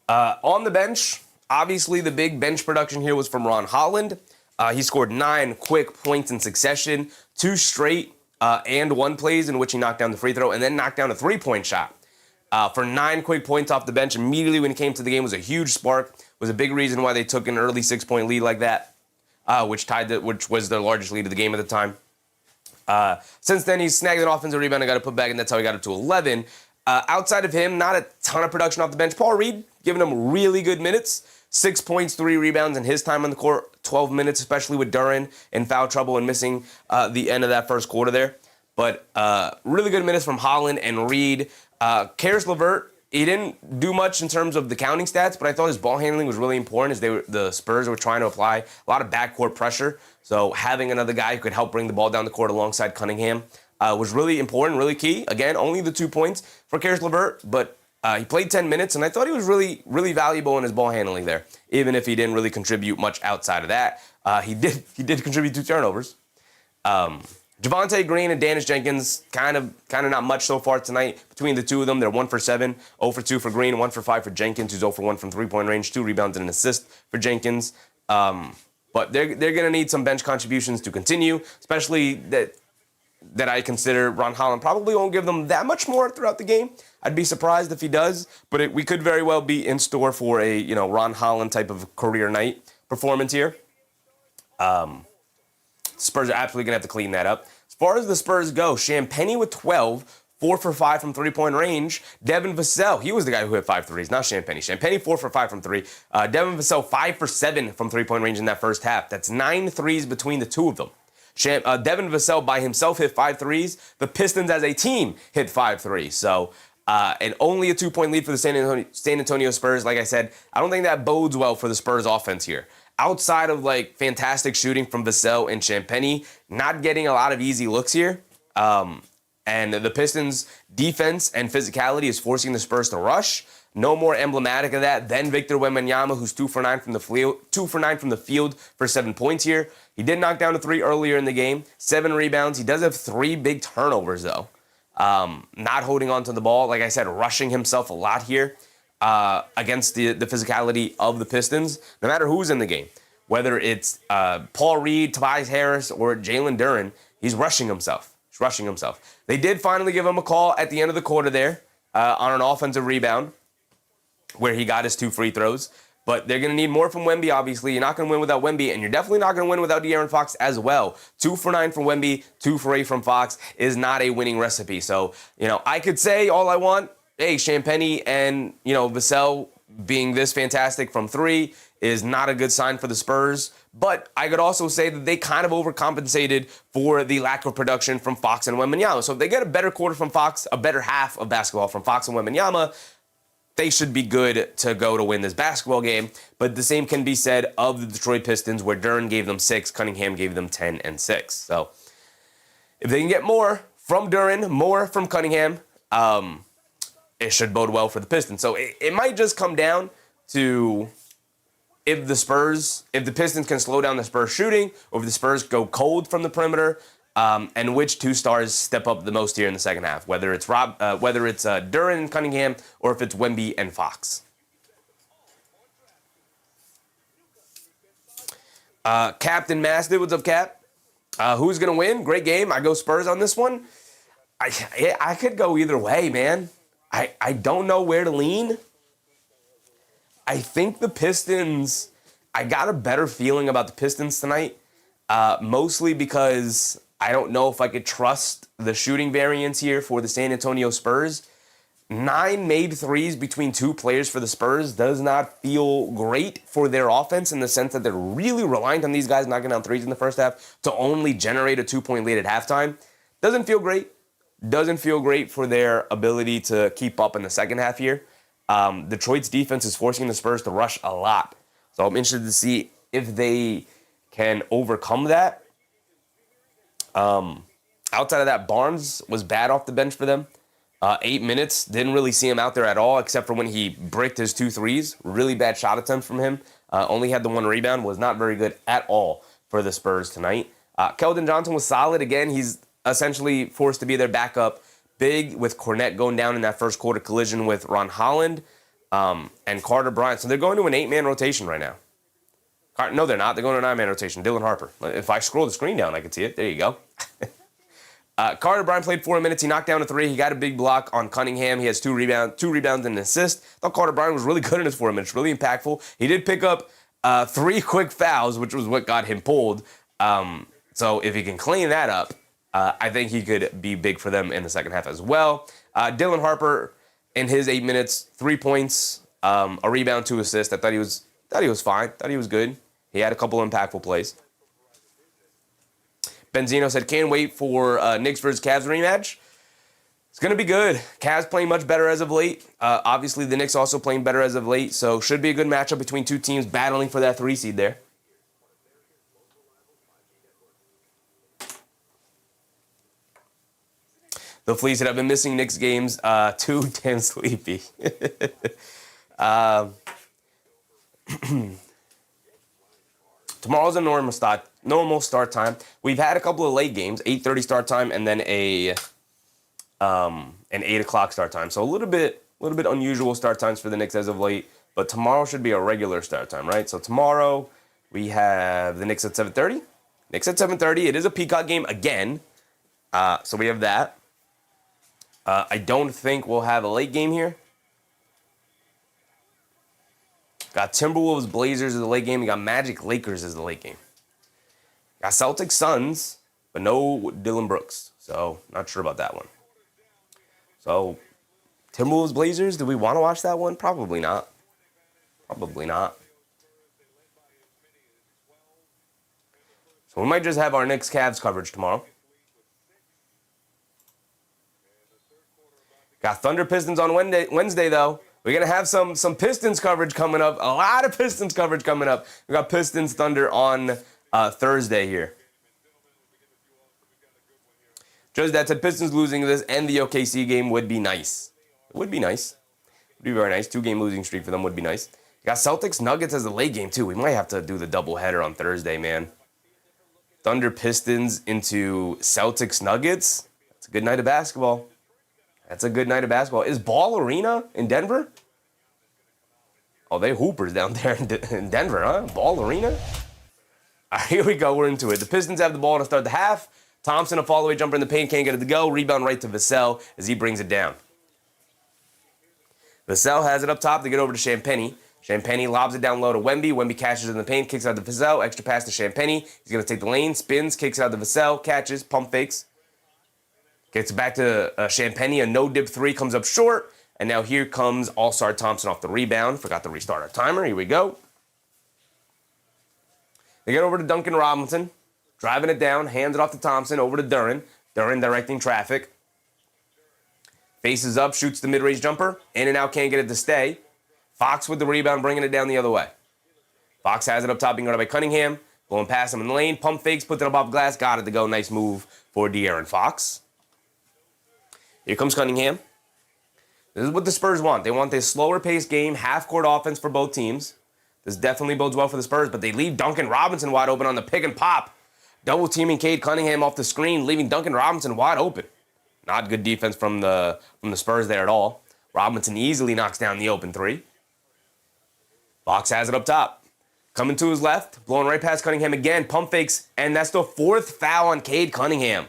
on the bench, obviously the big bench production here was from Ron Holland. He scored 9 quick points in succession, 2 straight and 1 plays in which he knocked down the free throw and then knocked down a 3-point shot. For 9 quick points off the bench immediately when he came to the game was a huge spark. Was a big reason why they took an early 6-point lead like that, which was their largest lead of the game at the time. Since then, he's snagged an offensive rebound and got to put back, and that's how he got it to 11. Outside of him, not a ton of production off the bench. Paul Reed giving him really good minutes. 6 points, 3 rebounds in his time on the court. 12 minutes, especially with Duren in foul trouble and missing the end of that first quarter there. But really good minutes from Holland and Reed. Karis LeVert, he didn't do much in terms of the counting stats, but I thought his ball handling was really important as the Spurs were trying to apply a lot of backcourt pressure. So having another guy who could help bring the ball down the court alongside Cunningham was really important, really key. Again, only the 2 points for Karis LeVert, but he played 10 minutes, and I thought he was really, really valuable in his ball handling there, even if he didn't really contribute much outside of that. He did contribute 2 turnovers. Javonte Green and Dennis Jenkins, kind of not much so far tonight. Between the two of them, they're 1 for 7, 0 for 2 for Green, 1 for 5 for Jenkins, who's 0 for 1 from 3-point range, 2 rebounds and an assist for Jenkins. But they're going to need some bench contributions to continue, especially that I consider Ron Holland probably won't give them that much more throughout the game. I'd be surprised if he does, but we could very well be in store for a Ron Holland type of career night performance here. Spurs are absolutely going to have to clean that up. As far as the Spurs go, Champagnie with 12, 4 for 5 from 3-point range. Devin Vassell, he was the guy who hit 5 threes, not Champagnie. Champagnie 4 for 5 from 3. Devin Vassell 5 for 7 from 3-point range in that first half. That's 9 threes between the two of them. Devin Vassell by himself hit 5 threes. The Pistons as a team hit 5 threes. So, and only a 2-point lead for the San Antonio Spurs. Like I said, I don't think that bodes well for the Spurs offense here. Outside of fantastic shooting from Vassell and Champagnie, not getting a lot of easy looks here. And the Pistons' defense and physicality is forcing the Spurs to rush. No more emblematic of that than Victor Wembanyama, who's 2 for 9 from the field, 2 for 9 from the field for 7 points here. He did knock down a 3 earlier in the game, 7 rebounds. He does have 3 big turnovers though. Not holding on to the ball, like I said, rushing himself a lot here against the physicality of the Pistons. No matter who's in the game, whether it's Paul Reed, Tobias Harris, or Jalen Duren, he's rushing himself. He's rushing himself. They did finally give him a call at the end of the quarter there on an offensive rebound, where he got his 2 free throws. But they're going to need more from Wemby, obviously. You're not going to win without Wemby, and you're definitely not going to win without De'Aaron Fox as well. 2 for 9 from Wemby, 2 for 8 from Fox is not a winning recipe. So, I could say all I want, hey, Champagnie and, Vassell being this fantastic from 3 is not a good sign for the Spurs. But I could also say that they kind of overcompensated for the lack of production from Fox and Wembanyama. So if they get a better quarter from Fox, a better half of basketball from Fox and Wembanyama, they should be good to go to win this basketball game. But the same can be said of the Detroit Pistons, where Duren gave them 6, Cunningham gave them 10 and 6. So if they can get more from Duren, more from Cunningham, it should bode well for the Pistons. So it might just come down to if the Pistons can slow down the Spurs shooting, or if the Spurs go cold from the perimeter, and which two stars step up the most here in the second half, whether it's Duren and Cunningham, or if it's Wemby and Fox. Captain Masted, what's up, Cap? Who's going to win? Great game. I go Spurs on this one. I could go either way, man. I don't know where to lean. I think the Pistons, I got a better feeling about the Pistons tonight, mostly because I don't know if I could trust the shooting variance here for the San Antonio Spurs. 9 made threes between 2 players for the Spurs does not feel great for their offense, in the sense that they're really reliant on these guys knocking down threes in the first half to only generate a 2-point lead at halftime. Doesn't feel great. Doesn't feel great for their ability to keep up in the second half here. Detroit's defense is forcing the Spurs to rush a lot. So I'm interested to see if they can overcome that. Outside of that, Barnes was bad off the bench for them. 8 minutes, didn't really see him out there at all, except for when he bricked his 2 threes. Really bad shot attempt from him. Only had the 1 rebound, was not very good at all for the Spurs tonight. Keldon Johnson was solid. Again, he's essentially forced to be their backup big, with Cornette going down in that first quarter collision with Ron Holland and Carter Bryant. So they're going to an 8-man rotation right now. No, they're not. They're going to a 9-man rotation. Dylan Harper. If I scroll the screen down, I can see it. There you go. Carter Bryant played 4 minutes. He knocked down a 3. He got a big block on Cunningham. He has 2 rebounds and an assist. I thought Carter Bryant was really good in his 4 minutes, really impactful. He did pick up 3 quick fouls, which was what got him pulled. So if he can clean that up, I think he could be big for them in the second half as well. Dylan Harper, in his 8 minutes, 3 points, a rebound, 2 assists. I thought he was fine. Thought he was good. He had a couple impactful plays. Benzino said, can't wait for Knicks versus Cavs rematch. It's going to be good. Cavs playing much better as of late. Obviously, the Knicks also playing better as of late. So should be a good matchup between 2 teams battling for that 3 seed there. The Fleas that have been missing Knicks games, too damn sleepy. Tomorrow's a normal start time. We've had a couple of late games, 8:30 start time, and then an 8 o'clock start time. So a little bit unusual start times for the Knicks as of late. But tomorrow should be a regular start time, right? So tomorrow we have the Knicks at 7:30. Knicks at 7:30. It is a Peacock game again. So we have that. I don't think we'll have a late game here. Got Timberwolves Blazers as the late game. We got Magic Lakers as the late game. Got Celtics Suns, but no Dylan Brooks. So not sure about that one. So Timberwolves Blazers, do we want to watch that one? Probably not. Probably not. So we might just have our Knicks Cavs coverage tomorrow. Got Thunder Pistons on Wednesday though. We're going to have some Pistons coverage coming up. A lot of Pistons coverage coming up. We got Pistons Thunder on Thursday here. Just that said, Pistons losing this and the OKC game would be nice. It would be nice. It would be very nice. 2-game losing streak for them would be nice. You got Celtics Nuggets as the late game too. We might have to do the doubleheader on Thursday, man. Thunder Pistons into Celtics Nuggets. That's a good night of basketball. That's a good night of basketball. Is Ball Arena in Denver? Oh, they hoopers down there in Denver, huh? Ball Arena? All right, here we go. We're into it. The Pistons have the ball to start the half. Thompson, a fall-away jumper in the paint, can't get it to go. Rebound right to Vassell as he brings it down. Vassell has it up top to get over to Champagny. Champagny lobs it down low to Wemby. Wemby catches in the paint, kicks out to Vassell. Extra pass to Champagny. He's going to take the lane, spins, kicks out to Vassell, catches, pump fakes. Gets it back to Champagny. A no-dip 3 comes up short. And now here comes All-Star Thompson off the rebound. Forgot to restart our timer. Here we go. They get over to Duncan Robinson. Driving it down. Hands it off to Thompson. Over to Duren. Duren directing traffic. Faces up. Shoots the mid-range jumper. In and out. Can't get it to stay. Fox with the rebound. Bringing it down the other way. Fox has it up top. Being guarded by Cunningham. Blowing past him in the lane. Pump fakes. Puts it up off glass. Got it to go. Nice move for De'Aaron Fox. Here comes Cunningham. This is what the Spurs want. They want this slower paced game, half-court offense for both teams. This definitely bodes well for the Spurs, but they leave Duncan Robinson wide open on the pick and pop. Double teaming Cade Cunningham off the screen, leaving Duncan Robinson wide open. Not good defense from the Spurs there at all. Robinson easily knocks down the open three. Fox has it up top. Coming to his left, blowing right past Cunningham again, pump fakes, and that's the 4th foul on Cade Cunningham.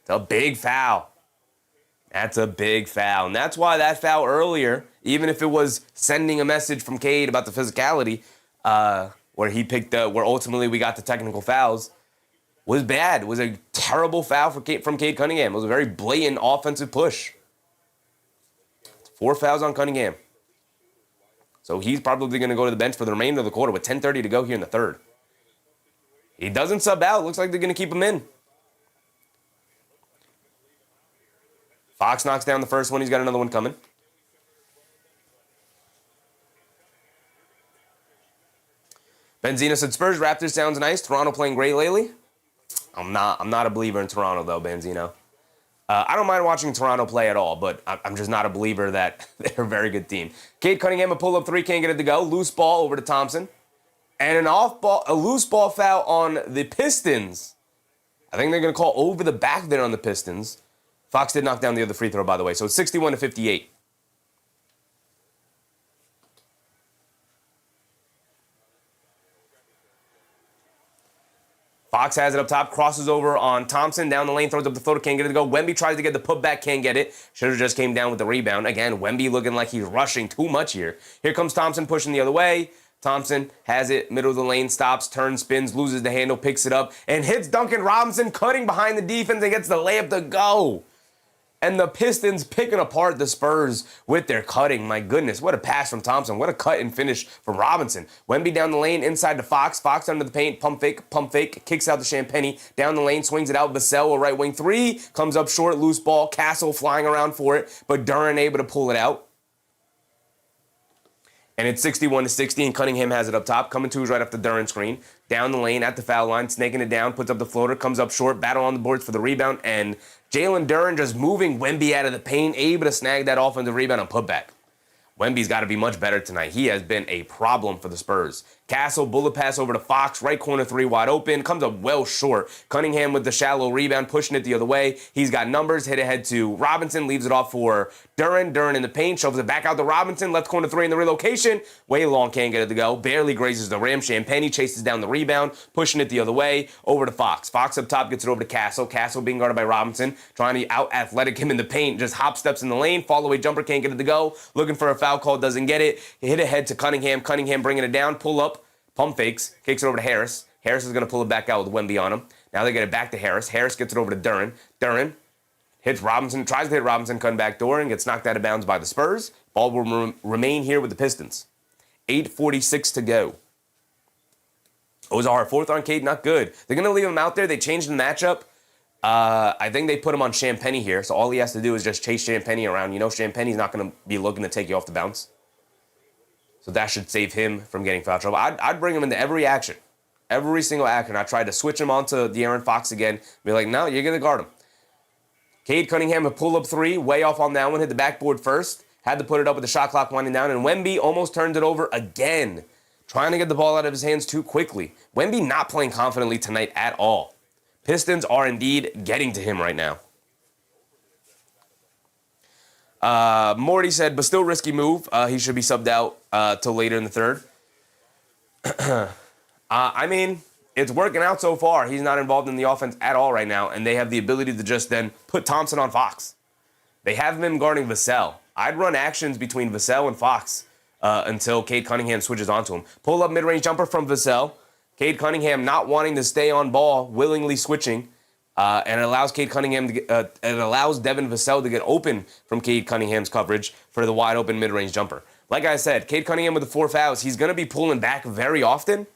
It's a big foul. That's a big foul. And that's why that foul earlier, even if it was sending a message from Cade about the physicality, where ultimately we got the technical fouls, was bad. It was a terrible foul from Cade Cunningham. It was a very blatant offensive push. 4 fouls on Cunningham. So he's probably going to go to the bench for the remainder of the quarter with 10:30 to go here in the third. He doesn't sub out. Looks like they're going to keep him in. Fox knocks down the first one. He's got another one coming. Benzino said, Spurs, Raptors sounds nice. Toronto playing great lately. I'm not a believer in Toronto, though, Benzino. I don't mind watching Toronto play at all, but I'm just not a believer that they're a very good team. Cade Cunningham, a pull-up three, can't get it to go. Loose ball over to Thompson. And a loose ball foul on the Pistons. I think they're going to call over the back there on the Pistons. Fox did knock down the other free throw, by the way. So it's 61-58. Fox has it up top, crosses over on Thompson, down the lane, throws up the floater, can't get it to go. Wemby tries to get the putback, can't get it. Should have just came down with the rebound. Again, Wemby looking like he's rushing too much here. Here comes Thompson pushing the other way. Thompson has it, middle of the lane, stops, turns, spins, loses the handle, picks it up, and hits Duncan Robinson, cutting behind the defense and gets the layup to go. And the Pistons picking apart the Spurs with their cutting. My goodness, what a pass from Thompson. What a cut and finish from Robinson. Wemby down the lane, inside to Fox. Fox under the paint, pump fake, kicks out to Champagnie. Down the lane, swings it out. Vassell, a right wing three, comes up short, loose ball. Castle flying around for it, but Duren able to pull it out. And it's 61-60, and Cunningham has it up top. Coming to is right off the Duren screen. Down the lane at the foul line, snaking it down, puts up the floater, comes up short, battle on the boards for the rebound, and Jalen Duren just moving Wemby out of the paint, able to snag that offensive rebound and putback. Wemby's got to be much better tonight. He has been a problem for the Spurs. Castle, bullet pass over to Fox, right corner three wide open, comes up well short. Cunningham with the shallow rebound, pushing it the other way. He's got numbers, hit ahead to Robinson, leaves it off for Duren. Duren in the paint, shoves it back out to Robinson, left corner three in the relocation. Way long, can't get it to go. Barely grazes the rim. Champagnie chases down the rebound, pushing it the other way, over to Fox. Fox up top gets it over to Castle. Castle being guarded by Robinson, trying to out-athletic him in the paint, just hop steps in the lane, fall-away jumper, can't get it to go. Looking for a foul call, doesn't get it. Hit ahead to Cunningham. Cunningham bringing it down, pull up. Pump fakes, kicks it over to Harris. Harris is going to pull it back out with Wemby on him. Now they get it back to Harris. Harris gets it over to Duren. Duren hits Robinson, tries to hit Robinson, cutting back door, and gets knocked out of bounds by the Spurs. Ball will remain here with the Pistons. 8:46 to go. Ozar, fourth on Cade, not good. They're going to leave him out there. They changed the matchup. I think they put him on Champagnie here, so all he has to do is just chase Champagnie around. You know Champagnie's not going to be looking to take you off the bounce. So that should save him from getting foul trouble. I'd bring him into every action. Every single action. I tried to switch him onto De'Aaron Fox again. Be like, no, you're going to guard him. Cade Cunningham, a pull-up three. Way off on that one. Hit the backboard first. Had to put it up with the shot clock winding down. And Wemby almost turned it over again. Trying to get the ball out of his hands too quickly. Wemby not playing confidently tonight at all. Pistons are indeed getting to him right now. Morty said, but still risky move. He should be subbed out till later in the third. I mean, it's working out so far. He's not involved in the offense at all right now, and they have the ability to just then put Thompson on Fox. They have him guarding Vassell. I'd run actions between Vassell and Fox until Cade Cunningham switches onto him. Pull up mid-range jumper from Vassell. Cade Cunningham not wanting to stay on ball, willingly switching. And it allows Cade Cunningham to get, it allows Devin Vassell to get open from Cade Cunningham's coverage for the wide open mid-range jumper. Like I said, Cade Cunningham with the 4 fouls, he's going to be pulling back very often.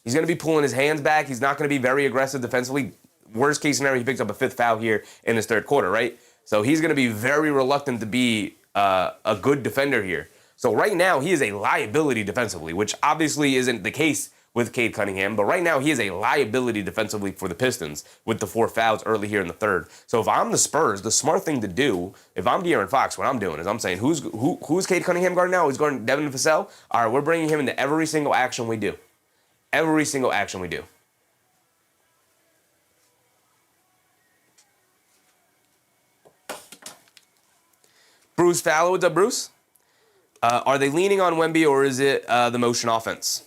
He's going to be pulling his hands back. He's not going to be very aggressive defensively. Worst case scenario, he picks up a 5th foul here in his third quarter, right? So he's going to be very reluctant to be a good defender here. So right now, he is a liability defensively, which obviously isn't the case with Cade Cunningham, but right now he is a liability defensively for the Pistons with the 4 fouls early here in the third. So if I'm the Spurs, the smart thing to do, if I'm De'Aaron Fox, what I'm doing is I'm saying, who's Cade Cunningham guarding now? He's guarding Devin Vassell? All right, we're bringing him into every single action we do. Every single action we do. Bruce Fowler, what's up, Bruce? Are they leaning on Wemby or is it the motion offense?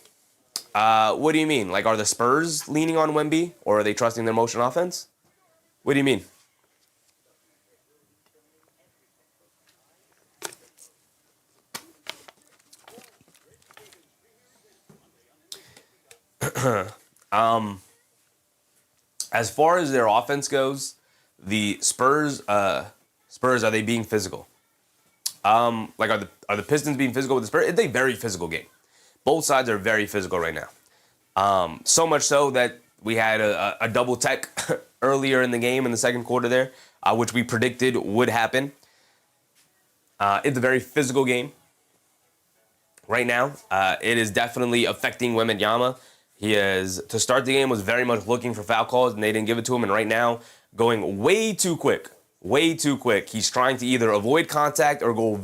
What do you mean? Like, are the Spurs leaning on Wemby or are they trusting their motion offense? What do you mean? As far as their offense goes, the Spurs, are they being physical? Like, are the Pistons being physical with the Spurs? It's a very physical game. Both sides are very physical right now. So much so that we had a double tech earlier in the game in the second quarter there, which we predicted would happen. It's a very physical game right now. It is definitely affecting Wembanyama. He is, to start the game, was very much looking for foul calls, and they didn't give it to him. And right now, going way too quick. Way too quick. He's trying to either avoid contact or go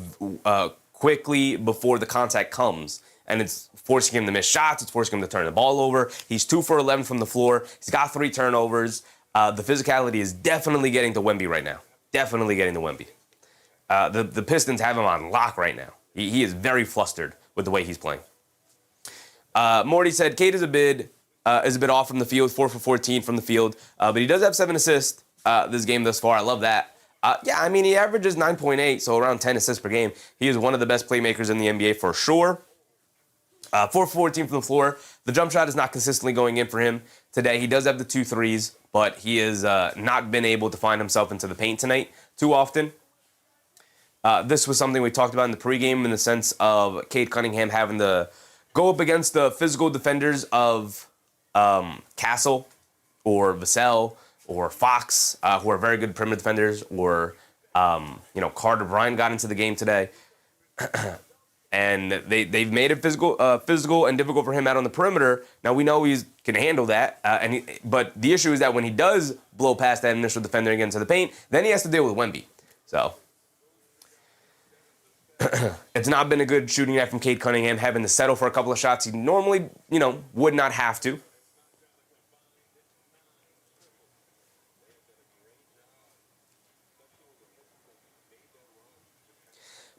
quickly before the contact comes. And it's forcing him to miss shots. It's forcing him to turn the ball over. He's 2 for 11 from the floor. He's got 3 turnovers. The physicality is definitely getting to Wemby right now. Definitely getting to Wemby. The Pistons have him on lock right now. He is very flustered with the way he's playing. Morty said, Cade is a bit off from the field, 4 for 14 from the field. But he does have 7 assists this game thus far. I love that. Yeah, I mean, he averages 9.8, so around 10 assists per game. He is one of the best playmakers in the NBA for sure. 4 for 14 from the floor. The jump shot is not consistently going in for him today. He does have the 2 threes, but he has not been able to find himself into the paint tonight too often. This was something we talked about in the pregame in the sense of Cade Cunningham having to go up against the physical defenders of Castle or Vassell or Fox, who are very good perimeter defenders, or Carter Bryant got into the game today. And they've made it physical and difficult for him out on the perimeter. Now we know he can handle that, but the issue is that when he does blow past that initial defender and get into the paint, then he has to deal with Wemby. So it's not been a good shooting night from Cade Cunningham, having to settle for a couple of shots he normally, would not have to.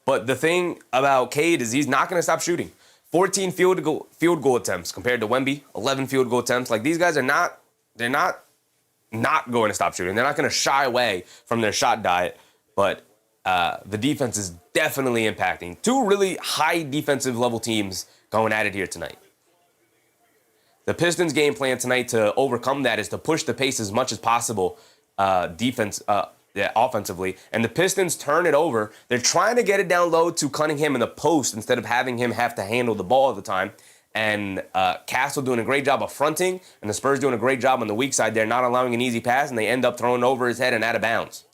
But the thing about Cade is he's not going to stop shooting. 14 field goal attempts compared to Wemby, 11 field goal attempts. Like, these guys are not going to stop shooting. They're not going to shy away from their shot diet. But the defense is definitely impacting. 2 really high defensive level teams going at it here tonight. The Pistons' game plan tonight to overcome that is to push the pace as much as possible offensively, and the Pistons turn it over. They're trying to get it down low to Cunningham in the post instead of having him have to handle the ball all the time. And Castle doing a great job of fronting, and the Spurs doing a great job on the weak side there, not allowing an easy pass, and they end up throwing over his head and out of bounds.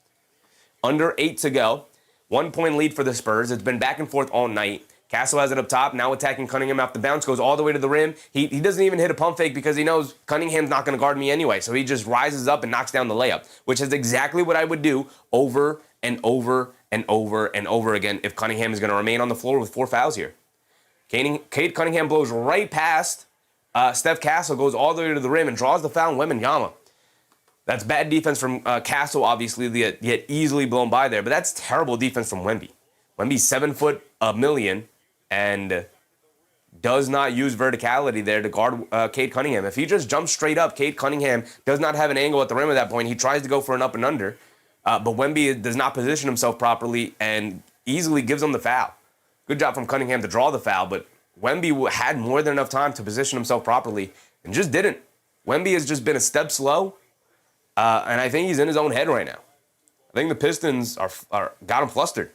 Under 8 to go. 1-point lead for the Spurs. It's been back and forth all night. Castle has it up top, now attacking Cunningham off the bounce, goes all the way to the rim. He doesn't even hit a pump fake because he knows Cunningham's not going to guard me anyway. So he just rises up and knocks down the layup, which is exactly what I would do over and over and over and over again if Cunningham is going to remain on the floor with 4 fouls here. Cade Cunningham blows right past Steph Castle, goes all the way to the rim and draws the foul on Wembanyama. That's bad defense from Castle, obviously, yet easily blown by there. But that's terrible defense from Wemby. Wemby's 7'1" and does not use verticality there to guard Cade Cunningham. If he just jumps straight up, Cade Cunningham does not have an angle at the rim at that point. He tries to go for an up and under, but Wemby does not position himself properly and easily gives him the foul. Good job from Cunningham to draw the foul, but Wemby had more than enough time to position himself properly and just didn't. Wemby has just been a step slow, and I think he's in his own head right now. I think the Pistons are got him flustered.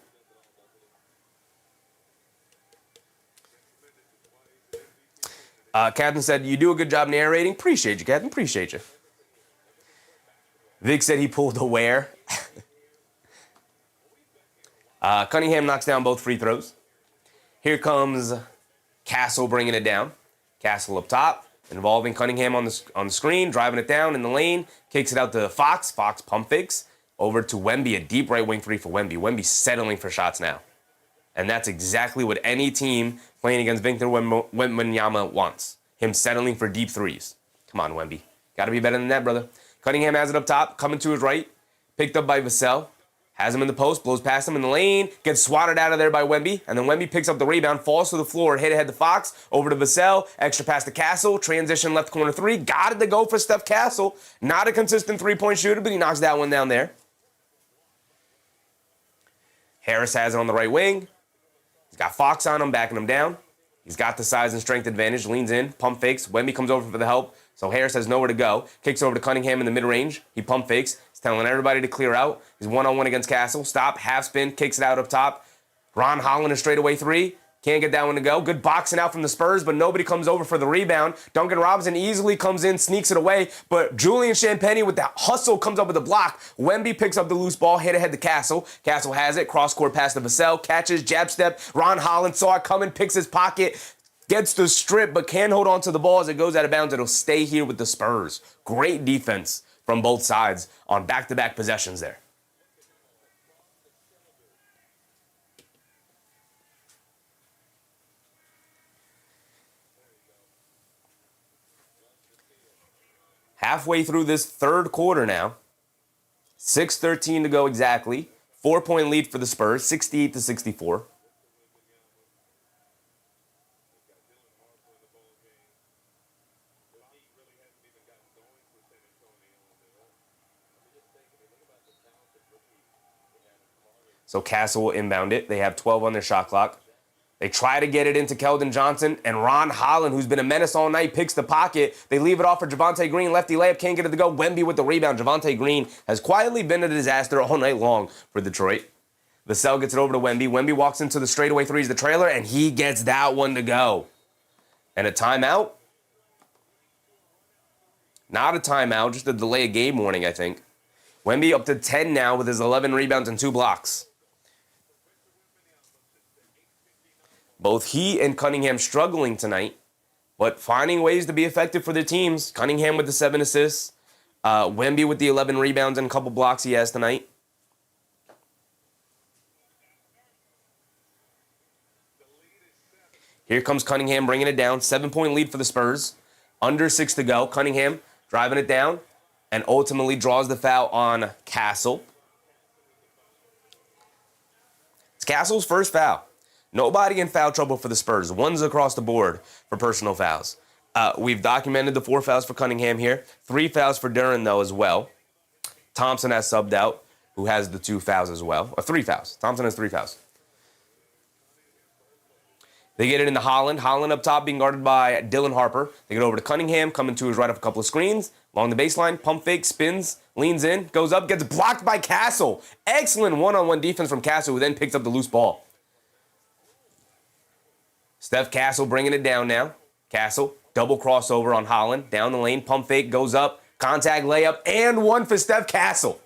Captain said, you do a good job narrating. Appreciate you, Captain. Appreciate you. Vic said he pulled a where. Cunningham knocks down both free throws. Here comes Castle bringing it down. Castle up top. involving Cunningham on the screen, driving it down in the lane, kicks it out to Fox. Fox pump fakes over to Wemby, a deep right wing three for Wemby. Wemby settling for shots now. And that's exactly what any team playing against Victor Wembanyama wants. Him settling for deep threes. Come on, Wemby. Got to be better than that, brother. Cunningham has it up top, coming to his right. Picked up by Vassell. Has him in the post, blows past him in the lane, gets swatted out of there by Wemby, and then Wemby picks up the rebound, falls to the floor, hit ahead to Fox, over to Vassell, extra pass to Castle, transition left corner three, got it to go for Steph Castle. Not a consistent three-point shooter, but he knocks that one down there. Harris has it on the right wing. He's got Fox on him, backing him down. He's got the size and strength advantage, leans in, pump fakes. Wemby comes over for the help, so Harris has nowhere to go. Kicks over to Cunningham in the mid-range. He pump fakes. He's telling everybody to clear out. He's one-on-one against Castle. Stop, half spin, kicks it out up top. Ron Holland, a straightaway three. Can't get that one to go. Good boxing out from the Spurs, but nobody comes over for the rebound. Duncan Robinson easily comes in, sneaks it away, but Julian Champagnie with that hustle comes up with the block. Wemby picks up the loose ball, hit ahead to Castle. Castle has it, cross-court pass to Vassell, catches, jab step. Ron Holland saw it coming, picks his pocket, gets the strip, but can't hold on to the ball as it goes out of bounds. It'll stay here with the Spurs. Great defense from both sides on back-to-back possessions there. Halfway through this third quarter now. 6:13 to go exactly. 4-point lead for the Spurs, 68-64. So Castle will inbound it. They have 12 on their shot clock. They try to get it into Keldon Johnson, and Ron Holland, who's been a menace all night, picks the pocket. They leave it off for Javonte Green. Lefty layup, can't get it to go. Wemby with the rebound. Javonte Green has quietly been a disaster all night long for Detroit. Vassell gets it over to Wemby. Wemby walks into the straightaway threes, the trailer, and he gets that one to go. And a timeout? Not a timeout, just a delay of game warning, I think. Wemby up to 10 now with his 11 rebounds and 2 blocks. Both he and Cunningham struggling tonight, but finding ways to be effective for their teams. Cunningham with the 7 assists. Wemby with the 11 rebounds and a couple blocks he has tonight. Here comes Cunningham bringing it down. 7-point lead for the Spurs. Under 6 to go. Cunningham driving it down and ultimately draws the foul on Castle. It's Castle's first foul. Nobody in foul trouble for the Spurs. One's across the board for personal fouls. We've documented the 4 fouls for Cunningham here. 3 fouls for Duren, though, as well. Thompson has subbed out, who has the 2 fouls as well. Or 3 fouls. Thompson has 3 fouls. They get it into Holland. Holland up top being guarded by Dylan Harper. They get over to Cunningham, coming to his right off a couple of screens. Along the baseline, pump fake, spins, leans in, goes up, gets blocked by Castle. Excellent one-on-one defense from Castle, who then picks up the loose ball. Steph Castle bringing it down now. Castle, double crossover on Holland. Down the lane, pump fake, goes up. Contact layup, and one for Steph Castle.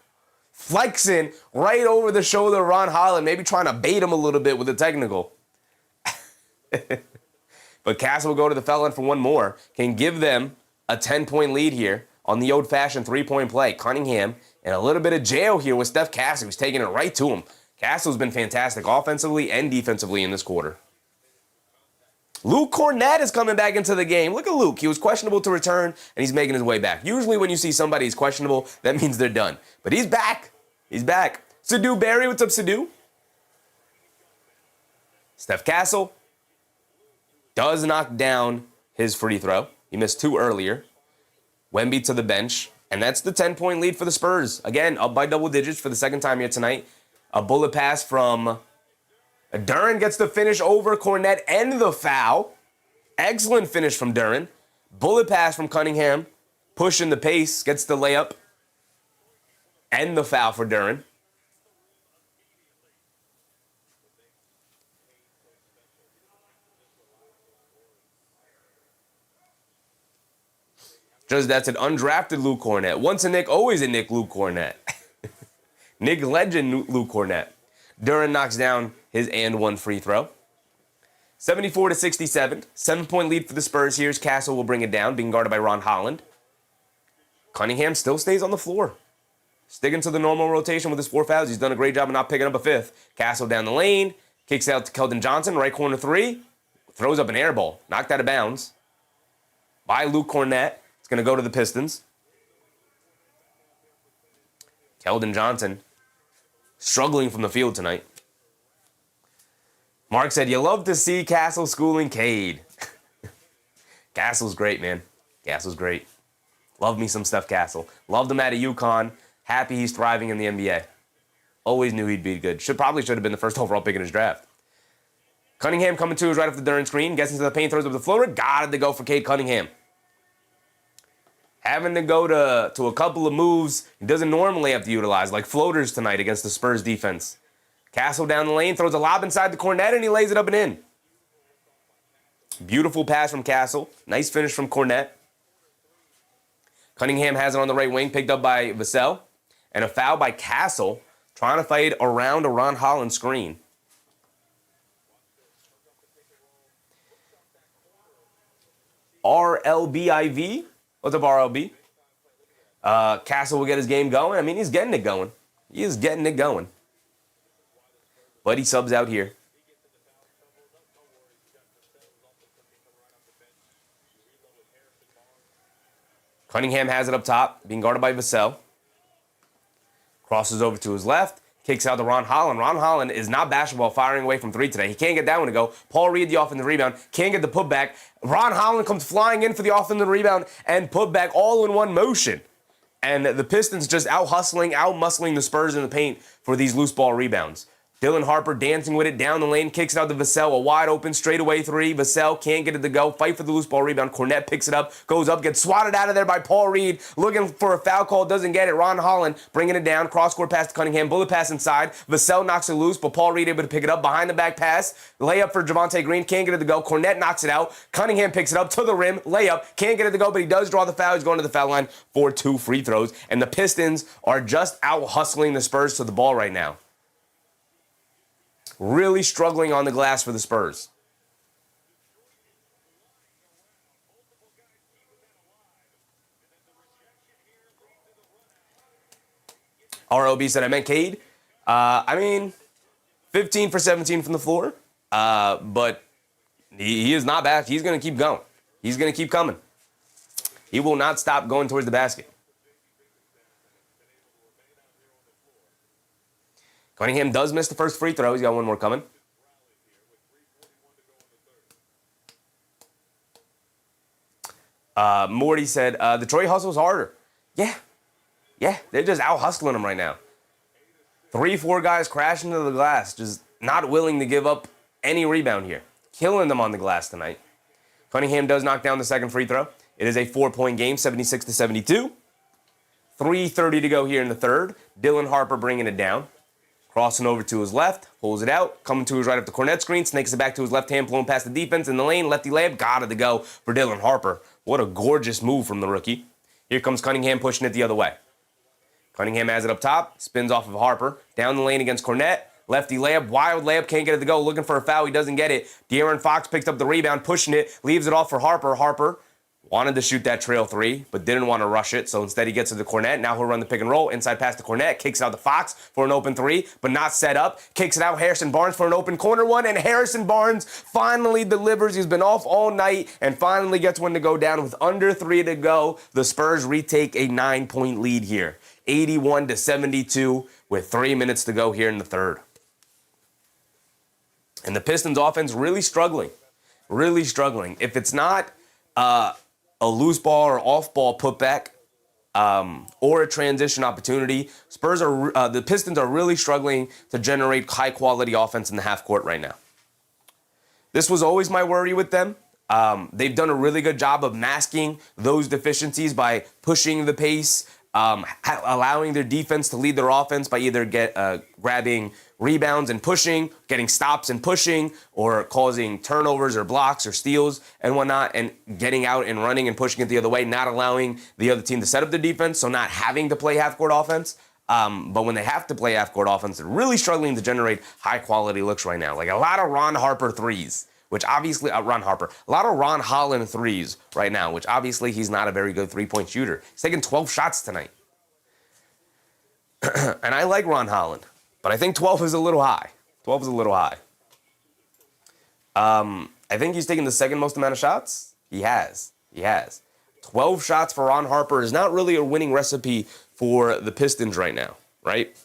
Flexing right over the shoulder of Ron Holland, maybe trying to bait him a little bit with a technical. But Castle will go to the foul line for one more. Can give them a 10-point lead here on the old-fashioned 3-point play. Cunningham in a little bit of jail here with Steph Castle, who's taking it right to him. Castle's been fantastic offensively and defensively in this quarter. Luke Cornett is coming back into the game. Look at Luke. He was questionable to return, and he's making his way back. Usually when you see somebody is questionable, that means they're done. But he's back. He's back. Sadu Barry, what's up, Sadu? Steph Castle does knock down his free throw. He missed 2 earlier. Wemby to the bench, and that's the 10-point lead for the Spurs. Again, up by double digits for the second time here tonight. A bullet pass from Duren gets the finish over Cornett and the foul. Excellent finish from Duren. Bullet pass from Cunningham. Pushing the pace, gets the layup. And the foul for Duren. Just that's an undrafted Luke Cornett. Once a Nick, always a Nick Luke Cornett. Nick legend Luke Cornett. Duren knocks down his and one free throw. 74-67. 7-point lead for the Spurs. Here's Castle will bring it down, being guarded by Ron Holland. Cunningham still stays on the floor. Sticking to the normal rotation with his 4 fouls. He's done a great job of not picking up a 5th. Castle down the lane. Kicks out to Keldon Johnson. Right corner 3. Throws up an air ball. Knocked out of bounds by Luke Cornett. It's going to go to the Pistons. Keldon Johnson struggling from the field tonight. Mark said, you love to see Castle schooling Cade. Castle's great, man. Castle's great. Love me some Steph Castle. Loved him at a UConn. Happy he's thriving in the NBA. Always knew he'd be good. Probably should have been the first overall pick in his draft. Cunningham coming to is right off the Duran screen. Gets into the paint, throws up the floater. Got it to go for Cade Cunningham. Having to go to a couple of moves he doesn't normally have to utilize, like floaters tonight against the Spurs defense. Castle down the lane, throws a lob inside the Cornett, and he lays it up and in. Beautiful pass from Castle. Nice finish from Cornett. Cunningham has it on the right wing, picked up by Vassell. And a foul by Castle, trying to fight around a Ron Holland screen. RLBIV? What's up, RLB? Castle will get his game going. I mean, he's getting it going. He is getting it going. But he subs out here. Cunningham has it up top, being guarded by Vassell. Crosses over to his left, kicks out to Ron Holland. Ron Holland is not bashful firing away from 3 today. He can't get that one to go. Paul Reed, the offensive rebound, can't get the putback. Ron Holland comes flying in for the offensive rebound and putback all in one motion. And the Pistons just out-hustling, out-muscling the Spurs in the paint for these loose ball rebounds. Dylan Harper dancing with it down the lane, kicks it out to Vassell, a wide open straightaway 3. Vassell can't get it to go. Fight for the loose ball rebound. Cornett picks it up, goes up, gets swatted out of there by Paul Reed, looking for a foul call, doesn't get it. Ron Holland bringing it down, cross-court pass to Cunningham, bullet pass inside. Vassell knocks it loose, but Paul Reed able to pick it up. Behind the back pass, layup for Javonte Green, can't get it to go. Cornett knocks it out. Cunningham picks it up to the rim, layup, can't get it to go, but he does draw the foul. He's going to the foul line for 2 free throws. And the Pistons are just out-hustling the Spurs to the ball right now. Really struggling on the glass for the Spurs. ROB said, I meant Cade. I mean, 15 for 17 from the floor. But he is not back. He's going to keep going. He's going to keep coming. He will not stop going towards the basket. Cunningham does miss the first free throw. He's got one more coming. Morty said, Detroit hustles harder. Yeah, they're just out-hustling him right now. 3-4 guys crashing into the glass, just not willing to give up any rebound here. Killing them on the glass tonight. Cunningham does knock down the second free throw. It is a 4-point game, 76-72. 3:30 to go here in the third. Dylan Harper bringing it down. Crossing over to his left, pulls it out, coming to his right up the Cornett screen, snakes it back to his left hand, blowing past the defense in the lane, lefty layup, got it to go for Dylan Harper. What a gorgeous move from the rookie. Here comes Cunningham pushing it the other way. Cunningham has it up top, spins off of Harper, down the lane against Cornett, lefty layup, wild layup, can't get it to go, looking for a foul, he doesn't get it. De'Aaron Fox picked up the rebound, pushing it, leaves it off for Harper. Harper wanted to shoot that trail 3, but didn't want to rush it, so instead he gets to the Cornett. Now he'll run the pick and roll, inside pass to Cornett, kicks out to Fox for an open 3, but not set up. Kicks it out, Harrison Barnes for an open corner 1, and Harrison Barnes finally delivers. He's been off all night and finally gets one to go down with under 3 to go. The Spurs retake a 9-point lead here, 81-72 with 3 minutes to go here in the third. And the Pistons offense really struggling. If it's not a loose ball or off ball putback, or a transition opportunity, the Pistons are really struggling to generate high quality offense in the half court right now. This was always my worry with them. They've done a really good job of masking those deficiencies by pushing the pace, allowing their defense to lead their offense by either grabbing rebounds and pushing, getting stops and pushing, or causing turnovers or blocks or steals and whatnot, and getting out and running and pushing it the other way, not allowing the other team to set up the defense, so not having to play half-court offense. But when they have to play half-court offense, they're really struggling to generate high-quality looks right now. Like a lot of Ron Harper threes, which obviously, Ron Harper, a lot of Ron Holland threes right now, which obviously he's not a very good three-point shooter. He's taking 12 shots tonight. And I like Ron Holland, but I think 12 is a little high. 12 is a little high. I think he's taking the second most amount of shots. He has. 12 shots for Ron Harper is not really a winning recipe for the Pistons right now, right?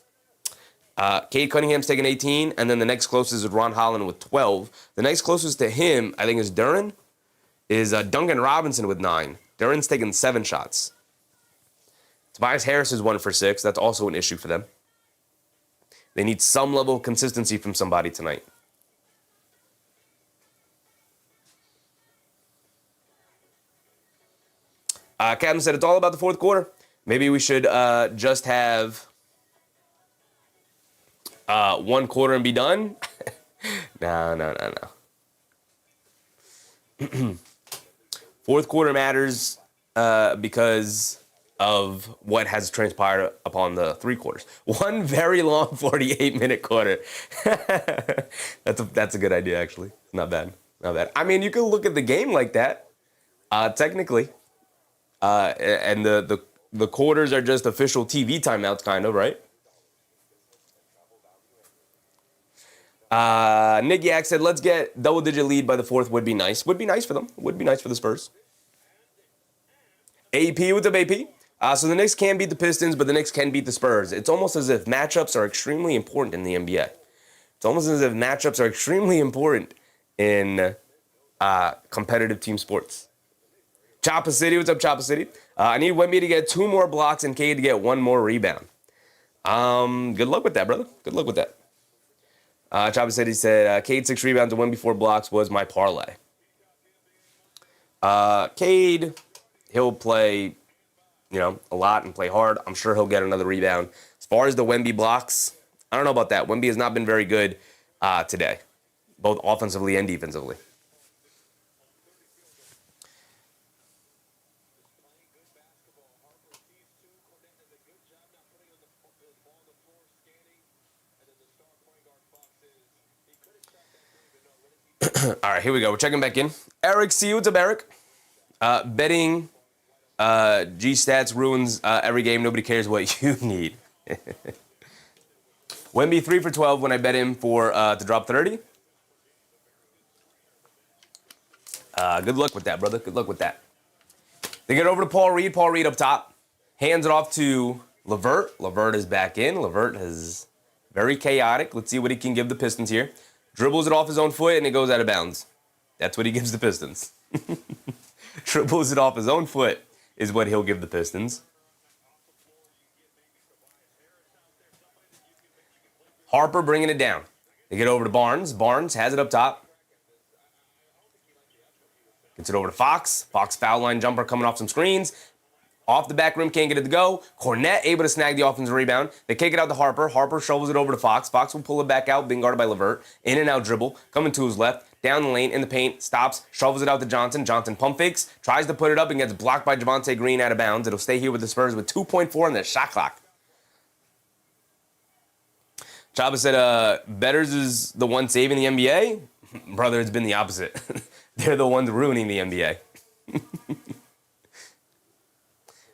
Cade Cunningham's taking 18, and then the next closest is Ron Holland with 12. The next closest to him, I think, is Duncan Robinson with 9. Duran's taking 7 shots. Tobias Harris is 1 for 6. That's also an issue for them. They need some level of consistency from somebody tonight. Captain said it's all about the fourth quarter. Maybe we should just have one quarter and be done. No. Fourth quarter matters because of what has transpired upon the 3 quarters. One very long 48-minute quarter. That's a good idea, actually. Not bad. I mean, you can look at the game like that, technically. And the quarters are just official TV timeouts, kind of, right? Nick Yak said, let's get double-digit lead by the 4th would be nice. Would be nice for them. Would be nice for the Spurs. AP, what's up, AP? So the Knicks can beat the Pistons, but the Knicks can beat the Spurs. It's almost as if matchups are extremely important in the NBA. It's almost as if matchups are extremely important in competitive team sports. Choppa City, what's up, Choppa City? I need Wemby to get 2 more blocks and Cade to get 1 more rebound. Good luck with that, brother. Good luck with that. Choppa City said, Cade 6 rebounds and Wemby 4 blocks was my parlay. Cade, he'll play, a lot and play hard. I'm sure he'll get another rebound. As far as the Wemby blocks, I don't know about that. Wemby has not been very good today, both offensively and defensively. All right, here we go. We're checking back in. Eric C. What's up, Eric? Betting G-Stats ruins every game. Nobody cares what you need. Wemby 3 for 12 when I bet him for to drop 30. Good luck with that, brother. Good luck with that. They get over to Paul Reed. Paul Reed up top. Hands it off to LeVert. LeVert is back in. LeVert is very chaotic. Let's see what he can give the Pistons here. Dribbles it off his own foot, and it goes out of bounds. That's what he gives the Pistons. Dribbles it off his own foot is what he'll give the Pistons. Harper bringing it down. They get over to Barnes. Barnes has it up top. Gets it over to Fox. Fox foul line jumper coming off some screens. Off the back rim, can't get it to go. Cornette able to snag the offensive rebound. They kick it out to Harper. Harper shovels it over to Fox. Fox will pull it back out, being guarded by LeVert. In and out dribble, coming to his left. Down the lane, in the paint, stops, shovels it out to Johnson. Johnson pump fakes, tries to put it up and gets blocked by Javonte Green out of bounds. It'll stay here with the Spurs with 2.4 on the shot clock. Chaba said, Betters is the one saving the NBA. Brother, it's been the opposite. They're the ones ruining the NBA.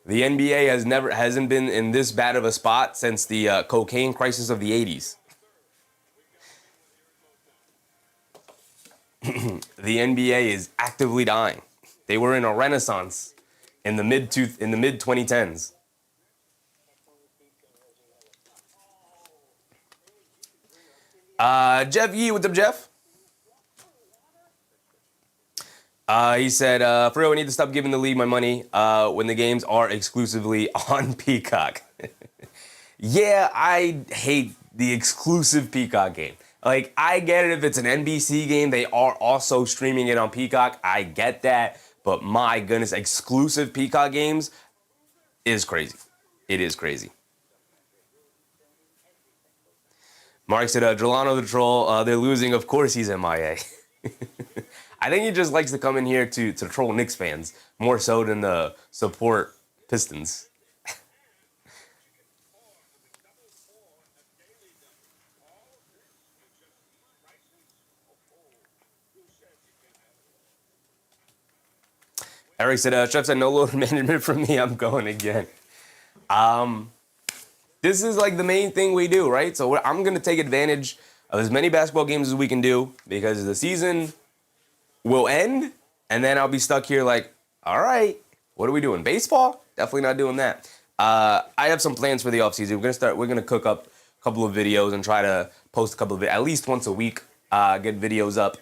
The NBA hasn't been in this bad of a spot since the cocaine crisis of the 80s. The NBA is actively dying. They were in a renaissance in the mid 2010s. Jeff Yee, what's up, Jeff? He said, for real, I need to stop giving the league my money when the games are exclusively on Peacock. Yeah, I hate the exclusive Peacock game. Like, I get it if it's an NBC game, they are also streaming it on Peacock. I get that. But my goodness, exclusive Peacock games is crazy. It is crazy. Mark said, Jelano the Troll, they're losing. Of course he's MIA. I think he just likes to come in here to troll Knicks fans more so than to support Pistons. Eric said, Chef said, no load management from me. I'm going again. This is like the main thing we do, right? So I'm going to take advantage of as many basketball games as we can do because the season will end, and then I'll be stuck here like, all right, what are we doing? Baseball? Definitely not doing that. I have some plans for the offseason. We're gonna cook up a couple of videos and try to post a couple of at least once a week, get videos up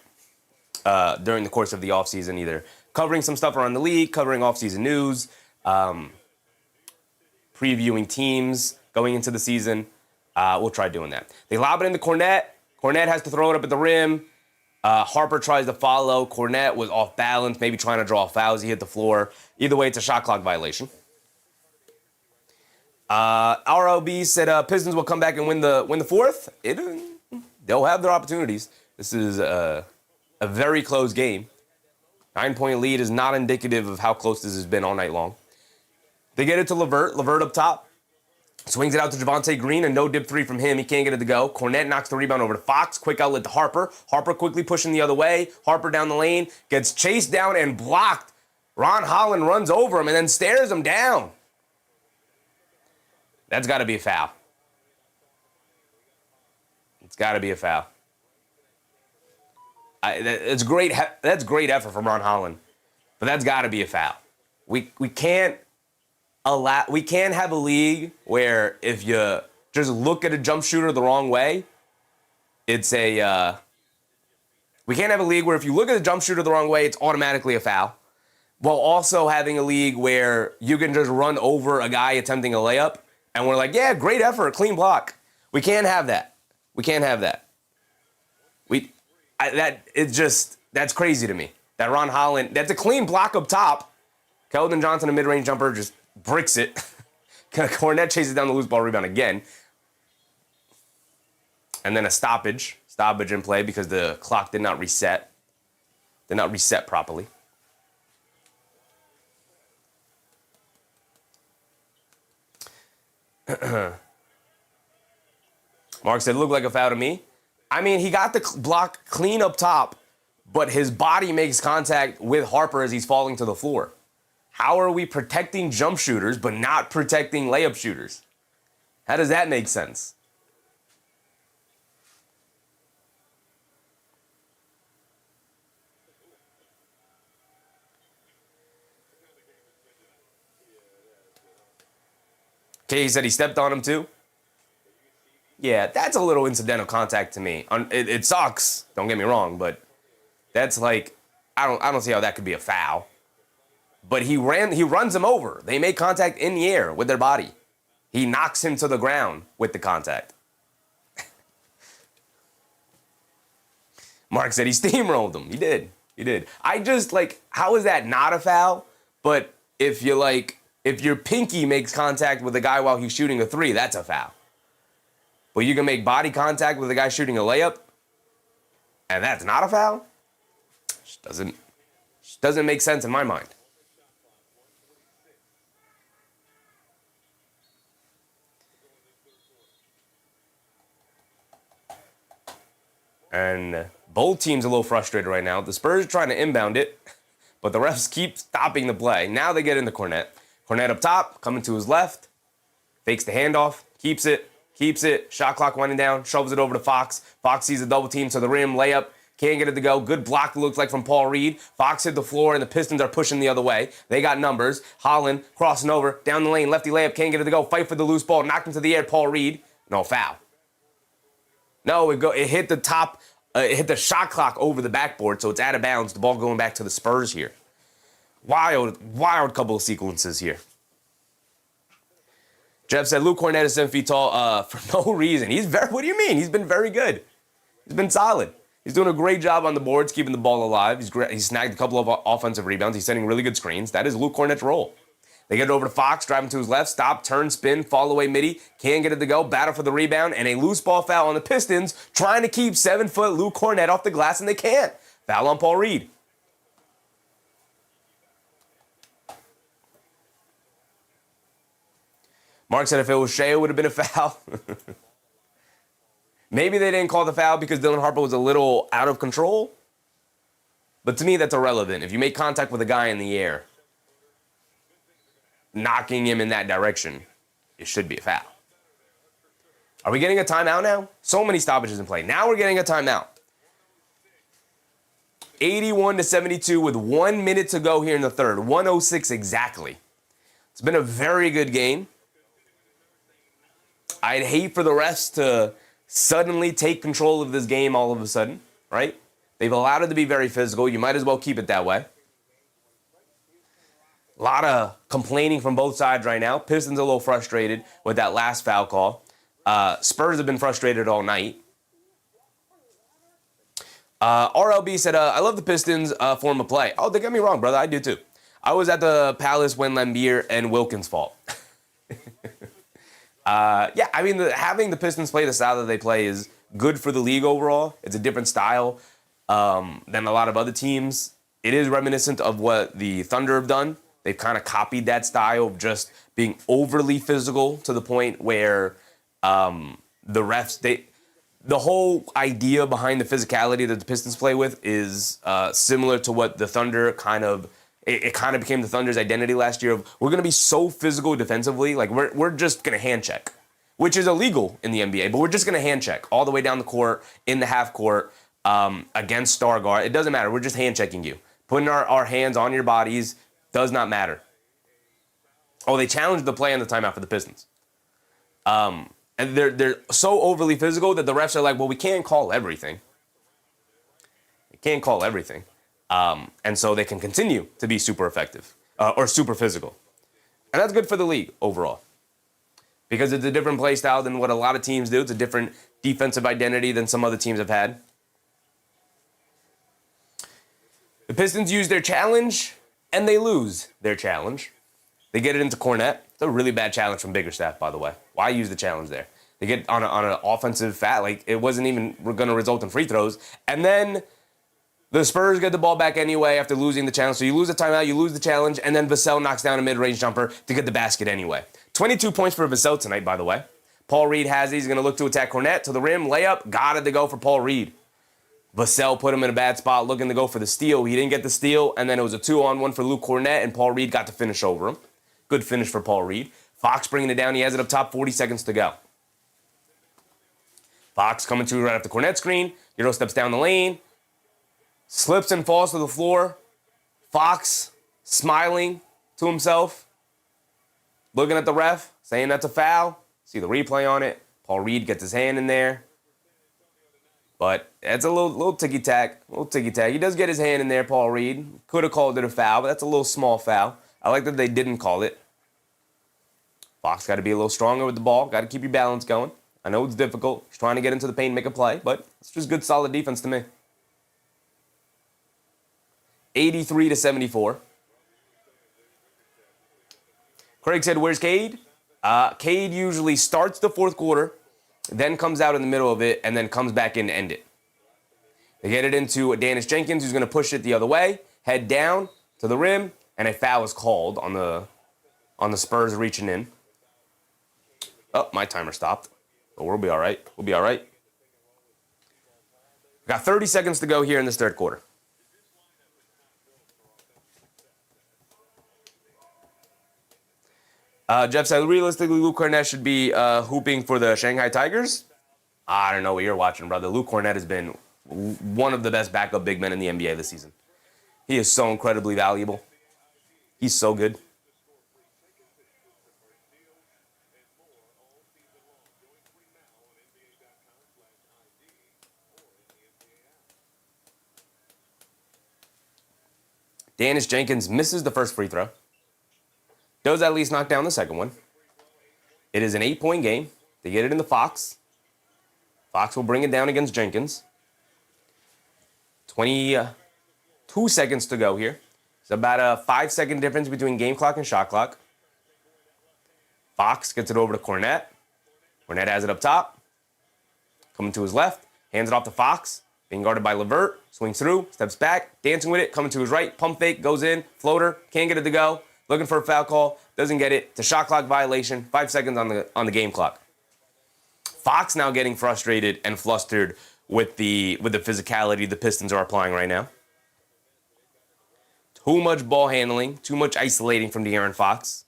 during the course of the offseason, either covering some stuff around the league, covering offseason news, previewing teams going into the season. We'll try doing that. They lob it into Cornette. Cornette has to throw it up at the rim. Harper tries to follow. Cornette was off balance, maybe trying to draw fouls. He hit the floor. Either way, it's a shot clock violation. RLB said Pistons will come back and win the fourth. They'll have their opportunities. This is a very close game. 9-point lead is not indicative of how close this has been all night long. They get it to LeVert. LeVert up top. Swings it out to Javonte Green, a no-dip three from him. He can't get it to go. Cornette knocks the rebound over to Fox. Quick outlet to Harper. Harper quickly pushing the other way. Harper down the lane. Gets chased down and blocked. Ron Holland runs over him and then stares him down. That's got to be a foul. It's got to be a foul. That's great effort from Ron Holland, but that's got to be a foul. We can't have a league where if you just look at a jump shooter the wrong way, it's a. We can't have a league where if you look at a jump shooter the wrong way, it's automatically a foul. While also having a league where you can just run over a guy attempting a layup, and we're like, yeah, great effort, clean block. We can't have that. We can't have that. That's crazy to me. That Ron Holland, that's a clean block up top. Keldon Johnson, a mid-range jumper, just bricks it. Cornette chases down the loose ball rebound again. And then a stoppage in play because the clock did not reset. Did not reset properly. Mark said, it looked like a foul to me. I mean, he got the block clean up top, but his body makes contact with Harper as he's falling to the floor. How are we protecting jump shooters but not protecting layup shooters? How does that make sense? Cade said he stepped on him too. Yeah, that's a little incidental contact to me. It sucks, don't get me wrong, but that's like, I don't see how that could be a foul. But he runs him over. They make contact in the air with their body. He knocks him to the ground with the contact. Mark said he steamrolled him. He did. I just, like, how is that not a foul? But if your pinky makes contact with a guy while he's shooting a three, that's a foul. But you can make body contact with a guy shooting a layup, and that's not a foul? Just doesn't make sense in my mind. And both teams are a little frustrated right now. The Spurs are trying to inbound it, but the refs keep stopping the play. Now they get into Cornette. Cornette up top, coming to his left, fakes the handoff, keeps it, shot clock winding down, shovels it over to Fox. Fox sees a double team to the rim, layup, can't get it to go. Good block, looks like, from Paul Reed. Fox hit the floor, and the Pistons are pushing the other way. They got numbers. Holland crossing over, down the lane, lefty layup, can't get it to go. Fight for the loose ball, knocked into the air, Paul Reed. No foul. No, it hit the top, it hit the shot clock over the backboard, so it's out of bounds. The ball going back to the Spurs here. Wild couple of sequences here. Jeff said Luke Cornette is 7 feet tall for no reason. What do you mean? He's been very good. He's been solid. He's doing a great job on the boards, keeping the ball alive. He's snagged a couple of offensive rebounds. He's setting really good screens. That is Luke Cornette's role. They get it over to Fox, driving to his left, stop, turn, spin, fall away midi, can't get it to go, battle for the rebound, and a loose ball foul on the Pistons, trying to keep 7-foot Luke Cornette off the glass, and they can't. Foul on Paul Reed. Mark said if it was Shea, it would have been a foul. Maybe they didn't call the foul because Dylan Harper was a little out of control. But to me, that's irrelevant. If you make contact with a guy in the air, knocking him in that direction, it should be a foul. Are we getting a timeout now? So many stoppages in play. Now we're getting a timeout. 81-72 with 1 minute to go here in the third. 1:06 exactly. It's been a very good game. I'd hate for the refs to suddenly take control of this game all of a sudden, right? They've allowed it to be very physical. You might as well keep it that way. A lot of complaining from both sides right now. Pistons a little frustrated with that last foul call. Spurs have been frustrated all night. RLB said, I love the Pistons form of play. Oh, don't get me wrong, brother. I do too. I was at the Palace when Lambeer and Wilkins fought. Yeah, I mean, having the Pistons play the style that they play is good for the league overall. It's a different style than a lot of other teams. It is reminiscent of what the Thunder have done. They've kind of copied that style of just being overly physical to the point where the refs, the whole idea behind the physicality that the Pistons play with is similar to what the Thunder it kind of became the Thunder's identity last year of we're going to be so physical defensively, like we're just going to hand check, which is illegal in the NBA, but we're just going to hand check all the way down the court, in the half court, against star guard. It doesn't matter. We're just hand checking you. Putting our hands on your bodies does not matter. Oh, they challenged the play on the timeout for the Pistons. And they're so overly physical that the refs are like, well, we can't call everything. We can't call everything. And so they can continue to be super effective or super physical. And that's good for the league overall because it's a different play style than what a lot of teams do. It's a different defensive identity than some other teams have had. The Pistons use their challenge and they lose their challenge. They get it into Cornette. It's a really bad challenge from Biggerstaff, by the way. Why use the challenge there? They get on an offensive foul. Like, it wasn't even going to result in free throws. And then the Spurs get the ball back anyway after losing the challenge. So you lose the timeout, you lose the challenge, and then Vassell knocks down a mid-range jumper to get the basket anyway. 22 points for Vassell tonight, by the way. Paul Reed has it. He's going to look to attack Cornette to the rim. Layup, got it to go for Paul Reed. Vassell put him in a bad spot looking to go for the steal. He didn't get the steal, and then it was a 2-on-1 for Luke Cornette, and Paul Reed got to finish over him. Good finish for Paul Reed. Fox bringing it down. He has it up top, 40 seconds to go. Fox coming to right after Cornette screen. Euro steps down the lane. Slips and falls to the floor. Fox smiling to himself. Looking at the ref, saying that's a foul. See the replay on it. Paul Reed gets his hand in there. But it's a little ticky-tack. He does get his hand in there, Paul Reed. Could have called it a foul, but that's a little small foul. I like that they didn't call it. Fox got to be a little stronger with the ball. Got to keep your balance going. I know it's difficult. He's trying to get into the paint and make a play, but it's just good, solid defense to me. 83-74. Craig said, where's Cade? Cade usually starts the fourth quarter, then comes out in the middle of it, and then comes back in to end it. They get it into Dennis Jenkins, who's going to push it the other way, head down to the rim, and a foul is called on the Spurs reaching in. Oh, my timer stopped. But we'll be all right. We'll be all right. We got 30 seconds to go here in this third quarter. Jeff said, realistically, Luke Cornette should be hooping for the Shanghai Tigers. I don't know what you're watching, brother. Luke Cornette has been one of the best backup big men in the NBA this season. He is so incredibly valuable. He's so good. Dennis Jenkins misses the first free throw. Does at least knock down the second one. It is an 8-point game. They get it in the Fox. Fox will bring it down against Jenkins. 22 seconds to go here. It's about a 5-second difference between game clock and shot clock. Fox gets it over to Cornette. Cornette has it up top. Coming to his left. Hands it off to Fox. Being guarded by LeVert. Swings through. Steps back. Dancing with it. Coming to his right. Pump fake. Goes in. Floater. Can't get it to go. Looking for a foul call. Doesn't get it. It's a shot clock violation. 5 seconds on the game clock. Fox now getting frustrated and flustered with the physicality the Pistons are applying right now. Too much ball handling. Too much isolating from De'Aaron Fox.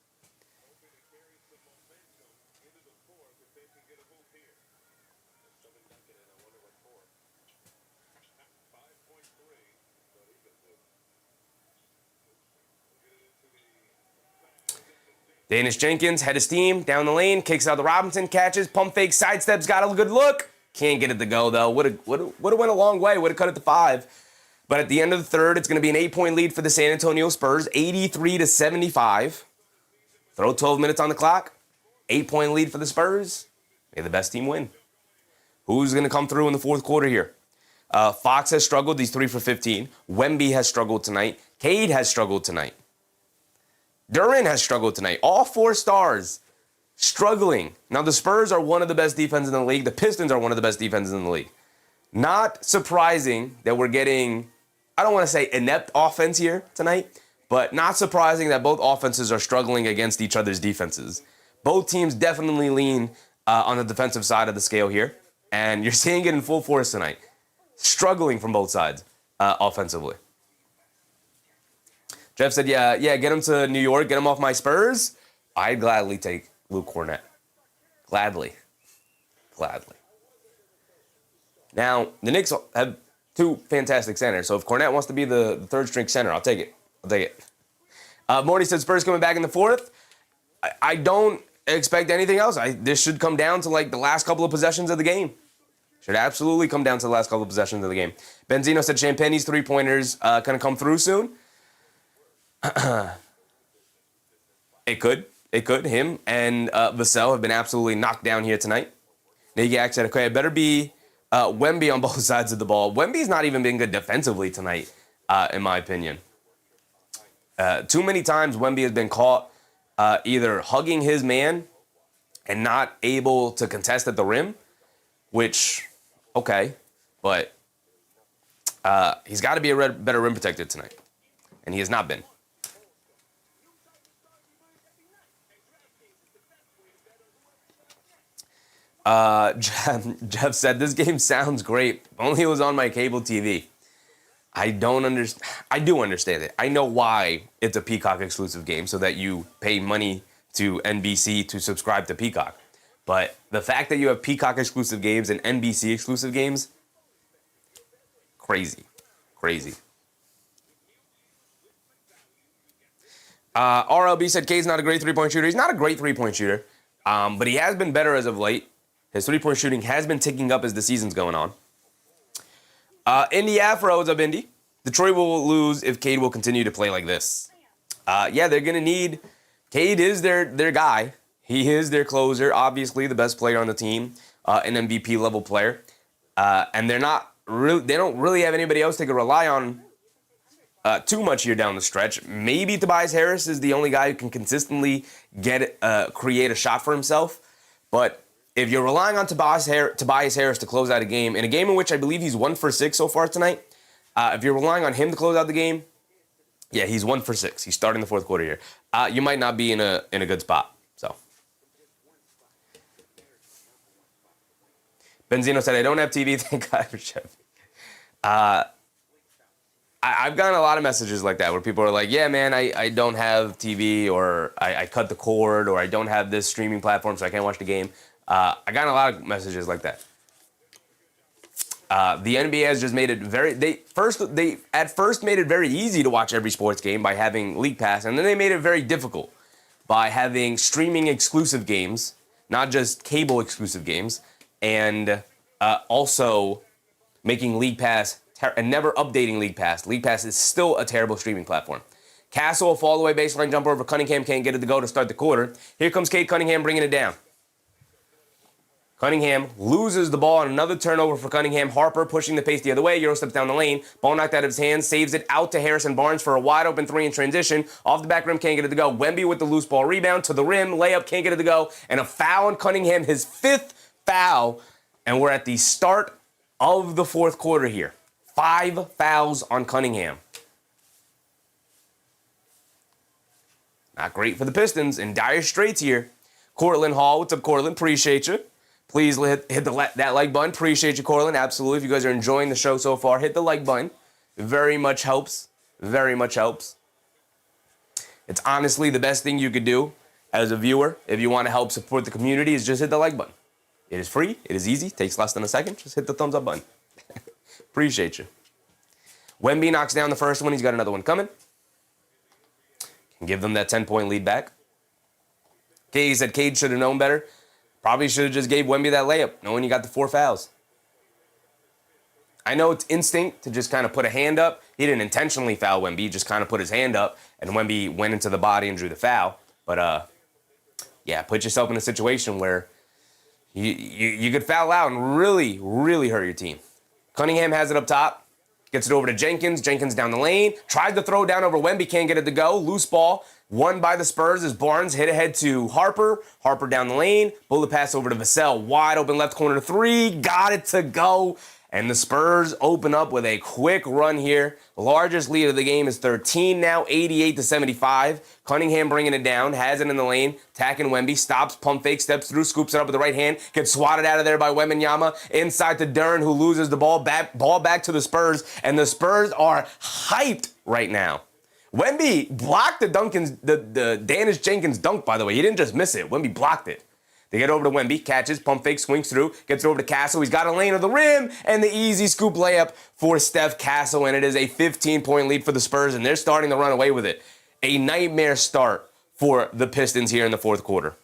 Danish Jenkins, head of steam, down the lane, kicks out to Robinson, catches, pump fake, sidesteps, got a good look. Can't get it to go, though. Would have went a long way, would have cut it to 5. But at the end of the third, it's going to be an 8-point lead for the San Antonio Spurs, 83-75. Throw 12 minutes on the clock, 8-point lead for the Spurs. May the best team win. Who's going to come through in the fourth quarter here? Fox has struggled. He's 3 for 15. Wemby has struggled tonight. Cade has struggled tonight. Duran has struggled tonight. All 4 stars struggling. Now, the Spurs are one of the best defenses in the league. The Pistons are one of the best defenses in the league. Not surprising that we're getting, I don't want to say inept offense here tonight, but not surprising that both offenses are struggling against each other's defenses. Both teams definitely lean on the defensive side of the scale here, and you're seeing it in full force tonight. Struggling from both sides offensively. Jeff said, yeah, get him to New York, get him off my Spurs. I'd gladly take Luke Cornett. Gladly. Now, the Knicks have 2 fantastic centers, so if Cornett wants to be the third-string center, I'll take it. Morty said Spurs coming back in the fourth. I don't expect anything else. This should come down to, the last couple of possessions of the game. Should absolutely come down to the last couple of possessions of the game. Benzino said Champagne's three-pointers going to come through soon. It could. Him and Vassell have been absolutely knocked down here tonight. Nagyak said, okay, it better be Wemby on both sides of the ball. Wemby's not even been good defensively tonight, in my opinion. Too many times Wemby has been caught either hugging his man and not able to contest at the rim, which, okay, but he's got to be a better rim protector tonight, and he has not been. Jeff said, this game sounds great. Only it was on my cable TV. I don't understand. I do understand it. I know why it's a Peacock exclusive game, so that you pay money to NBC to subscribe to Peacock. But the fact that you have Peacock exclusive games and NBC exclusive games, crazy. RLB said Cade's not a great three-point shooter. He's not a great three-point shooter, but he has been better as of late. His three-point shooting has been ticking up as the season's going on. Indy Afro is up, Indy. Detroit will lose if Cade will continue to play like this. They're going to need... Cade is their guy. He is their closer, obviously the best player on the team, an MVP-level player. And they don't really have anybody else they can rely on too much here down the stretch. Maybe Tobias Harris is the only guy who can consistently create a shot for himself. But if you're relying on Tobias Harris to close out a game, in a game in which I believe he's 1 for 6 so far tonight, if you're relying on him to close out the game, yeah, he's 1 for 6. He's starting the fourth quarter here. You might not be in a good spot. So Benzino said, I don't have TV. Thank God for Chevy. I've gotten a lot of messages like that where people are like, yeah, man, I don't have TV, or I cut the cord, or I don't have this streaming platform, so I can't watch the game. I got a lot of messages like that. The NBA has just made it they at first made it very easy to watch every sports game by having League Pass, and then they made it very difficult by having streaming exclusive games, not just cable exclusive games, and also making League Pass and never updating League Pass. League Pass is still a terrible streaming platform. Castle, a fall away baseline jumper over Cunningham, can't get it to go to start the quarter. Here comes Cade Cunningham bringing it down. Cunningham loses the ball on another turnover for Cunningham. Harper pushing the pace the other way. Euro steps down the lane. Ball knocked out of his hands. Saves it out to Harrison Barnes for a wide open 3 in transition. Off the back rim, can't get it to go. Wemby with the loose ball rebound to the rim. Layup, can't get it to go. And a foul on Cunningham, his 5th foul. And we're at the start of the fourth quarter here. 5 fouls on Cunningham. Not great for the Pistons. In dire straits here. Cortland Hall, what's up, Cortland? Appreciate you. Please hit that like button. Appreciate you, Cortland. Absolutely. If you guys are enjoying the show so far, hit the like button. It very much helps. Very much helps. It's honestly the best thing you could do as a viewer if you want to help support the community is just hit the like button. It is free. It is easy. Takes less than a second. Just hit the thumbs up button. Appreciate you. Wemby knocks down the first one. He's got another one coming. Can give them that 10-point lead back. Cade said Cade should have known better. Probably should have just gave Wemby that layup, knowing you got the 4 fouls. I know it's instinct to just kind of put a hand up. He didn't intentionally foul Wemby. He just kind of put his hand up, and Wemby went into the body and drew the foul. But, yeah, put yourself in a situation where you could foul out and really, really hurt your team. Cunningham has it up top. Gets it over to Jenkins. Jenkins down the lane. Tried to throw down over Wemby. Can't get it to go. Loose ball. Won by the Spurs as Barnes hit ahead to Harper. Harper down the lane. Bullet pass over to Vassell. Wide open left corner 3. Got it to go. And the Spurs open up with a quick run here. The largest lead of the game is 13 now, 88-75. Cunningham bringing it down, has it in the lane, attacking Wemby, stops, pump fake, steps through, scoops it up with the right hand, gets swatted out of there by Wembanyama, inside to Duren, who loses the ball back to the Spurs, and the Spurs are hyped right now. Wemby blocked the Danish Jenkins dunk, by the way. He didn't just miss it. Wemby blocked it. They get over to Wemby, catches, pump fake, swings through, gets it over to Castle. He's got a lane of the rim, and the easy scoop layup for Steph Castle, and it is a 15-point lead for the Spurs, and they're starting to run away with it. A nightmare start for the Pistons here in the fourth quarter.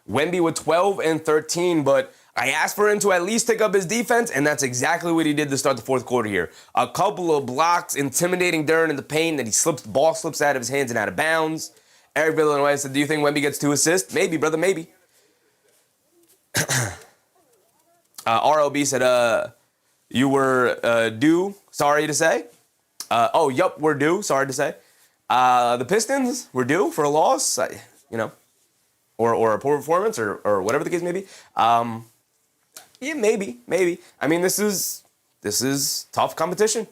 Wemby with 12 and 13, but I asked for him to at least take up his defense, and that's exactly what he did to start the fourth quarter here. A couple of blocks, intimidating Duren in the paint, then the ball slips out of his hands and out of bounds. Eric Villanueva said, do you think Wemby gets 2 assists? Maybe, brother, maybe. ROB said, you were due, sorry to say. Yup, we're due, sorry to say. The Pistons were due for a loss, or a poor performance, or whatever the case may be. Yeah, maybe. I mean, this is tough competition.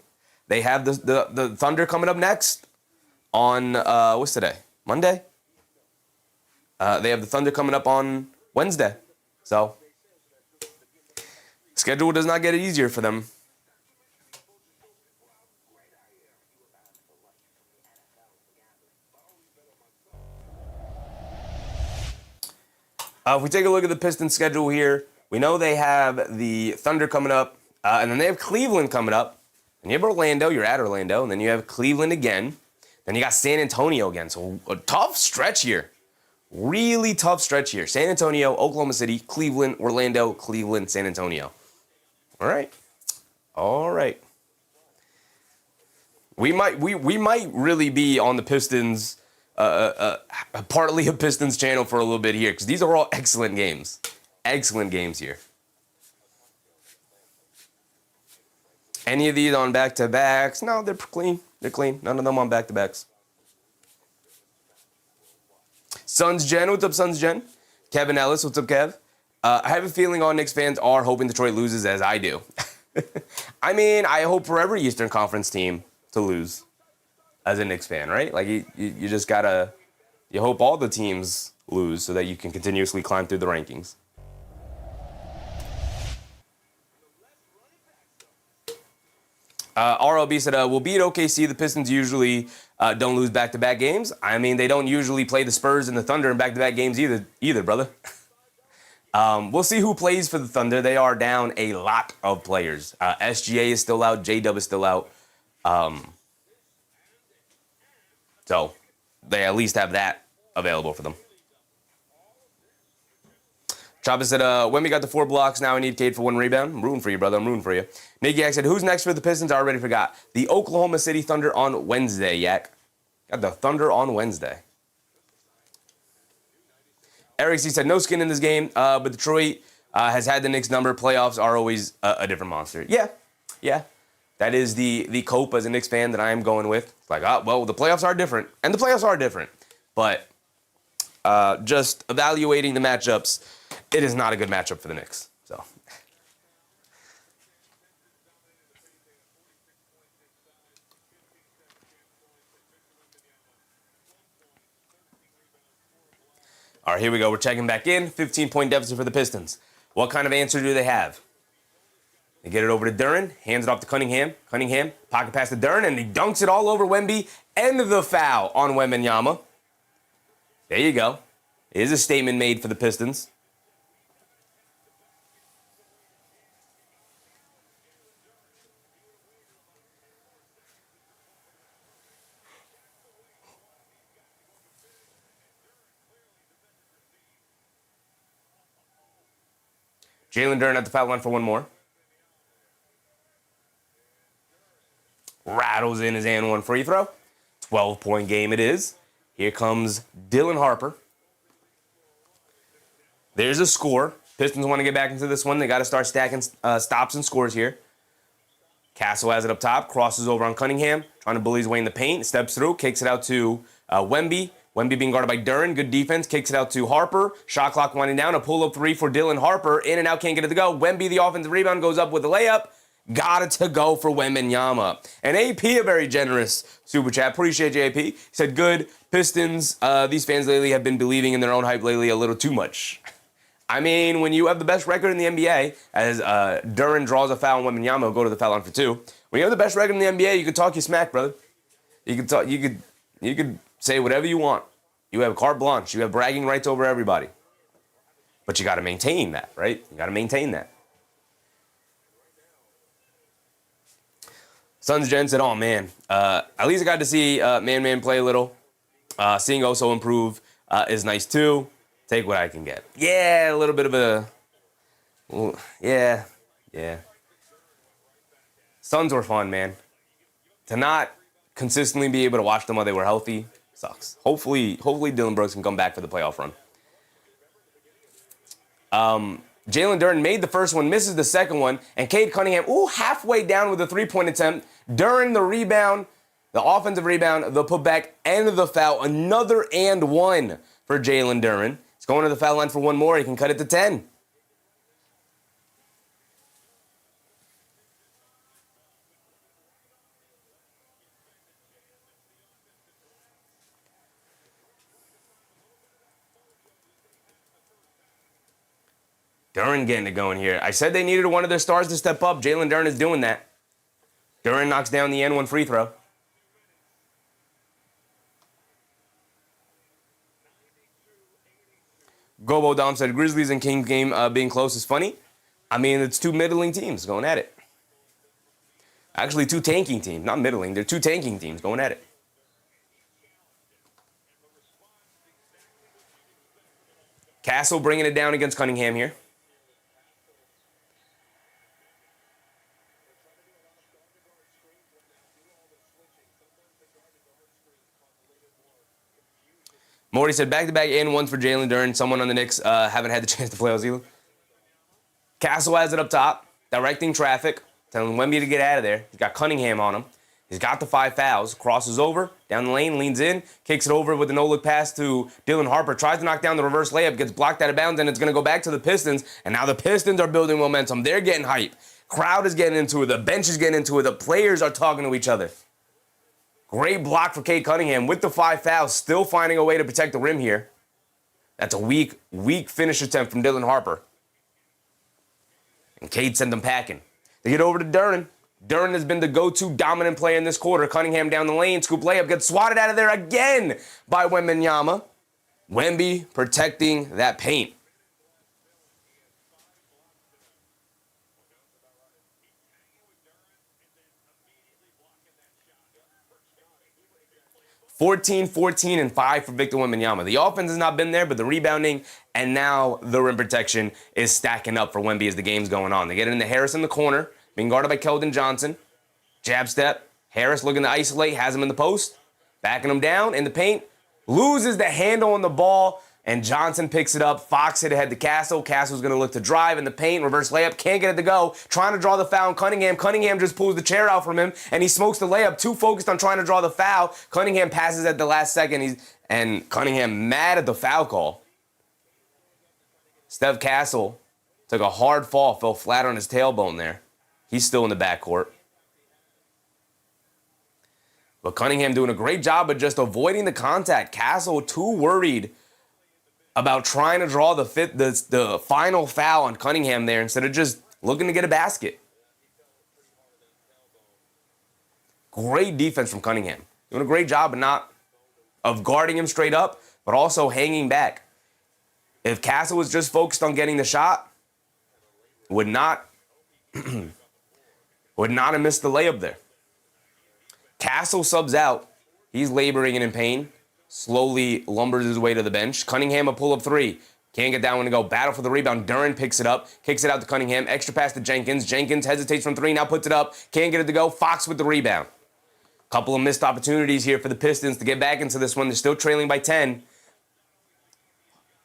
They have the Thunder coming up next on what's today? Monday. They have the Thunder coming up on Wednesday. So schedule does not get it easier for them. If we take a look at the Pistons schedule here, we know they have the Thunder coming up, and then they have Cleveland coming up. And you have Orlando, you're at Orlando, and then you have Cleveland again. Then you got San Antonio again. So a tough stretch here. Really tough stretch here. San Antonio, Oklahoma City, Cleveland, Orlando, Cleveland, San Antonio. All right. We might really be on the Pistons, partly a Pistons channel for a little bit here, because these are all excellent games. Excellent games here. Any of these on back-to-backs? No, they're clean. They're clean. None of them on back-to-backs. Suns Gen, what's up, Suns Gen? Kevin Ellis, what's up, Kev? I have a feeling all Knicks fans are hoping Detroit loses, as I do. I mean, I hope for every Eastern Conference team to lose as a Knicks fan, right? Like, you just gotta, you hope all the teams lose so that you can continuously climb through the rankings. RLB said, we'll beat OKC. The Pistons usually don't lose back-to-back games. I mean, they don't usually play the Spurs and the Thunder in back-to-back games either, brother. We'll see who plays for the Thunder. They are down a lot of players. SGA is still out. J-Dub is still out. So they at least have that available for them. Chavez said, when we got the 4 blocks, now I need Cade for 1 rebound. I'm rooting for you, brother. I'm rooting for you. Nick Yak said, who's next for the Pistons? I already forgot. The Oklahoma City Thunder on Wednesday, Yak. Got the Thunder on Wednesday. Eric C said, no skin in this game, but Detroit has had the Knicks number. Playoffs are always a different monster. Yeah. That is the cope as a Knicks fan that I am going with. It's like, well, the playoffs are different. And the playoffs are different. But just evaluating the matchups, it is not a good matchup for the Knicks. So. All right, here we go. We're checking back in. 15-point deficit for the Pistons. What kind of answer do they have? They get it over to Duren, hands it off to Cunningham. Cunningham, pocket pass to Duren, and he dunks it all over Wemby. End of the foul on Wembanyama. There you go. Is a statement made for the Pistons. Jalen Duren at the foul line for one more. Rattles in his and one free throw. 12-point game it is. Here comes Dylan Harper. There's a score. Pistons want to get back into this one. They got to start stacking stops and scores here. Castle has it up top, crosses over on Cunningham, trying to bully his way in the paint, steps through, kicks it out to Wemby. Wemby being guarded by Duren. Good defense. Kicks it out to Harper. Shot clock winding down. A pull-up three for Dylan Harper. In and out. Can't get it to go. Wemby, the offensive rebound, goes up with a layup. Got it to go for Wembanyama. And AP, a very generous super chat. Appreciate you, AP. He said, good. Pistons, these fans lately have been believing in their own hype lately a little too much. I mean, when you have the best record in the NBA, as Duren draws a foul on Wembanyama, go to the foul line for two. When you have the best record in the NBA, you can talk your smack, brother. You could say whatever you want. You have carte blanche. You have bragging rights over everybody. But you got to maintain that, right? You got to maintain that. Suns Jen said, oh, man. At least I got to see Man play a little. Seeing Oso improve is nice, too. Take what I can get. Yeah, a little bit of a... Yeah. Suns were fun, man. To not consistently be able to watch them while they were healthy sucks. Hopefully Dylan Brooks can come back for the playoff run. Jalen Duren made the first one, misses the second one, and Cade Cunningham, halfway down with a three-point attempt. Duren the rebound, the offensive rebound, the putback, and the foul. Another and one for Jalen Duren. He's going to the foul line for one more. He can cut it to 10. Duren getting it going here. I said they needed one of their stars to step up. Jalen Duren is doing that. Duren knocks down the N1 free throw. Gobo Dom said, Grizzlies and Kings game being close is funny. I mean, it's two middling teams going at it. Actually, two tanking teams. Not middling. They're two tanking teams going at it. Castle bringing it down against Cunningham here. Morty said back-to-back and ones for Jalen Duren. Someone on the Knicks haven't had the chance to play all season. Castle has it up top, directing traffic, telling Wemby to get out of there. He's got Cunningham on him. He's got the 5 fouls. Crosses over, down the lane, leans in, kicks it over with a no-look pass to Dylan Harper. Tries to knock down the reverse layup, gets blocked out of bounds, and it's going to go back to the Pistons. And now the Pistons are building momentum. They're getting hype. Crowd is getting into it. The bench is getting into it. The players are talking to each other. Great block for Cade Cunningham with the 5 fouls, still finding a way to protect the rim here. That's a weak finish attempt from Dylan Harper. And Cade sent them packing. They get over to Duren. Duren has been the go-to dominant player in this quarter. Cunningham down the lane, scoop layup, gets swatted out of there again by Wembanyama. Wemby protecting that paint. $14, 14, and 5 for Victor Wembanyama. The offense has not been there, but the rebounding and now the rim protection is stacking up for Wemby as the game's going on. They get it into Harris in the corner, being guarded by Keldon Johnson. Jab step. Harris looking to isolate, has him in the post, backing him down in the paint, loses the handle on the ball, and Johnson picks it up. Fox hit ahead to Castle. Castle's going to look to drive in the paint, reverse layup, can't get it to go. Trying to draw the foul on Cunningham. Cunningham just pulls the chair out from him, and he smokes the layup. Too focused on trying to draw the foul. Cunningham passes at the last second, and Cunningham mad at the foul call. Steph Castle took a hard fall, fell flat on his tailbone there. He's still in the backcourt. But Cunningham doing a great job of just avoiding the contact. Castle too worried about trying to draw the final foul on Cunningham there instead of just looking to get a basket. Great defense from Cunningham. Doing a great job of guarding him straight up, but also hanging back. If Castle was just focused on getting the shot, would not have missed the layup there. Castle subs out. He's laboring and in pain. Slowly lumbers his way to the bench. Cunningham a pull-up three. Can't get that one to go. Battle for the rebound. Duran picks it up. Kicks it out to Cunningham. Extra pass to Jenkins. Jenkins hesitates from three. Now puts it up. Can't get it to go. Fox with the rebound. Couple of missed opportunities here for the Pistons to get back into this one. They're still trailing by 10.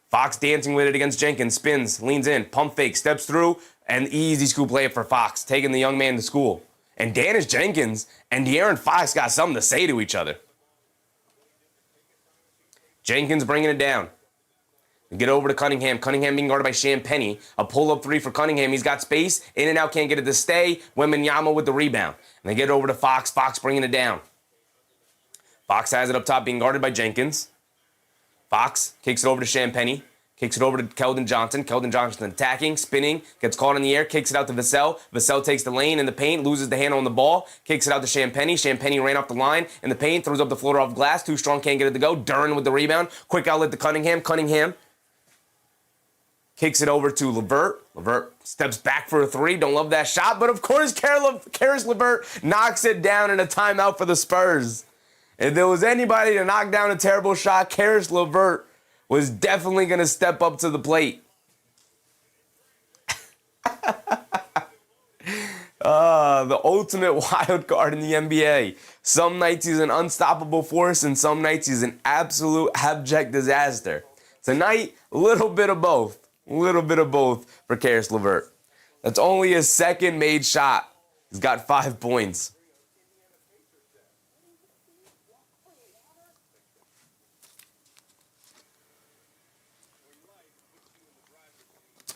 Fox dancing with it against Jenkins. Spins. Leans in. Pump fake. Steps through. And easy scoop layup for Fox. Taking the young man to school. And Dennis Jenkins and De'Aaron Fox got something to say to each other. Jenkins bringing it down. Get over to Cunningham. Cunningham being guarded by Champagnie. A pull-up three for Cunningham. He's got space. In and out, can't get it to stay. Wembanyama with the rebound. And they get it over to Fox. Fox bringing it down. Fox has it up top, being guarded by Jenkins. Fox kicks it over to Champagnie. Kicks it over to Keldon Johnson. Keldon Johnson attacking, spinning, gets caught in the air, kicks it out to Vassell. Vassell takes the lane in the paint, loses the handle on the ball, kicks it out to Champagnie. Champagnie ran off the line in the paint, throws up the floater off glass. Too strong, can't get it to go. Duran with the rebound. Quick outlet to Cunningham. Cunningham kicks it over to LeVert. LeVert steps back for a three. Don't love that shot, but of course, Caris LeVert knocks it down in a timeout for the Spurs. If there was anybody to knock down a terrible shot, Caris LeVert was definitely going to step up to the plate. The ultimate wild card in the NBA. Some nights he's an unstoppable force, and some nights he's an absolute abject disaster. Tonight, a little bit of both. A little bit of both for Caris LeVert. That's only his second made shot. He's got 5 points.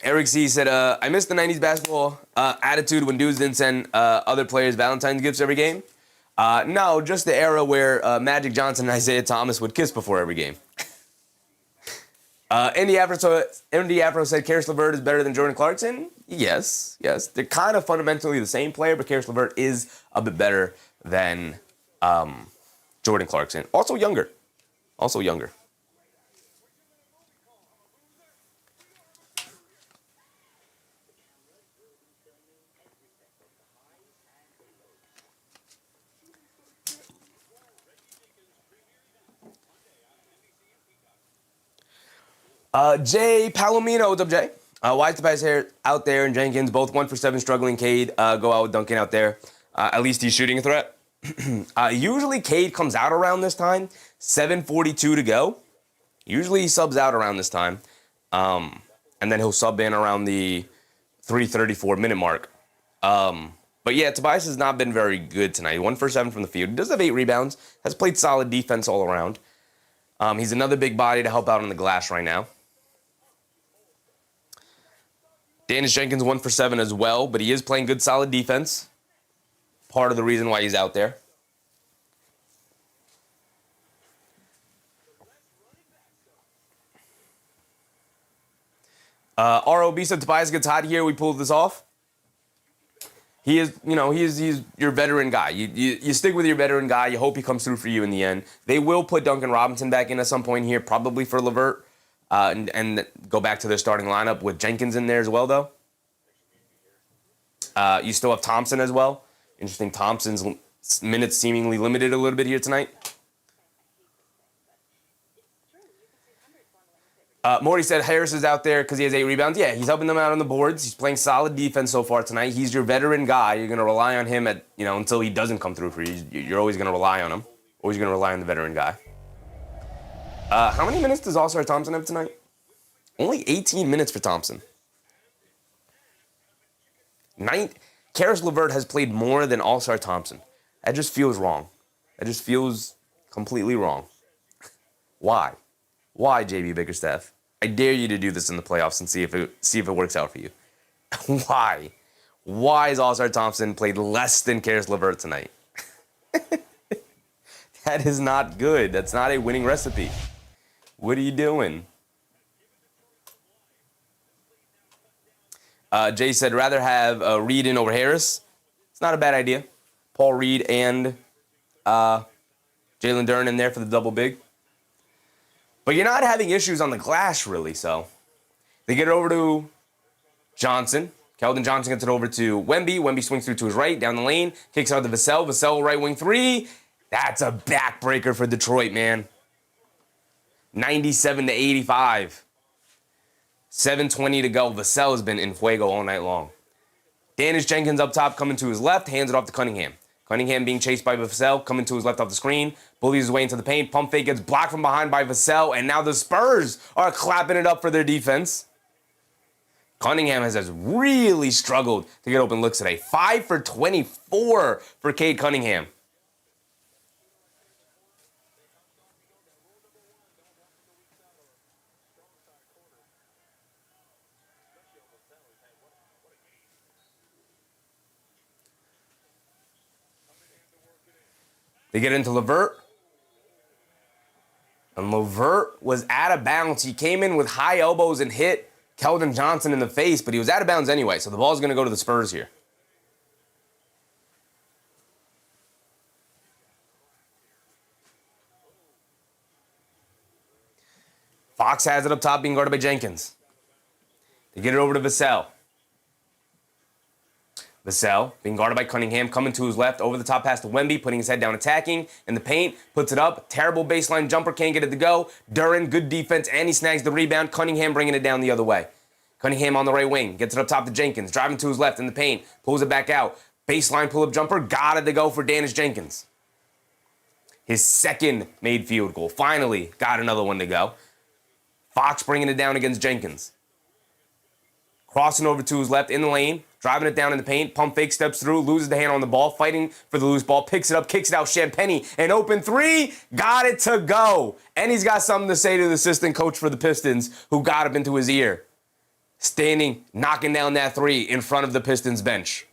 Eric C. said, I missed the 90s basketball attitude when dudes didn't send other players Valentine's gifts every game. No, just the era where Magic Johnson and Isaiah Thomas would kiss before every game. Andy Afro said, Caris LeVert is better than Jordan Clarkson? Yes. They're kind of fundamentally the same player, but Caris LeVert is a bit better than Jordan Clarkson. Also younger. Jay Palomino, what's up, Jay? Why is the pass here out there and Jenkins, both 1 for 7 struggling. Cade go out with Duncan out there. At least he's shooting a threat. Usually Cade comes out around this time, 7:42 to go. Usually he subs out around this time. And then he'll sub in around the 3:34 minute mark. But yeah, Tobias has not been very good tonight. 1 for 7 from the field. He does have 8 rebounds. Has played solid defense all around. He's another big body to help out on the glass right now. Dennis Jenkins 1 for 7 as well, but he is playing good, solid defense. Part of the reason why he's out there. ROB said Tobias gets hot here. We pulled this off. He is, he's your veteran guy. You stick with your veteran guy. You hope he comes through for you in the end. They will put Duncan Robinson back in at some point here, probably for LeVert, and go back to their starting lineup with Jenkins in there as well, though. You still have Thompson as well. Interesting, Thompson's minutes seemingly limited a little bit here tonight. Morty said Harris is out there because he has 8 rebounds. Yeah, he's helping them out on the boards. He's playing solid defense so far tonight. He's your veteran guy. You're going to rely on him until he doesn't come through for you. You're always going to rely on him. Always going to rely on the veteran guy. How many minutes does All-Star Thompson have tonight? Only 18 minutes for Thompson. Caris LeVert has played more than All-Star Thompson. That just feels wrong. That just feels completely wrong. Why? Why, JB Bickerstaff? I dare you to do this in the playoffs and see if it works out for you. Why? Why has All-Star Thompson played less than Caris LeVert tonight? That is not good. That's not a winning recipe. What are you doing? Jay said, rather have Reed in over Harris. It's not a bad idea. Paul Reed and Jalen Duren in there for the double big. But you're not having issues on the glass, really, so. They get it over to Johnson. Keldon Johnson gets it over to Wemby. Wemby swings through to his right, down the lane, kicks out to Vassell. Vassell, right wing three. That's a backbreaker for Detroit, man. 97-85. 7:20 to go. Vassell has been in fuego all night long. Dennis Jenkins up top, coming to his left, hands it off to Cunningham. Cunningham being chased by Vassell, coming to his left off the screen, bullies his way into the paint. Pump fake gets blocked from behind by Vassell, and now the Spurs are clapping it up for their defense. Cunningham has really struggled to get open looks today. 5 for 24 for Cade Cunningham. They get into LeVert. And LeVert was out of bounds. He came in with high elbows and hit Keldon Johnson in the face, but he was out of bounds anyway, so the ball's going to go to the Spurs here. Fox has it up top, being guarded by Jenkins. They get it over to Vassell. Vassell, being guarded by Cunningham, coming to his left, over the top pass to Wemby, putting his head down, attacking in the paint, puts it up, terrible baseline jumper, can't get it to go. Duren, good defense, and he snags the rebound. Cunningham bringing it down the other way. Cunningham on the right wing, gets it up top to Jenkins, driving to his left in the paint, pulls it back out. Baseline pull-up jumper, got it to go for Dennis Jenkins. His second made field goal. Finally got another one to go. Fox bringing it down against Jenkins. Crossing over to his left in the lane, driving it down in the paint, pump fake, steps through, loses the hand on the ball, fighting for the loose ball, picks it up, kicks it out, Champagnie, an open three, got it to go. And he's got something to say to the assistant coach for the Pistons, who got up into his ear. Standing, knocking down that three in front of the Pistons bench.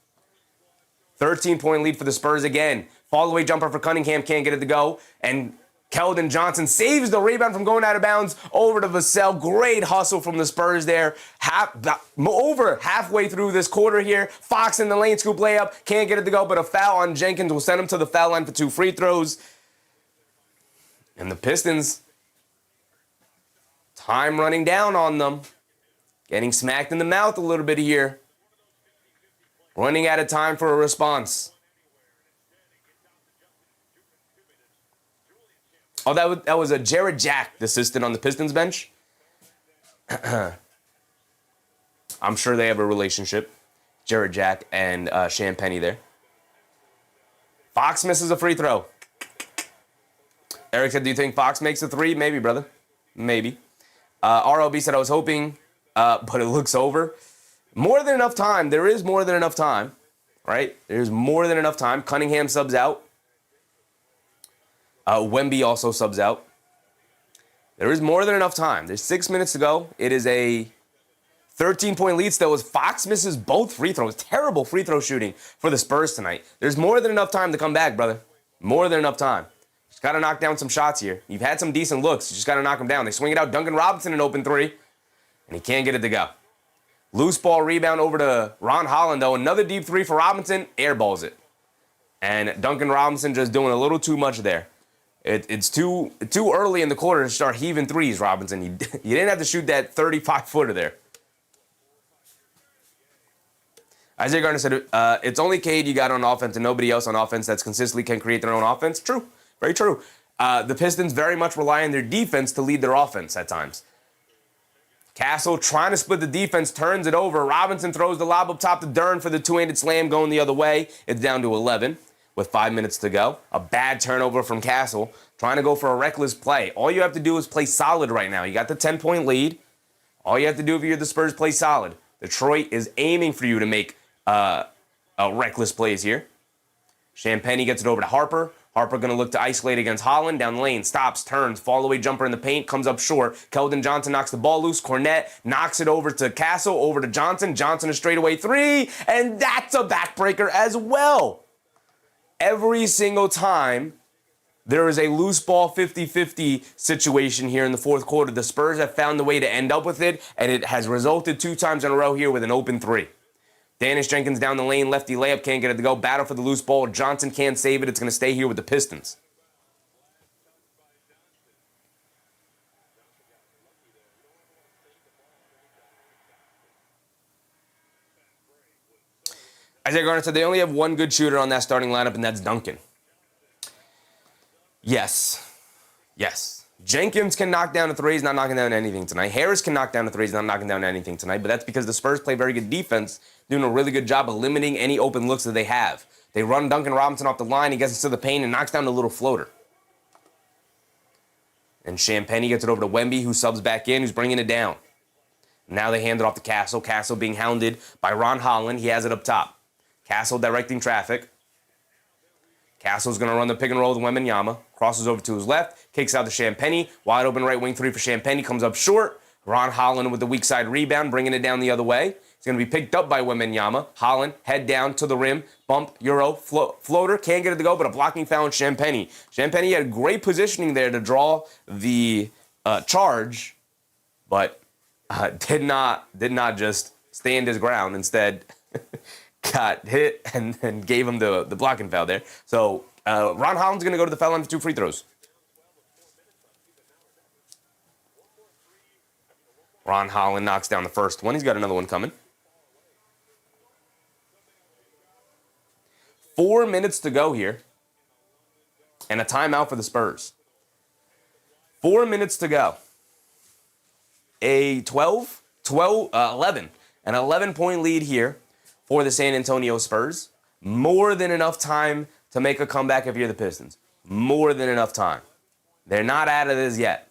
13-point lead for the Spurs again. Fall-away jumper for Cunningham, can't get it to go, and Keldon Johnson saves the rebound from going out of bounds over to Vassell. Great hustle from the Spurs there. Over halfway through this quarter here. Fox in the lane, scoop layup. Can't get it to go, but a foul on Jenkins will send him to the foul line for 2 free throws. And the Pistons, time running down on them. Getting smacked in the mouth a little bit here. Running out of time for a response. Oh, that was a Jared Jack, the assistant on the Pistons bench. I'm sure they have a relationship. Jared Jack and Champagnie there. Fox misses a free throw. Eric said, do you think Fox makes a three? Maybe, brother. Maybe. RLB said, I was hoping, but it looks over. More than enough time. There is more than enough time, right? There's more than enough time. Cunningham subs out. Wemby also subs out. There is more than enough time. There's 6 minutes to go. It is a 13-point lead still as Fox misses both free throws. Terrible free throw shooting for the Spurs tonight. There's more than enough time to come back, brother. More than enough time. Just got to knock down some shots here. You've had some decent looks. You just got to knock them down. They swing it out. Duncan Robinson an open three, and he can't get it to go. Loose ball rebound over to Ron Holland, though. Another deep three for Robinson. Airballs it. And Duncan Robinson just doing a little too much there. It's too early in the quarter to start heaving threes, Robinson. You didn't have to shoot that 35-footer there. Isaiah Gardner said, it's only Cade you got on offense and nobody else on offense that's consistently can create their own offense. True. Very true. The Pistons very much rely on their defense to lead their offense at times. Castle trying to split the defense, turns it over. Robinson throws the lob up top to Duren for the two-handed slam going the other way. It's down to 11. With 5 minutes to go. A bad turnover from Castle, trying to go for a reckless play. All you have to do is play solid right now. You got the 10-point lead. All you have to do if you're the Spurs, play solid. Detroit is aiming for you to make reckless plays here. Champagnie gets it over to Harper. Harper going to look to isolate against Holland. Down the lane, stops, turns, fall-away jumper in the paint, comes up short. Keldon Johnson knocks the ball loose. Cornette knocks it over to Castle, over to Johnson. Johnson a straightaway three, and that's a backbreaker as well. Every single time there is a loose ball 50-50 situation here in the fourth quarter, the Spurs have found a way to end up with it, and it has resulted 2 times in a row here with an open three. Dennis Jenkins down the lane, lefty layup, can't get it to go. Battle for the loose ball. Johnson can't save it. It's going to stay here with the Pistons. Isaiah Garnett said they only have one good shooter on that starting lineup, and that's Duncan. Yes. Jenkins can knock down a three. He's not knocking down anything tonight. Harris can knock down a three. He's not knocking down anything tonight. But that's because the Spurs play very good defense, doing a really good job of limiting any open looks that they have. They run Duncan Robinson off the line. He gets into the paint and knocks down the little floater. And Champagnie gets it over to Wemby, who subs back in, who's bringing it down. Now they hand it off to Castle. Castle being hounded by Ron Holland. He has it up top. Castle directing traffic. Castle's going to run the pick and roll with Wembanyama. Crosses over to his left. Kicks out to Champagnie. Wide open right wing three for Champagnie. Comes up short. Ron Holland with the weak side rebound, bringing it down the other way. It's going to be picked up by Wembanyama. Holland, head down to the rim. Bump, Euro, floater. Can't get it to go, but a blocking foul on Champagnie. Champagnie had great positioning there to draw the charge, but did not just stand his ground. Instead, got hit and then gave him the blocking foul there. So Ron Holland's going to go to the foul line for 2 free throws. Ron Holland knocks down the first one. He's got another one coming. 4 minutes to go here. And a timeout for the Spurs. 4 minutes to go. An 11-point lead here for the San Antonio Spurs. More than enough time to make a comeback if you're the Pistons. More than enough time. They're not out of this yet.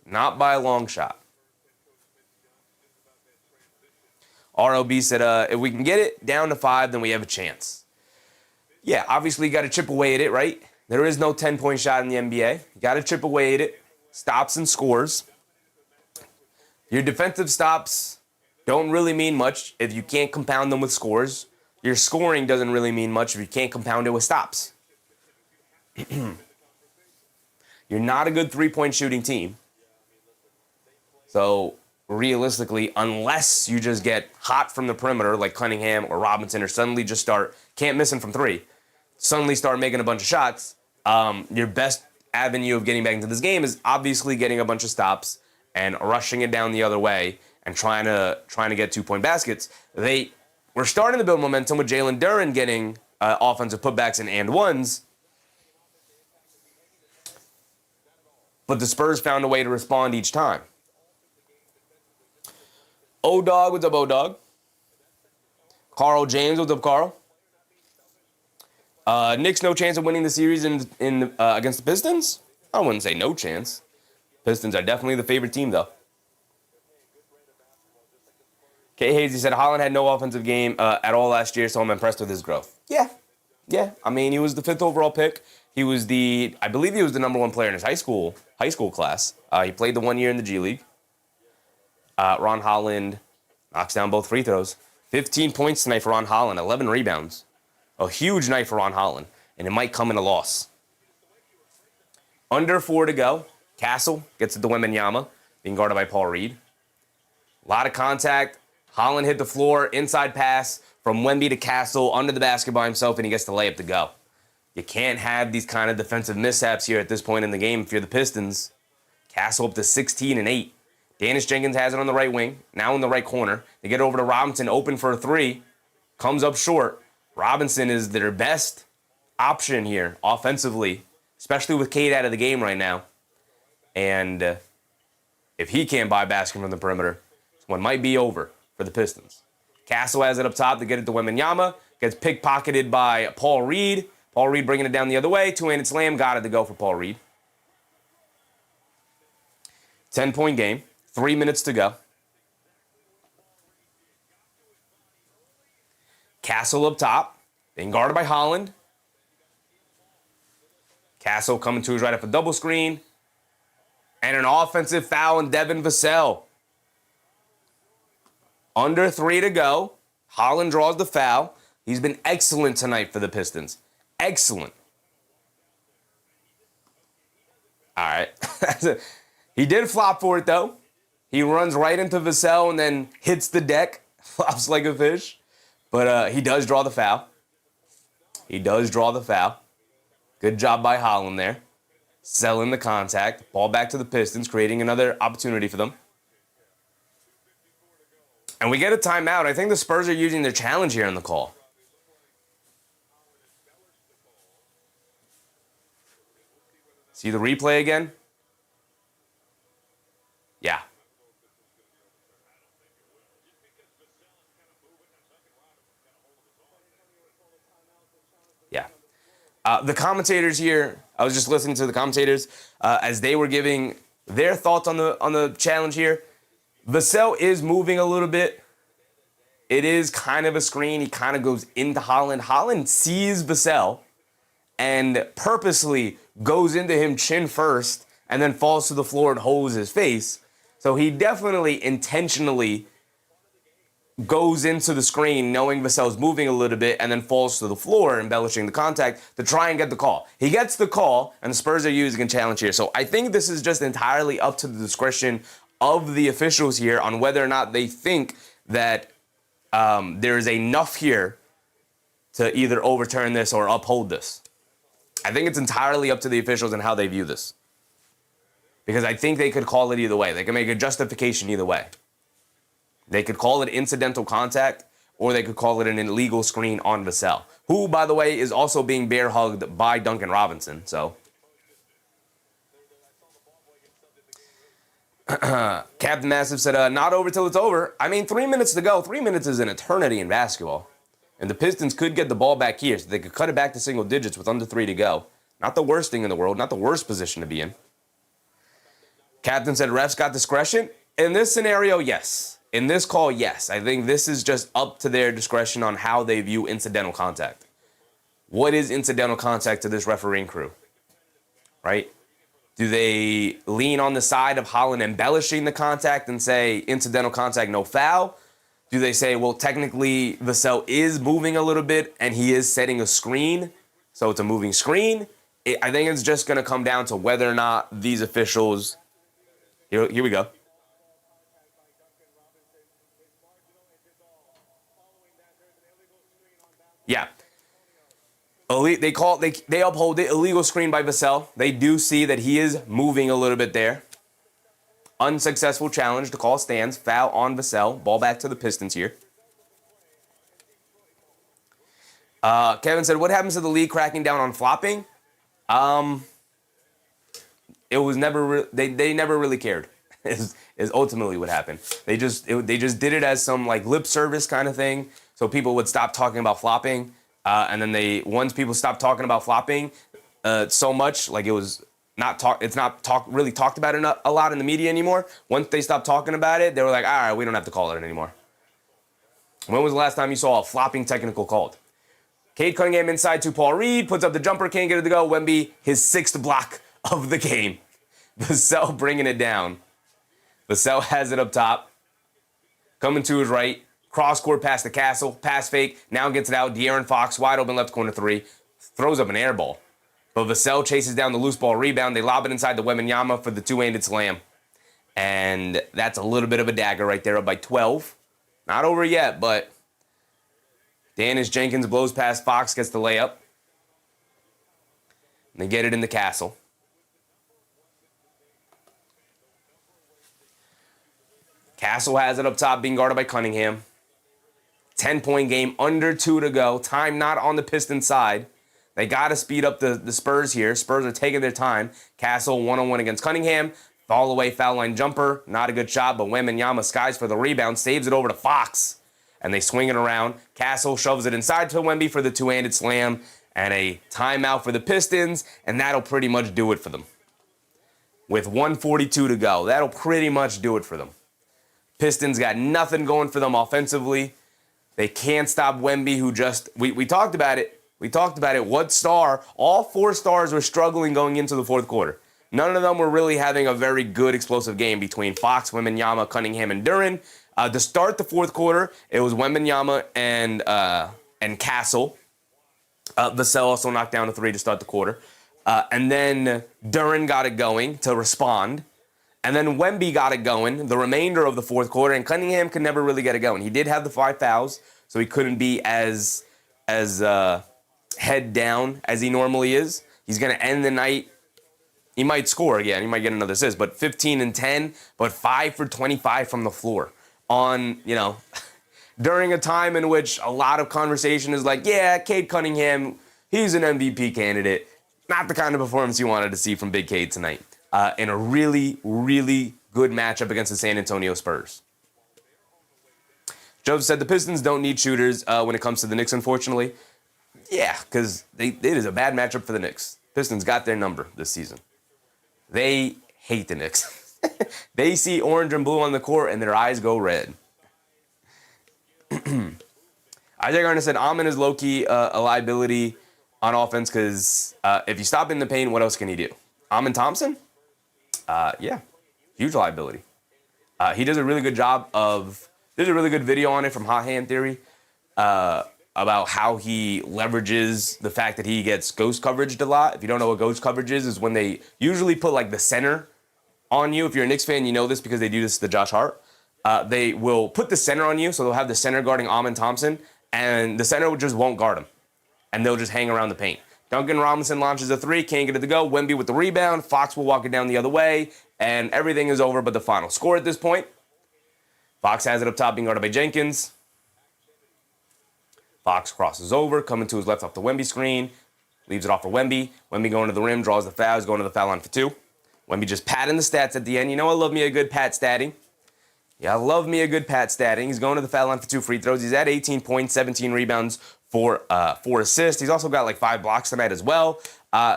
Not by a long shot. ROB said, if we can get it down to 5, then we have a chance. Yeah, obviously you got to chip away at it, right? There is no 10-point shot in the NBA. You got to chip away at it. Stops and scores. Your defensive stops don't really mean much if you can't compound them with scores. Your scoring doesn't really mean much if you can't compound it with stops. You're not a good three-point shooting team. So, realistically, unless you just get hot from the perimeter like Cunningham or Robinson or suddenly just can't miss them from 3, suddenly start making a bunch of shots, your best avenue of getting back into this game is obviously getting a bunch of stops and rushing it down the other way and trying to get 2-point baskets. We're starting to build momentum with Jalen Duren getting offensive putbacks and ones. But the Spurs found a way to respond each time. O-Dog, what's up, O-Dog? Carl James, what's up, Carl? Knicks, no chance of winning the series against the Pistons? I wouldn't say no chance. Pistons are definitely the favorite team, though. Kay Hazy said Holland had no offensive game at all last year, so I'm impressed with his growth. Yeah. I mean, he was the 5th overall pick. I believe he was the number 1 player in his high school class. He played the 1 year in the G League. Ron Holland knocks down both free throws. 15 points tonight for Ron Holland, 11 rebounds. A huge night for Ron Holland, and it might come in a loss. Under 4 to go. Castle gets it to Wembanyama, being guarded by Paul Reed. A lot of contact. Holland hit the floor, inside pass from Wemby to Castle, under the basket by himself, and he gets the layup to go. You can't have these kind of defensive mishaps here at this point in the game if you're the Pistons. Castle up to 16 and 8. Dennis Jenkins has it on the right wing, now in the right corner. They get over to Robinson, open for a 3. Comes up short. Robinson is their best option here offensively, especially with Cade out of the game right now. And if he can't buy basket from the perimeter, this one might be over for the Pistons. Castle has it up top to get it to Wembanyama. Gets pickpocketed by Paul Reed. Paul Reed bringing it down the other way. 2-handed slam. Got it to go for Paul Reed. 10-point game. 3 minutes to go. Castle up top. Being guarded by Holland. Castle coming to his right off a double screen. And an offensive foul on Devin Vassell. Under 3 to go. Holland draws the foul. He's been excellent tonight for the Pistons. Excellent. All right. He did flop for it, though. He runs right into Vassell and then hits the deck. Flops like a fish. But he does draw the foul. He does draw the foul. Good job by Holland there. Selling the contact. Ball back to the Pistons, creating another opportunity for them. And we get a timeout. I think the Spurs are using their challenge here in the call. See the replay again? Yeah. Yeah. The commentators here, I was just listening to the commentators as they were giving their thoughts on the challenge here. Vassell is moving a little bit. It is kind of a screen. He kind of goes into Holland. Holland sees Vassell and purposely goes into him chin first and then falls to the floor and holds his face. So he definitely intentionally goes into the screen knowing Vassell's moving a little bit and then falls to the floor, embellishing the contact to try and get the call. He gets the call, and the Spurs are using a challenge here. So I think this is just entirely up to the discretion of the officials here on whether or not they think that there is enough here to either overturn this or uphold this. I think it's entirely up to the officials and how they view this. Because I think they could call it either way. They can make a justification either way. They could call it incidental contact, or they could call it an illegal screen on Vassell, who, by the way, is also being bear hugged by Duncan Robinson. So, Captain Massive said, not over till it's over. I mean, 3 minutes to go. 3 minutes is an eternity in basketball. And the Pistons could get the ball back here, so they could cut it back to single digits with under 3 to go. Not the worst thing in the world, not the worst position to be in. Captain said, refs got discretion. In this scenario, yes. In this call, yes. I think this is just up to their discretion on how they view incidental contact. What is incidental contact to this refereeing crew? Right? Do they lean on the side of Holland embellishing the contact and say incidental contact, no foul? Do they say, well, technically Vassell is moving a little bit and he is setting a screen, so it's a moving screen? I think it's just going to come down to whether or not these officials... Here we go. Yeah. They uphold the illegal screen by Vassell. They do see that he is moving a little bit there. Unsuccessful challenge. The call stands. Foul on Vassell. Ball back to the Pistons here. Kevin said, what happens to the league cracking down on flopping? It was never... They never really cared. Is ultimately what happened. They just did it as some like lip service kind of thing, so people would stop talking about flopping, and then once people stopped talking about flopping so much, like it's not really talked about a lot in the media anymore. Once they stopped talking about it, they were like, all right, we don't have to call it anymore. When was the last time you saw a flopping technical called? Cade Cunningham inside to Paul Reed, puts up the jumper, can't get it to go. Wemby, his 6th block of the game. Vassell bringing it down. Vassell has it up top. Coming to his right. Cross-court pass to Castle. Pass fake. Now gets it out. De'Aaron Fox, wide open left corner 3. Throws up an air ball. But Vassell chases down the loose ball rebound. They lob it inside the Wembanyama for the two-handed slam. And that's a little bit of a dagger right there, up by 12. Not over yet, but Dennis Jenkins blows past Fox, gets the layup. And they get it in the Castle. Castle has it up top, being guarded by Cunningham. 10-point game, under 2 to go. Time not on the Pistons side. They got to speed up the Spurs here. Spurs are taking their time. Castle one-on-one against Cunningham. Fall away, foul line jumper. Not a good shot, but Wembanyama skies for the rebound. Saves it over to Fox. And they swing it around. Castle shoves it inside to Wemby for the two-handed slam. And a timeout for the Pistons. And that'll pretty much do it for them. With 1:42 to go. That'll pretty much do it for them. Pistons got nothing going for them offensively. They can't stop Wemby, who just... We talked about it. We talked about it. What star? All 4 stars were struggling going into the fourth quarter. None of them were really having a very good explosive game between Fox, Wembanyama, Cunningham, and Duren. To start the fourth quarter, it was Wembanyama and Castle. Vassell also knocked down a 3 to start the quarter. And then Duren got it going to respond. And then Wemby got it going the remainder of the fourth quarter, and Cunningham could never really get it going. He did have the 5 fouls, so he couldn't be as head down as he normally is. He's going to end the night. He might score again. He might get another assist, but 15 and 10, but 5 for 25 from the floor on, during a time in which a lot of conversation is like, yeah, Cade Cunningham, he's an MVP candidate. Not the kind of performance you wanted to see from Big Cade tonight. In a really, really good matchup against the San Antonio Spurs. Joseph said the Pistons don't need shooters when it comes to the Knicks, unfortunately. Yeah, because it is a bad matchup for the Knicks. Pistons got their number this season. They hate the Knicks. They see orange and blue on the court, and their eyes go red. Isaiah Garner said Amon is low-key a liability on offense because if you stop in the paint, what else can he do? Amon Thompson? Yeah, huge liability. He does a really good job of... There's a really good video on it from Hot Hand Theory about how he leverages the fact that he gets ghost coveraged a lot. If you don't know what ghost coverage is when they usually put like the center on you. If you're a Knicks fan, you know this because they do this to Josh Hart. They will put the center on you, so they'll have the center guarding Amon Thompson, and the center just won't guard him, and they'll just hang around the paint. Duncan Robinson launches a 3, can't get it to go. Wemby with the rebound. Fox will walk it down the other way, and everything is over but the final score at this point. Fox has it up top, being guarded by Jenkins. Fox crosses over, coming to his left off the Wemby screen. Leaves it off for Wemby. Wemby going to the rim, draws the foul. He's going to the foul line for 2. Wemby just patting the stats at the end. You know I love me a good pat statting. Yeah, I love me a good pat statting. He's going to the foul line for 2 free throws. He's at 18 points, 17 rebounds, 4 assists. He's also got like 5 blocks tonight as well.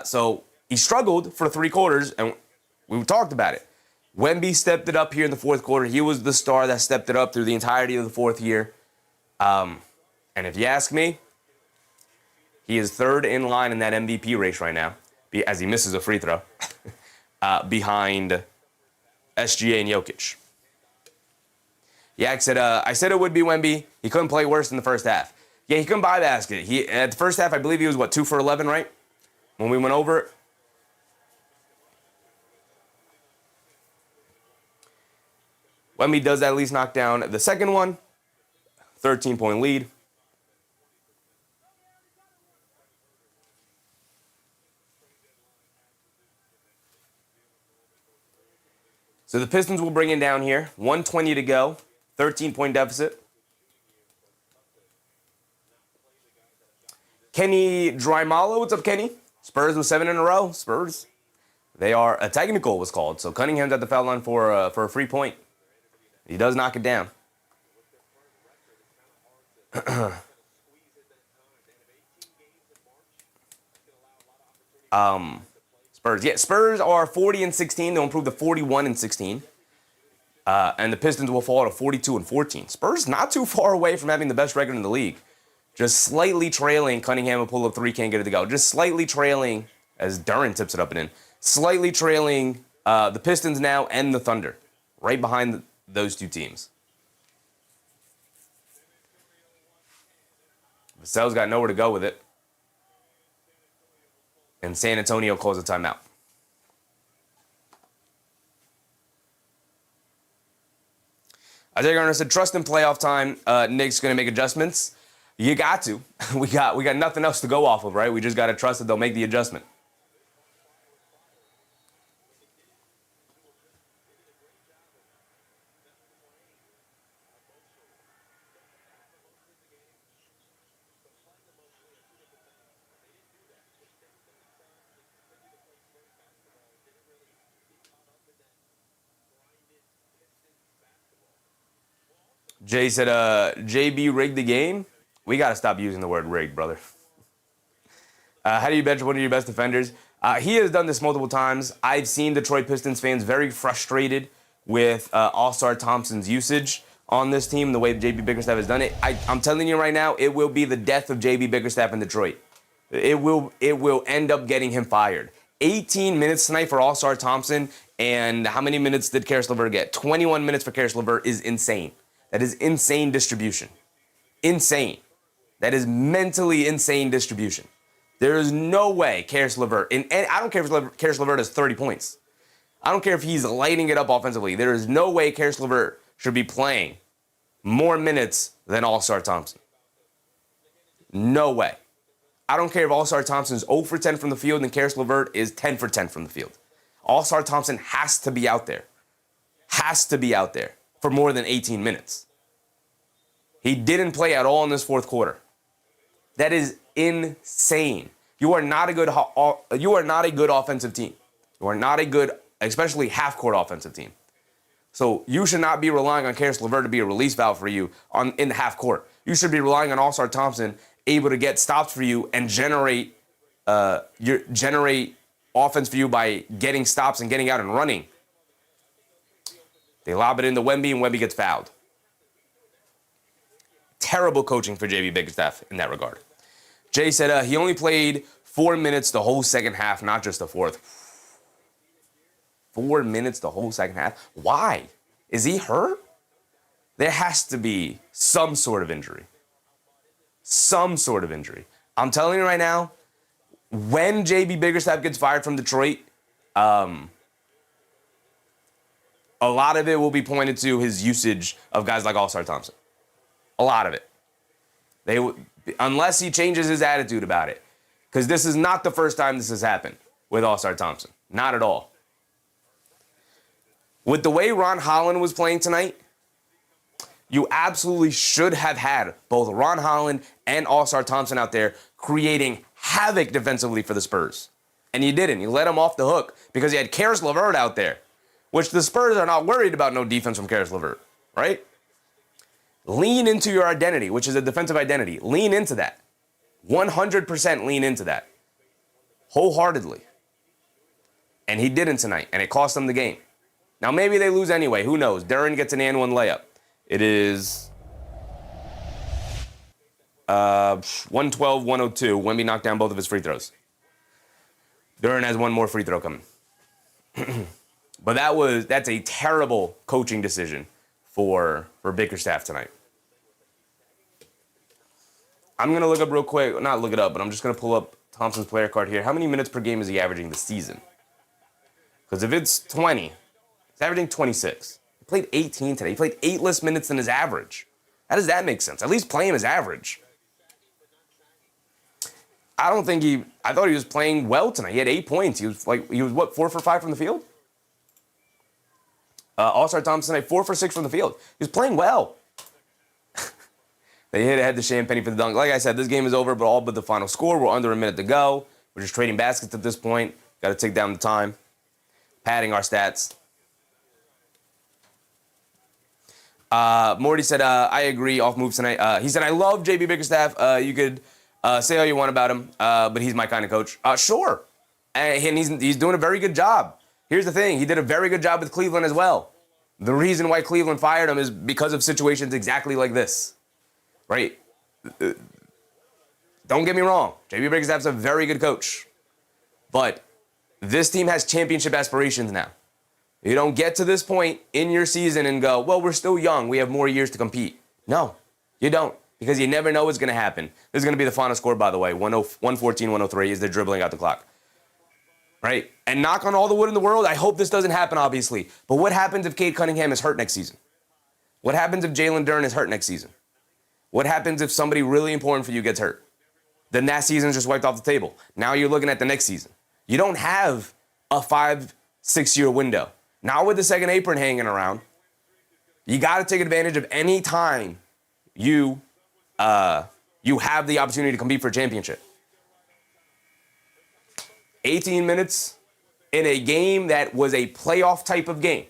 So he struggled for 3 quarters, and we talked about it. Wemby stepped it up here in the fourth quarter. He was the star that stepped it up through the entirety of the fourth year. And if you ask me, he is third in line in that MVP race right now, as he misses a free throw, behind SGA and Jokic. Yak said, I said it would be Wemby. He couldn't play worse in the first half. Yeah, he couldn't buy basket. At the first half, I believe he was, 2 for 11, right? When we went over it. Wemby does at least knock down the second one. 13-point lead. So the Pistons will bring it down here. 1:20 to go. 13-point deficit. Kenny Drymalo, what's up, Kenny? Spurs with 7 in a row. Spurs. They are, a technical was called. So Cunningham's at the foul line for a free point. He does knock it down. Spurs. Yeah, Spurs are 40 and 16. They'll improve to 41 and 16. And the Pistons will fall to 42 and 14. Spurs not too far away from having the best record in the league. Just slightly trailing. Cunningham will pull up 3, can't get it to go. Just slightly trailing, as Duran tips it up and in. Slightly trailing the Pistons now and the Thunder. Right behind those 2 teams. Vassell's got nowhere to go with it. And San Antonio calls a timeout. Isaiah Garner said, trust in playoff time. Knicks going to make adjustments. You got to. We got nothing else to go off of, right? We just got to trust that they'll make the adjustment. Jay said, JB rigged the game. We got to stop using the word rigged, brother. How do you bench one of your best defenders? He has done this multiple times. I've seen Detroit Pistons fans very frustrated with All-Star Thompson's usage on this team, the way JB Bickerstaff has done it. I'm telling you right now, it will be the death of JB Bickerstaff in Detroit. It will end up getting him fired. 18 minutes tonight for All-Star Thompson, and how many minutes did Karis LeVert get? 21 minutes for Karis LeVert is insane. That is insane distribution. Insane. That is mentally insane distribution. There is no way Karis LeVert, and I don't care if Karis LeVert has 30 points. I don't care if he's lighting it up offensively. There is no way Karis LeVert should be playing more minutes than All-Star Thompson. No way. I don't care if All-Star Thompson's 0 for 10 from the field and Karis LeVert is 10 for 10 from the field. All-Star Thompson has to be out there. Has to be out there for more than 18 minutes. He didn't play at all in this fourth quarter. That is insane. You are not a good offensive team. You are not a good, especially half-court offensive team. So you should not be relying on Karis LeVert to be a release valve for you in the half court. You should be relying on All-Star Thompson able to get stops for you and generate offense for you by getting stops and getting out and running. They lob it into Wemby and Wemby gets fouled. Terrible coaching for JB Bickerstaff in that regard. Jay said he only played 4 minutes the whole second half, not just the fourth. 4 minutes the whole second half? Why? Is he hurt? There has to be some sort of injury. Some sort of injury. I'm telling you right now, when JB Bickerstaff gets fired from Detroit, a lot of it will be pointed to his usage of guys like All-Star Thompson. A lot of it. Unless he changes his attitude about it. Because this is not the first time this has happened with All-Star Thompson. Not at all. With the way Ron Holland was playing tonight, you absolutely should have had both Ron Holland and All-Star Thompson out there creating havoc defensively for the Spurs. And you didn't. You let him off the hook because you had Karis LeVert out there, which the Spurs are not worried about no defense from Karis LeVert, right? Lean into your identity, which is a defensive identity. Lean into that. 100% lean into that. Wholeheartedly. And he didn't tonight, and it cost them the game. Now, maybe they lose anyway. Who knows? Duren gets an and one layup. It is 112-102. Wemby knocked down both of his free throws. Duren has one more free throw coming. But that's a terrible coaching decision for Bickerstaff tonight. I'm going to look up real quick. Not look it up, but I'm just going to pull up Thompson's player card here. How many minutes per game is he averaging this season? Because if it's 20, he's averaging 26. He played 18 today. He played 8 less minutes than his average. How does that make sense? At least play him his average. I thought he was playing well tonight. He had 8 points. He was 4 for 5 from the field? All-Star Thompson tonight, 4 for 6 from the field. He was playing well. They hit ahead to Champagne for the dunk. Like I said, this game is over, but all but the final score. We're under a minute to go. We're just trading baskets at this point. Got to take down the time. Padding our stats. Morty said, I agree, off moves tonight. He said, I love JB Bickerstaff. You could say all you want about him, but he's my kind of coach. Sure. And he's doing a very good job. Here's the thing. He did a very good job with Cleveland as well. The reason why Cleveland fired him is because of situations exactly like this. Right? Don't get me wrong. JB Bickerstaff's a very good coach. But this team has championship aspirations now. You don't get to this point in your season and go, well, we're still young. We have more years to compete. No, you don't. Because you never know what's going to happen. This is going to be the final score, by the way. 114-103 is they're dribbling out the clock. Right? And knock on all the wood in the world. I hope this doesn't happen, obviously. But what happens if Cade Cunningham is hurt next season? What happens if Jalen Duren is hurt next season? What happens if somebody really important for you gets hurt? Then that season's just wiped off the table. Now you're looking at the next season. You don't have a 5-6 year window. Not with the second apron hanging around. You got to take advantage of any time you have the opportunity to compete for a championship. 18 minutes in a game that was a playoff type of game.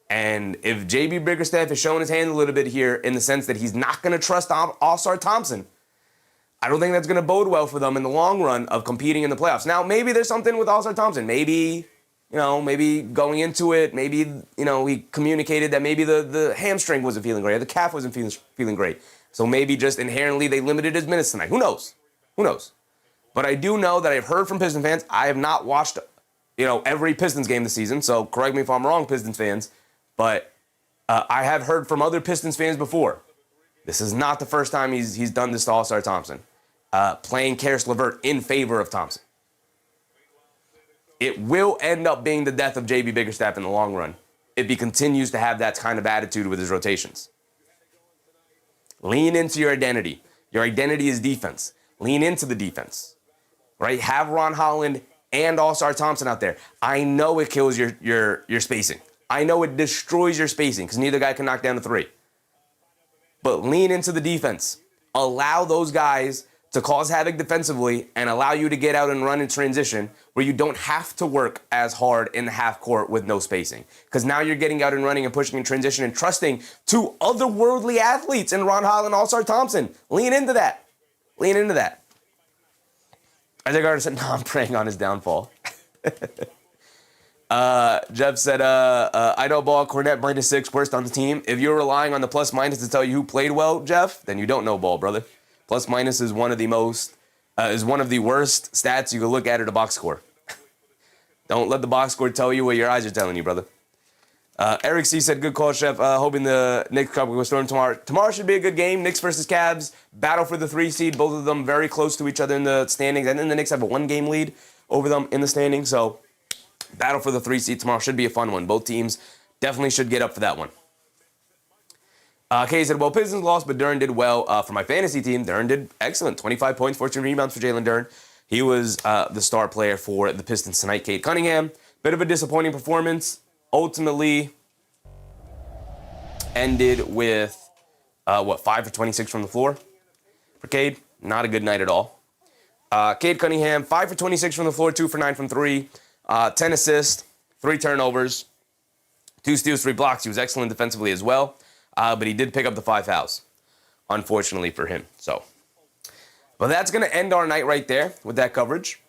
And if JB Bickerstaff has shown his hand a little bit here in the sense that he's not going to trust All-Star Thompson, I don't think that's going to bode well for them in the long run of competing in the playoffs. Now, maybe there's something with All-Star Thompson. Maybe going into it, he communicated that maybe the hamstring wasn't feeling great, or the calf wasn't feeling great. So maybe just inherently they limited his minutes tonight. Who knows? But I do know that I've heard from Pistons fans. I have not watched, every Pistons game this season, so correct me if I'm wrong, Pistons fans. But I have heard from other Pistons fans before. This is not the first time he's done this to All-Star Thompson, playing Karis LeVert in favor of Thompson. it will end up being the death of JB Bickerstaff in the long run if he continues to have that kind of attitude with his rotations. Lean into your identity. Your identity is defense. Lean into the defense, right? Have Ron Holland and All-Star Thompson out there. I know it kills your spacing. I know it destroys your spacing because neither guy can knock down a three. But lean into the defense. Allow those guys to cause havoc defensively and allow you to get out and run in transition where you don't have to work as hard in the half court with no spacing. Because now you're getting out and running and pushing in transition and trusting two otherworldly athletes in Ron Holland and All-Star Thompson. Lean into that. Lean into that. Isaiah Gardner said, no, I'm praying on his downfall. Jeff said, I know ball, Cornette -6, worst on the team. If you're relying on the plus minus to tell you who played well, Jeff, then you don't know ball, brother. Plus minus is one of the worst stats you can look at a box score. Don't let the box score tell you what your eyes are telling you, brother. Eric C. said, good call, Chef. Hoping the Knicks Cup will storm tomorrow. Tomorrow should be a good game. Knicks versus Cavs. Battle for the 3 seed. Both of them very close to each other in the standings. And then the Knicks have a 1-game lead over them in the standings. So battle for the 3 seed tomorrow should be a fun one. Both teams definitely should get up for that one. Cade said, well, Pistons lost, but Duren did well. For my fantasy team, Duren did excellent. 25 points, 14 rebounds for Jalen Duren. He was the star player for the Pistons tonight. Cade Cunningham, bit of a disappointing performance. Ultimately ended with, 5 for 26 from the floor for Cade. Not a good night at all. Cade Cunningham, 5 for 26 from the floor, 2 for 9 from 3. 10 assists, 3 turnovers, 2 steals, 3 blocks. He was excellent defensively as well. But he did pick up the 5 fouls, unfortunately for him. So, but that's going to end our night right there with that coverage.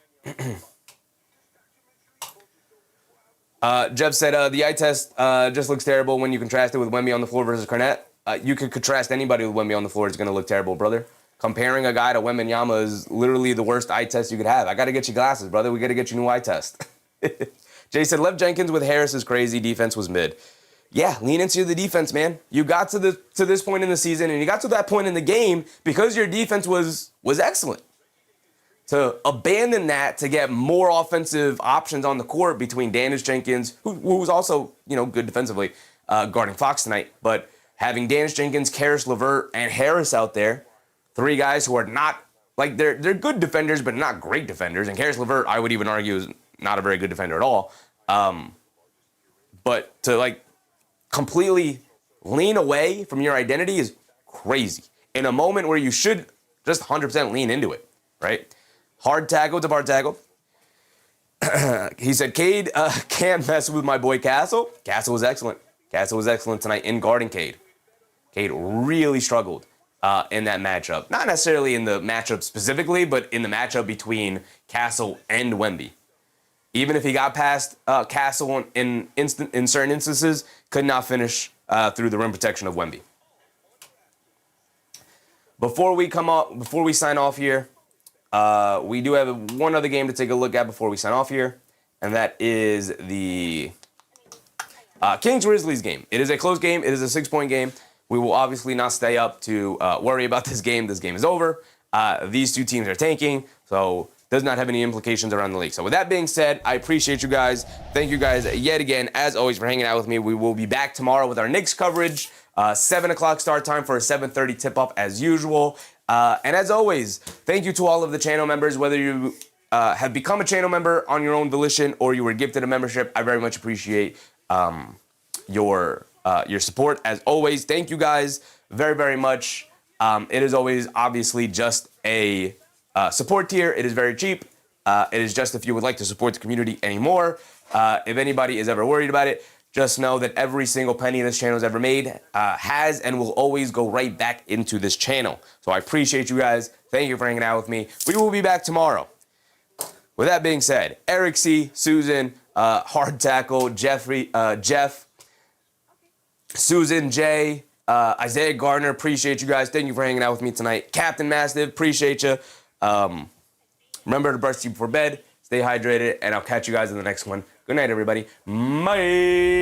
Jeff said, the eye test just looks terrible when you contrast it with Wemby on the floor versus Cornette. You could contrast anybody with Wemby on the floor. It's going to look terrible, brother. Comparing a guy to Wembanyama is literally the worst eye test you could have. I got to get you glasses, brother. We got to get you a new eye test. Jay said, Lev Jenkins with Harris is crazy. Defense was mid. Yeah, lean into the defense, man. You got to this point in the season, and you got to that point in the game because your defense was excellent. To abandon that to get more offensive options on the court between Dennis Jenkins, who was also, good defensively, guarding Fox tonight, but having Dennis Jenkins, Karis LeVert, and Harris out there, 3 guys who are not, they're good defenders, but not great defenders. And Karis LeVert, I would even argue, is not a very good defender at all. But to, completely lean away from your identity is crazy. In a moment where you should just 100% lean into it, right? Hard tackle to bar tackle. He said, Cade can't mess with my boy Castle. Castle was excellent. Castle was excellent tonight in guarding Cade. Cade really struggled in that matchup. Not necessarily in the matchup specifically, but in the matchup between Castle and Wemby. Even if he got past Castle in certain instances, could not finish through the rim protection of Wemby. Before we sign off here, we do have one other game to take a look at before we sign off here, and that is the Kings-Grizzlies game. It is a close game. It is a 6-point game. We will obviously not stay up to worry about this game. This game is over. These 2 teams are tanking, so does not have any implications around the league. So with that being said, I appreciate you guys. Thank you guys yet again, as always, for hanging out with me. We will be back tomorrow with our Knicks coverage. 7 o'clock start time for a 7:30 tip-off as usual. And as always, thank you to all of the channel members, whether you have become a channel member on your own volition or you were gifted a membership. I very much appreciate your support. As always, thank you guys very, very much. It is always obviously just a support tier. It is very cheap. It is just if you would like to support the community anymore. If anybody is ever worried about it, just know that every single penny this channel has ever made has and will always go right back into this channel. So I appreciate you guys. Thank you for hanging out with me. We will be back tomorrow. With that being said, Eric C., Susan, Hard Tackle, Jeff, Susan, Jay, Isaiah Gardner, appreciate you guys. Thank you for hanging out with me tonight. Captain Mastiff, appreciate you. Remember to brush teeth before bed, stay hydrated, and I'll catch you guys in the next one. Good night, everybody. Bye.